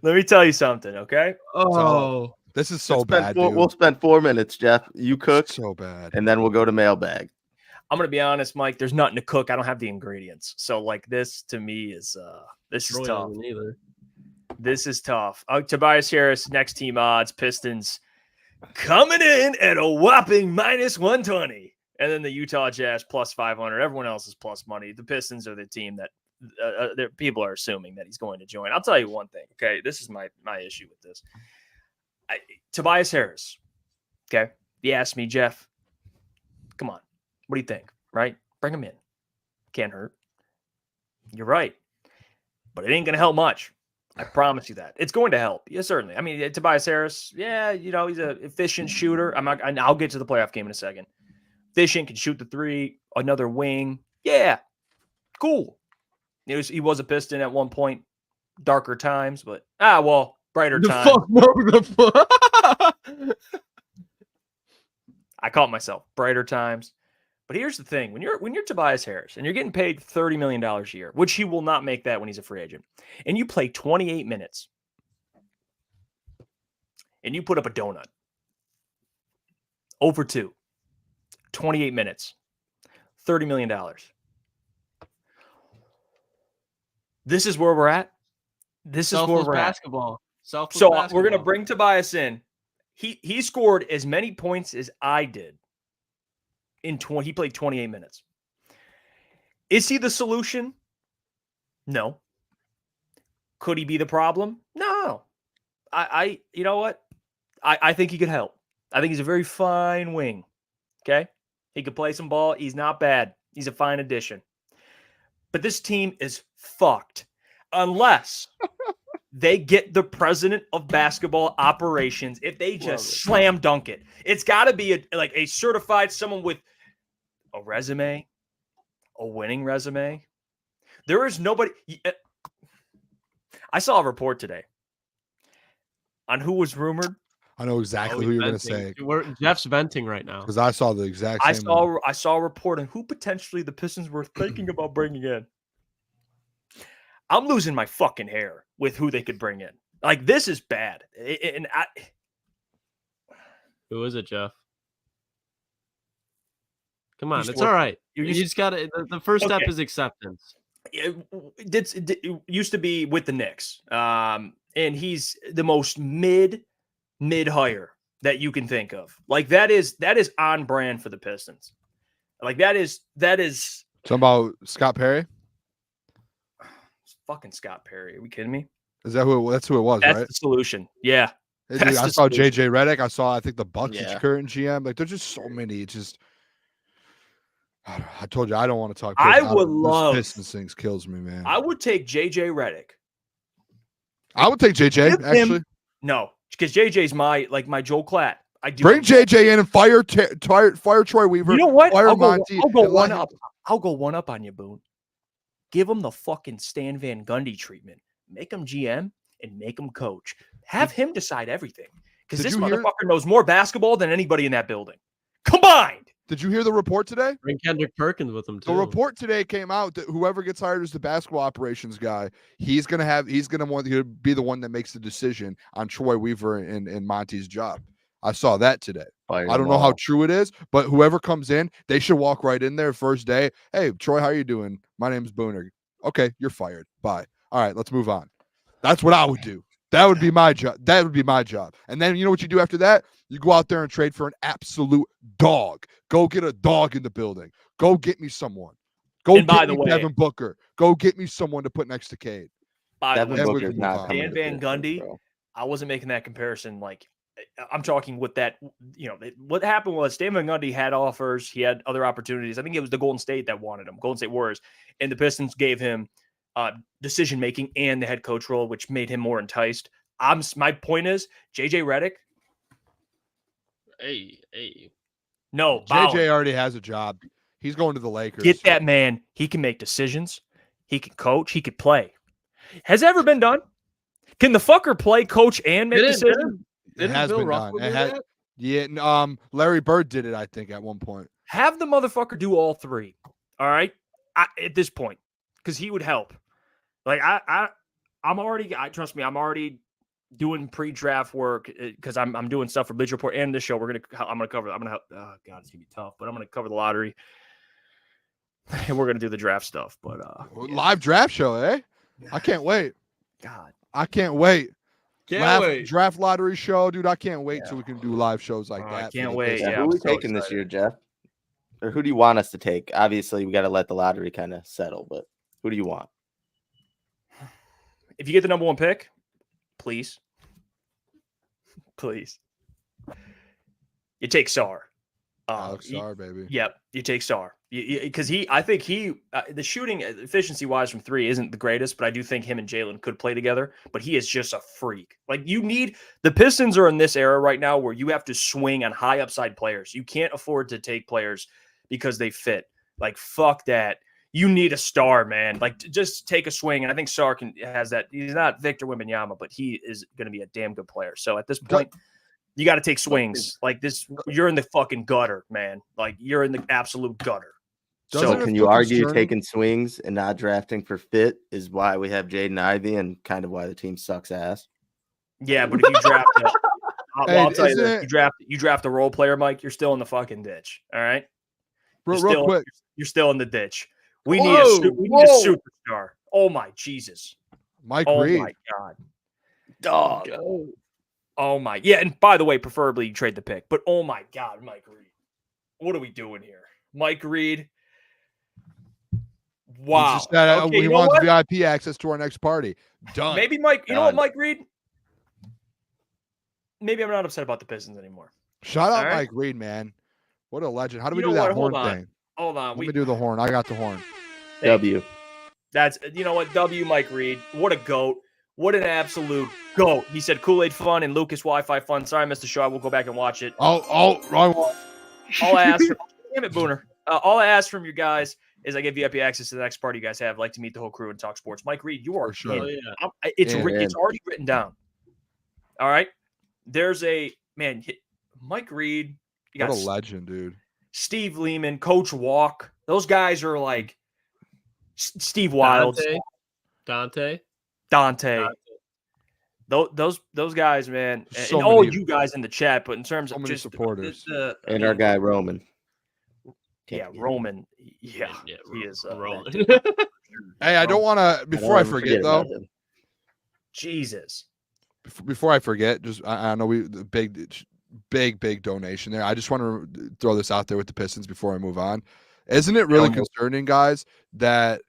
Let me tell you something, okay? Oh, this is so bad. We'll spend 4 minutes, Jeff. You cook so bad, and then we'll go to mailbag. I'm gonna be honest, Mike. There's nothing to cook. I don't have the ingredients, so like this to me is this is tough. This is tough. Tobias Harris, next team odds, Pistons coming in at a whopping -120, and then the Utah Jazz +500. Everyone else is plus money. The Pistons are the team that. People are assuming that he's going to join. I'll tell you one thing. Okay, this is my issue with this. Tobias Harris. Okay, he asked me, Jeff, come on, what do you think? Right, bring him in. Can't hurt. You're right, but it ain't going to help much. I promise you that it's going to help. Yeah, certainly. I mean, Tobias Harris. Yeah, he's an efficient shooter. I'll get to the playoff game in a second. Efficient, can shoot the 3. Another wing. Yeah, cool. He was a Piston at one point, darker times, but brighter times. I caught myself. Brighter times. But here's the thing: when you're Tobias Harris and you're getting paid $30 million a year, which he will not make that when he's a free agent, and you play 28 minutes, and you put up a donut over 2, 28 minutes, $30 million. This is where we're at. This is where we're basketball. So we're going to bring Tobias in. He scored as many points as I did. He played 28 minutes. Is he the solution? No. Could he be the problem? No. You know what? I think he could help. I think he's a very fine wing. Okay? He could play some ball. He's not bad. He's a fine addition. But this team is fucked unless they get the president of basketball operations. If they just slam dunk it, it's got to be a certified someone with a resume, a winning resume. There is nobody. I saw a report today on who was rumored. I know exactly who you're going to say. Jeff's venting right now because I saw the exact same. I saw a report on who potentially the Pistons were thinking about bringing in. I'm losing my fucking hair with who they could bring in. Like, this is bad. Who is it, Jeff? Come on, it's all right. You just got to. The first step is acceptance. It used to be with the Knicks, and he's the most mid hire that you can think of. Like, that is on brand for the Pistons. Like that is Something about Scott Perry. fucking Scott Perry. Are we kidding me? Is that who? That's who it was, That's right? the solution. Yeah. Hey, dude, I saw JJ Redick. I think the Bucks Yeah. current GM. Like there's just so many. It's just I told you I don't want to talk. I would love Pistons things kills me, man. I would take JJ Redick. I would take JJ actually. No, because JJ's my Joel Klatt. I do Bring JJ in and fire Troy Weaver. You know what? Fire I'll go and one up. I'll go one up on you, Boone. Give him the fucking Stan Van Gundy treatment. Make him GM and make him coach. Have him decide everything. Because this motherfucker knows more basketball than anybody in that building. Combined. Did you hear the report today? Bring Kendrick Perkins with him too. The report today came out that whoever gets hired as the basketball operations guy, he's gonna want to be the one that makes the decision on Troy Weaver and Monty's job. I saw that today. I don't know how true it is, but whoever comes in, they should walk right in there first day. Hey, Troy, how you doing? My name's Booner. Okay, you're fired. Bye. All right, let's move on. That's what I would do. That would be my job. That would be my job. And then you know what you do after that? You go out there and trade for an absolute dog. Go get a dog in the building. Go get me someone. Go get me Devin Booker. Go get me someone to put next to Cade. Devin Booker's not Dan Van Gundy. I wasn't making that comparison. Like I'm talking with that. You know what happened was Dan Van Gundy had offers. He had other opportunities. I think it was the Golden State that wanted him. Golden State Warriors, and the Pistons gave him decision making and the head coach role, which made him more enticed. My point is JJ Redick. Hey. No, JJ already has a job. He's going to the Lakers. Get that man. He can make decisions. He can coach. He could play. Has it ever been done? Can the fucker play, coach, and make decisions? It has been done. Yeah, Larry Bird did it, I think, at one point. Have the motherfucker do all three. All right, at this point, because he would help. Like I'm already. Trust me, I'm already doing pre-draft work because I'm doing stuff for Bleacher Report and this show. I'm gonna cover. Oh God, it's gonna be tough, but I'm gonna cover the lottery, and we're gonna do the draft stuff. But live draft show, eh? I can't wait. God, I can't wait. Can't wait. Draft lottery show, dude. I can't wait till we can do live shows like that. I can't wait. Yeah, who are we taking this year, Jeff? Or who do you want us to take? Obviously, we got to let the lottery kind of settle, but who do you want? If you get the number one pick, please, you take Sar. Alex Sar, baby. Yep, you take Sar because I think the shooting efficiency wise from three isn't the greatest, but I do think him and Jalen could play together. But he is just a freak. Like the Pistons are in this era right now where you have to swing on high upside players. You can't afford to take players because they fit. Like fuck that. You need a star, man. Like just take a swing, and I think Sar has that. He's not Victor Wembanyama, but he is going to be a damn good player. So at this point, you got to take swings. Like this, you're in the fucking gutter, man. Like you're in the absolute gutter. So can you argue taking swings and not drafting for fit is why we have Jaden Ivey and kind of why the team sucks ass? Yeah, but if you draft, I'll tell you this: you draft a role player, Mike. You're still in the fucking ditch. All right, real quick, you're still in the ditch. We need a superstar. Oh my Jesus, Mike Reed. Oh my God, dog. Oh my, yeah. And by the way, preferably you trade the pick. But oh my God, Mike Reed, what are we doing here, Mike Reed? Wow. He wants VIP access to our next party. Done. Maybe Mike. You know what, Mike Reed? Maybe I'm not upset about the Pistons anymore. Shout out Mike Reed, man. What a legend. How do we do that horn thing? Hold on. Let me do the horn. I got the horn. W. That's, you know what? W, Mike Reed. What a GOAT. What an absolute GOAT. He said Kool-Aid fun and Lucas Wi-Fi fun. Sorry I missed the show. I will go back and watch it. Oh, wrong one. All I ask damn it, Booner. All I ask from you guys is I give VIP access to the next party you guys have. I'd like to meet the whole crew and talk sports. Mike Reed, you are sure. It's already written down. All right. There's Mike Reed. What a legend, dude. Steve Lehman, Coach Walk. Those guys are like Steve Wilds. Dante. Those guys, man. So and all you guys in the chat, but in terms of just supporters. And our guy Roman. Yeah, Roman. Yeah, he is Roman. Hey, I don't want to. Before I forget, though. Jesus. Before I forget, just I know the big donation there. I just want to throw this out there with the Pistons before I move on. Isn't it really concerning, guys, that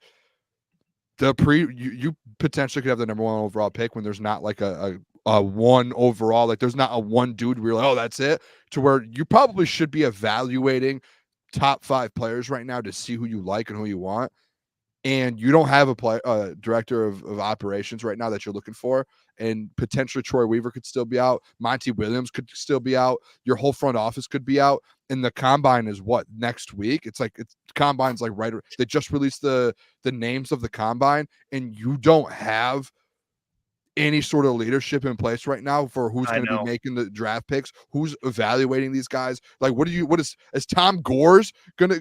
you potentially could have the number 1 overall pick when there's not like a one overall, like there's not a one dude where you're like, oh, that's it, to where you probably should be evaluating top 5 players right now to see who you like and who you want. And you don't have a director of operations right now that you're looking for. And potentially Troy Weaver could still be out. Monty Williams could still be out. Your whole front office could be out. And the combine is what, next week? It's combine's like right. They just released the names of the combine, and you don't have any sort of leadership in place right now for who's going to be making the draft picks, who's evaluating these guys. Like, what is Tom Gore's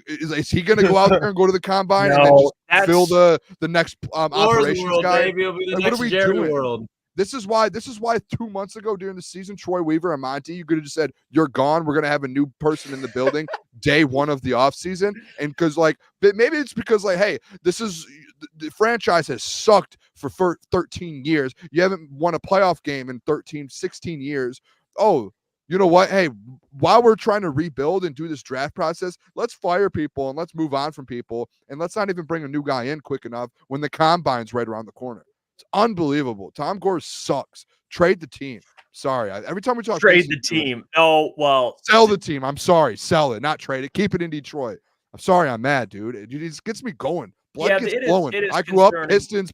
is he gonna go out there and go to the combine and then just fill the next operations world, guy? Baby, will be the like, next what are we Jerry doing? World. This is why 2 months ago during the season, Troy Weaver and Monty, you could have just said, you're gone. We're going to have a new person in the building day 1 of the offseason. And because maybe it's because hey, the franchise has sucked for 13 years. You haven't won a playoff game in 16 years. Oh, you know what? Hey, while we're trying to rebuild and do this draft process, let's fire people and let's move on from people. And let's not even bring a new guy in quick enough when the combine's right around the corner. It's unbelievable. Tom Gore sucks. Trade the team. Sorry. Every time we talk trade the team. Oh, well. Sell the team. I'm sorry. Sell it, not trade it. Keep it in Detroit. I'm sorry I'm mad, dude. It just gets me going. Blood gets flowing. I grew up Pistons,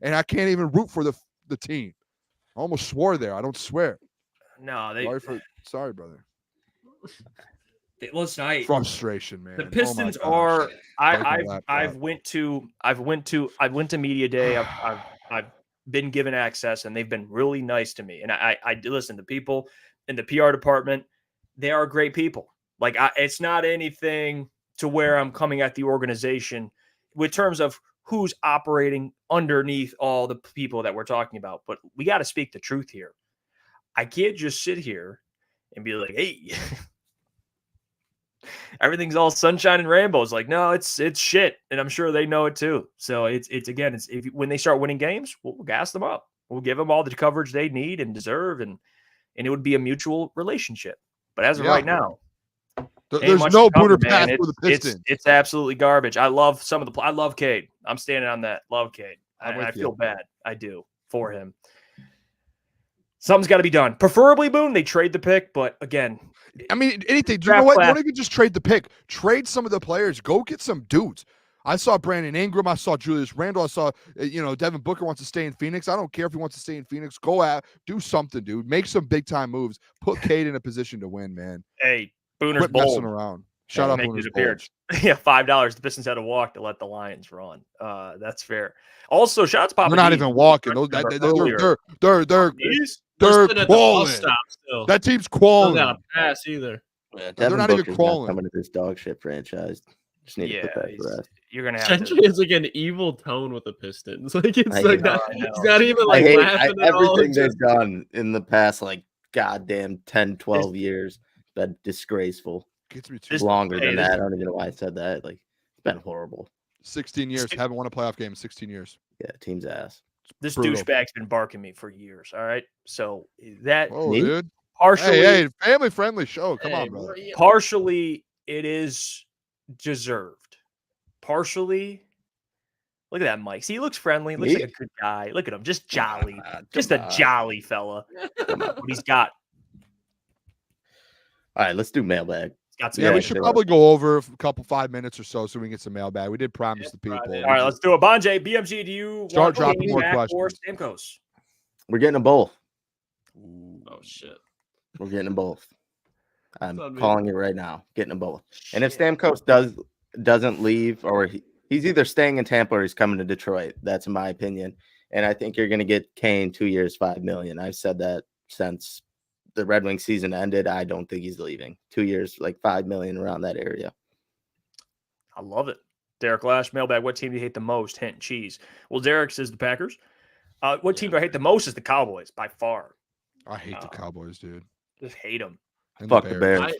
and I can't even root for the team. I almost swore there. I don't swear. No, sorry, brother. Listen, frustration, man. The Pistons are. I've went to media day. I've been given access, and they've been really nice to me. And I listen to people in the PR department. They are great people. Like it's not anything to where I'm coming at the organization with terms of who's operating underneath all the people that we're talking about. But we got to speak the truth here. I can't just sit here and be like, hey. Everything's all sunshine and rainbows. Like, no, it's shit, and I'm sure they know it too. So it's when they start winning games, we'll gas them up. We'll give them all the coverage they need and deserve, and it would be a mutual relationship. But as of right now, there's no Booner pass for the Pistons. It's absolutely garbage. I love I love Cade. I'm standing on that. Love Cade. I feel bad. I do for him. Something's got to be done. Preferably Boone. They trade the pick, but again. I mean, anything. Do you know what? Don't even just trade the pick. Trade some of the players. Go get some dudes. I saw Brandon Ingram. I saw Julius Randle. I saw, Devin Booker wants to stay in Phoenix. I don't care if he wants to stay in Phoenix. Go out. Do something, dude. Make some big-time moves. Put Cade in a position to win, man. Hey, Booner's Quit messing around. Shout out Booner's bold. Yeah, $5. The Pistons had to walk to let the Lions run. That's fair. Also, shout out to Papa. They're not even walking. They're crawling. That team's crawling. Don't got a pass either. Yeah, they're not even crawling. Coming to this dog shit franchise. Just need to put that to rest. You're gonna have Gentry is like an evil tone with the Pistons. Like it's like that. He's not even like laughing at everything they've done in the past like goddamn 10, 12 years. Been disgraceful. Gets me too longer than that. I don't even know why I said that. Like it's been horrible. 16 years. Haven't won a playoff game in 16 years. Yeah, team's ass. This douchebag's been barking me for years. All right, so that dude. Partially, hey, family friendly show. Come on, brother. Partially, it is deserved. Partially, look at that, Mike. See, he looks friendly. Looks like a good guy. Look at him, just jolly, just a jolly fella. What he's got. All right, let's do mailbag. We should probably go over a couple 5 minutes or so we can get some mailbag. We did promise the people. All right, let's do it. Bonjay, BMG, do you start dropping more questions? Or Stamkos? We're getting them both. Oh shit. We're getting them both. I'm calling it right now. Getting them both. And if Stamkos doesn't leave, or he's either staying in Tampa or he's coming to Detroit. That's my opinion. And I think you're going to get Kane 2 years, $5 million. I've said that since the Red Wings season ended. I don't think he's leaving. 2 years, like $5 million around that area. I love it. Derek Lash, mailbag. What team do you hate the most? Hint, cheese. Well, Derek says the Packers. What team do I hate the most is the Cowboys by far. I hate the Cowboys, dude. Just hate them. And fuck the Bears.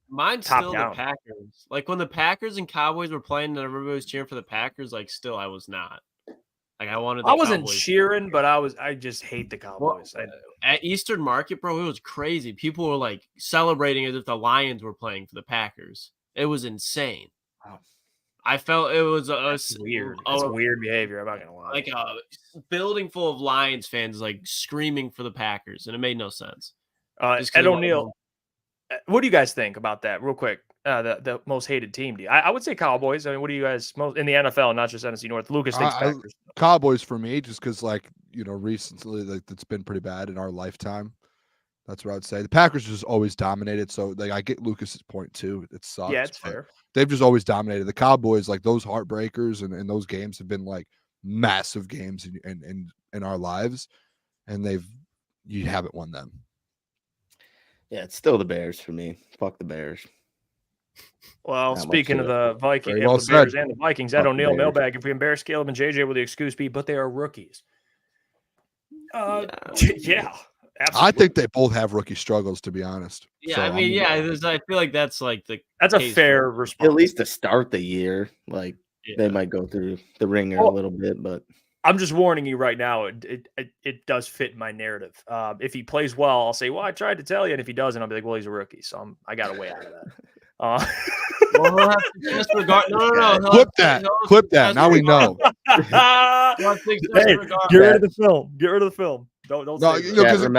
Mine's still the Packers. Like when the Packers and Cowboys were playing and everybody was cheering for the Packers, like still I was not. Like I wasn't Cowboys cheering, but I just hate the Cowboys. Well, at Eastern Market, bro, it was crazy. People were like celebrating as if the Lions were playing for the Packers. It was insane. I felt it was weird. It's weird behavior. I'm not gonna lie. Like a building full of Lions fans like screaming for the Packers, and it made no sense. Ed O'Neill, what do you guys think about that? Real quick, the most hated team. I would say Cowboys. I mean, what do you guys most in the NFL, not just NFC North? Lucas thinks Packers. Cowboys for me, just because recently it's been pretty bad in our lifetime. That's what I would say. The Packers just always dominated. So I get Lucas's point too. It sucks. Yeah, it's fair. They've just always dominated. The Cowboys, those heartbreakers and those games have been massive games in our lives, and you haven't won them. Yeah, it's still the Bears for me. Fuck the Bears. Well, speaking of the Vikings, the Bears and the Vikings, Ed O'Neill, Mailbag. If we embarrass Caleb and JJ, will the excuse be, but they are rookies? Yeah, absolutely. I think they both have rookie struggles, to be honest. Yeah, so, I feel like that's that's a fair response. At least to start the year, they might go through the ringer a little bit, but I'm just warning you right now. It does fit my narrative. If he plays well, I'll say, "Well, I tried to tell you," and if he doesn't, I'll be like, "Well, he's a rookie," so I got a way out of that. Well, we'll have to disregard. No. Clip that. Now we know. Hey, get rid of the film. Get rid of the film. Don't. No, because a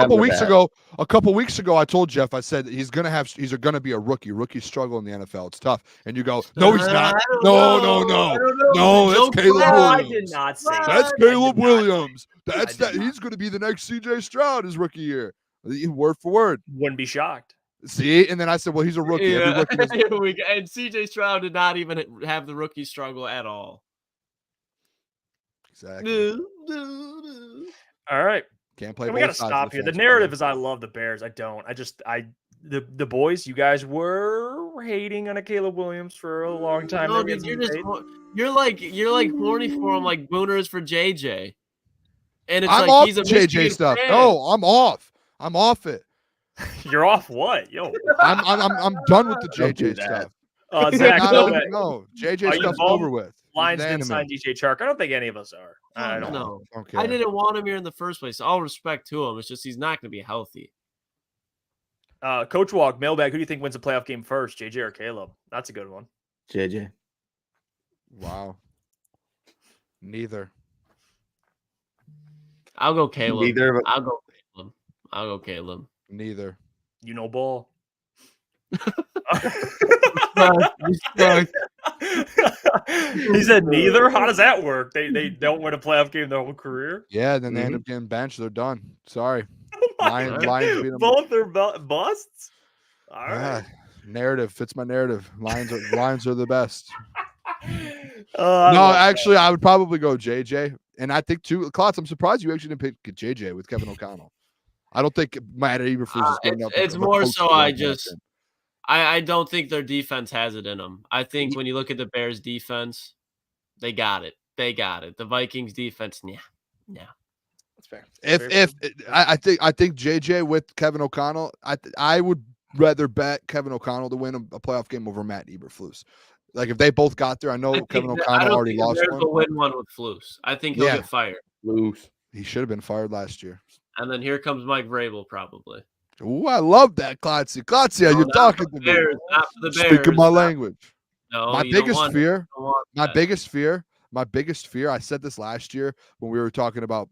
couple weeks ago, I told Jeff. I said he's gonna be a rookie. Rookies struggle in the NFL. It's tough. And you go, no, he's not. No. That's Caleb Williams. I did not say that. That's Caleb Williams. He's gonna be the next CJ Stroud his rookie year. Word for word. Wouldn't be shocked. See, and then I said, well, he's a rookie. Yeah. And CJ Stroud did not even have the rookie struggle at all. Exactly. All right. Can't play. We gotta stop here. The narrative is I love the Bears. I don't. The boys, you guys were hating on a Caleb Williams for a long time. No, dude, you're like horny for him like Booner is for JJ. And it's I'm off he's a JJ stuff. Fan. No, I'm off. I'm off it. You're off what? Yo. I'm done with the JJ stuff. Zach, no, JJ stuff's over with. Lions didn't sign DJ Chark. I don't think any of us are. I don't know. I didn't want him here in the first place. All respect to him. It's just he's not going to be healthy. Coach Walk, Mailbag, who do you think wins a playoff game first, JJ or Caleb? That's a good one. JJ. Wow. Neither. I'll go Caleb. Neither. I'll go Caleb. Neither. You know ball. He said neither. How does that work? They don't win a playoff game their whole career. Yeah, then they end up getting benched. They're done. Sorry. Lions beat them. Both are busts. All right. Narrative fits my narrative. Lions are the best. No, actually, I would probably go JJ, and I think too. Klotz, I'm surprised you actually didn't pick JJ with Kevin O'Connell. I don't think Matt Eberflus is good enough. It's more so I don't think their defense has it in them. I think when you look at the Bears defense, they got it. The Vikings defense, yeah. That's fair. I think JJ with Kevin O'Connell, I would rather bet Kevin O'Connell to win a playoff game over Matt Eberflus. If they both got there, I know Kevin O'Connell already lost one. He'll win one with Flus. I think he'll get fired. Flus. He should have been fired last year. And then here comes Mike Vrabel, probably. Ooh, I love that, Klotzy. Klotzy, you're talking to me. Not the Bears. Speaking my language. No, my biggest fear, I said this last year when we were talking about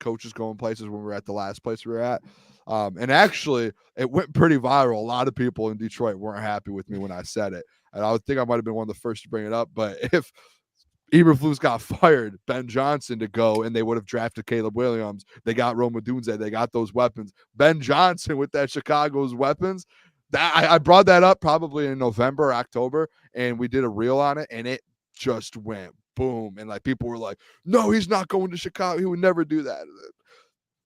coaches going places when we were at the last place we were at. And actually, it went pretty viral. A lot of people in Detroit weren't happy with me when I said it. And I think I might have been one of the first to bring it up. But if Eberflus got fired, Ben Johnson to go, and they would have drafted Caleb Williams. They got Rome Odunze. They got those weapons. Ben Johnson with that Chicago's weapons. I brought that up probably in November or October, and we did a reel on it, and it just went boom. And people were like, no, he's not going to Chicago. He would never do that.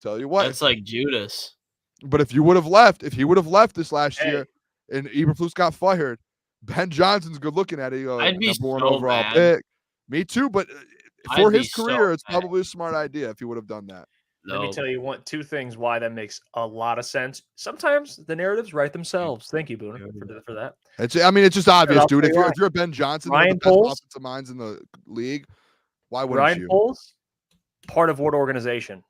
Tell you what. That's like Judas. But if he would have left this last year and Eberflus got fired, Ben Johnson's good looking at it. I'd be number one so overall mad. pick. Me too, but for his career, it's mad. probably a smart idea if he would have done that. Let me tell you two things why that makes a lot of sense. Sometimes the narratives write themselves. Thank you, Booner, for that. It's just obvious, dude. If you're a Ben Johnson, one of the best offensive minds in the league, why wouldn't Ryan you? Poles, part of what organization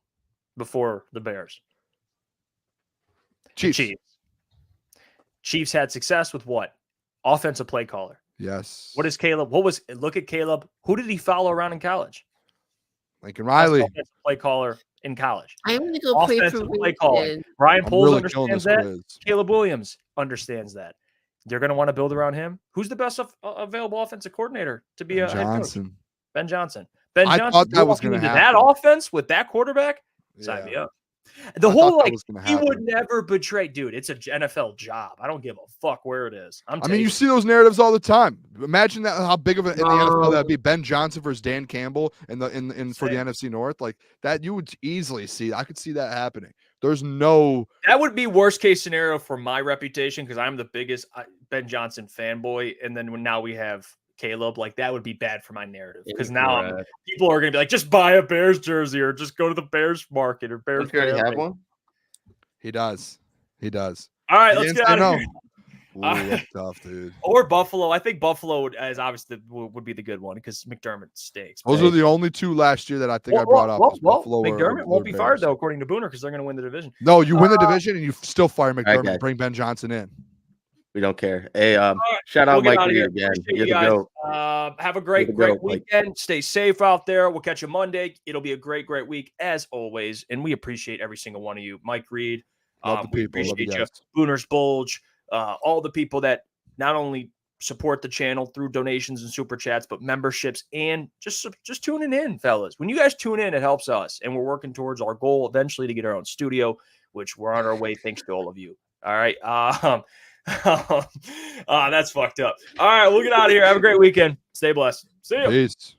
before the Bears? Chiefs. Chiefs had success with what? Offensive play caller. Yes. What is Caleb? Look at Caleb. Who did he follow around in college? Lincoln Riley. Offensive play caller in college. I'm going to go play for play calling. Ryan I'm Poles really understands killing that. this quiz. Caleb Williams understands that. They're going to want to build around him. Who's the best available offensive coordinator to be a head coach? Ben Johnson. Ben Johnson. I thought that was going to happen. That offense with that quarterback, sign me up. The whole he would never betray, dude. It's an NFL job. I don't give a fuck where it is. I mean, you see those narratives all the time. Imagine that how big of in the NFL that'd be Ben Johnson versus Dan Campbell for the NFC North, like that. You would easily see. I could see that happening. There's no. That would be worst case scenario for my reputation because I'm the biggest Ben Johnson fanboy, and then now we have Caleb, like that would be bad for my narrative because now people are going to be like, just buy a Bears jersey or just go to the Bears market or Bears. Don't you already have one? He does. He does. All right, let's get out of here. Ooh, that's tough, dude. Or Buffalo. I think Buffalo is obviously would be the good one because McDermott stinks. Those are the only two last year that I think I brought up. Buffalo McDermott won't be fired though, according to Booner, because they're going to win the division. No, you win the division and you still fire McDermott and bring Ben Johnson in. We don't care. Hey, shout out Mike Reed again. Have a great weekend. Stay safe out there. We'll catch you Monday. It'll be a great week as always. And we appreciate every single one of you. Mike Reed. Love the people. We appreciate you. Booner's Bulge. All the people that not only support the channel through donations and super chats, but memberships and just tuning in, fellas. When you guys tune in, it helps us. And we're working towards our goal eventually to get our own studio, which we're on our way thanks to all of you. All right. That's fucked up. All right, we'll get out of here. Have a great weekend. Stay blessed. See you. Peace.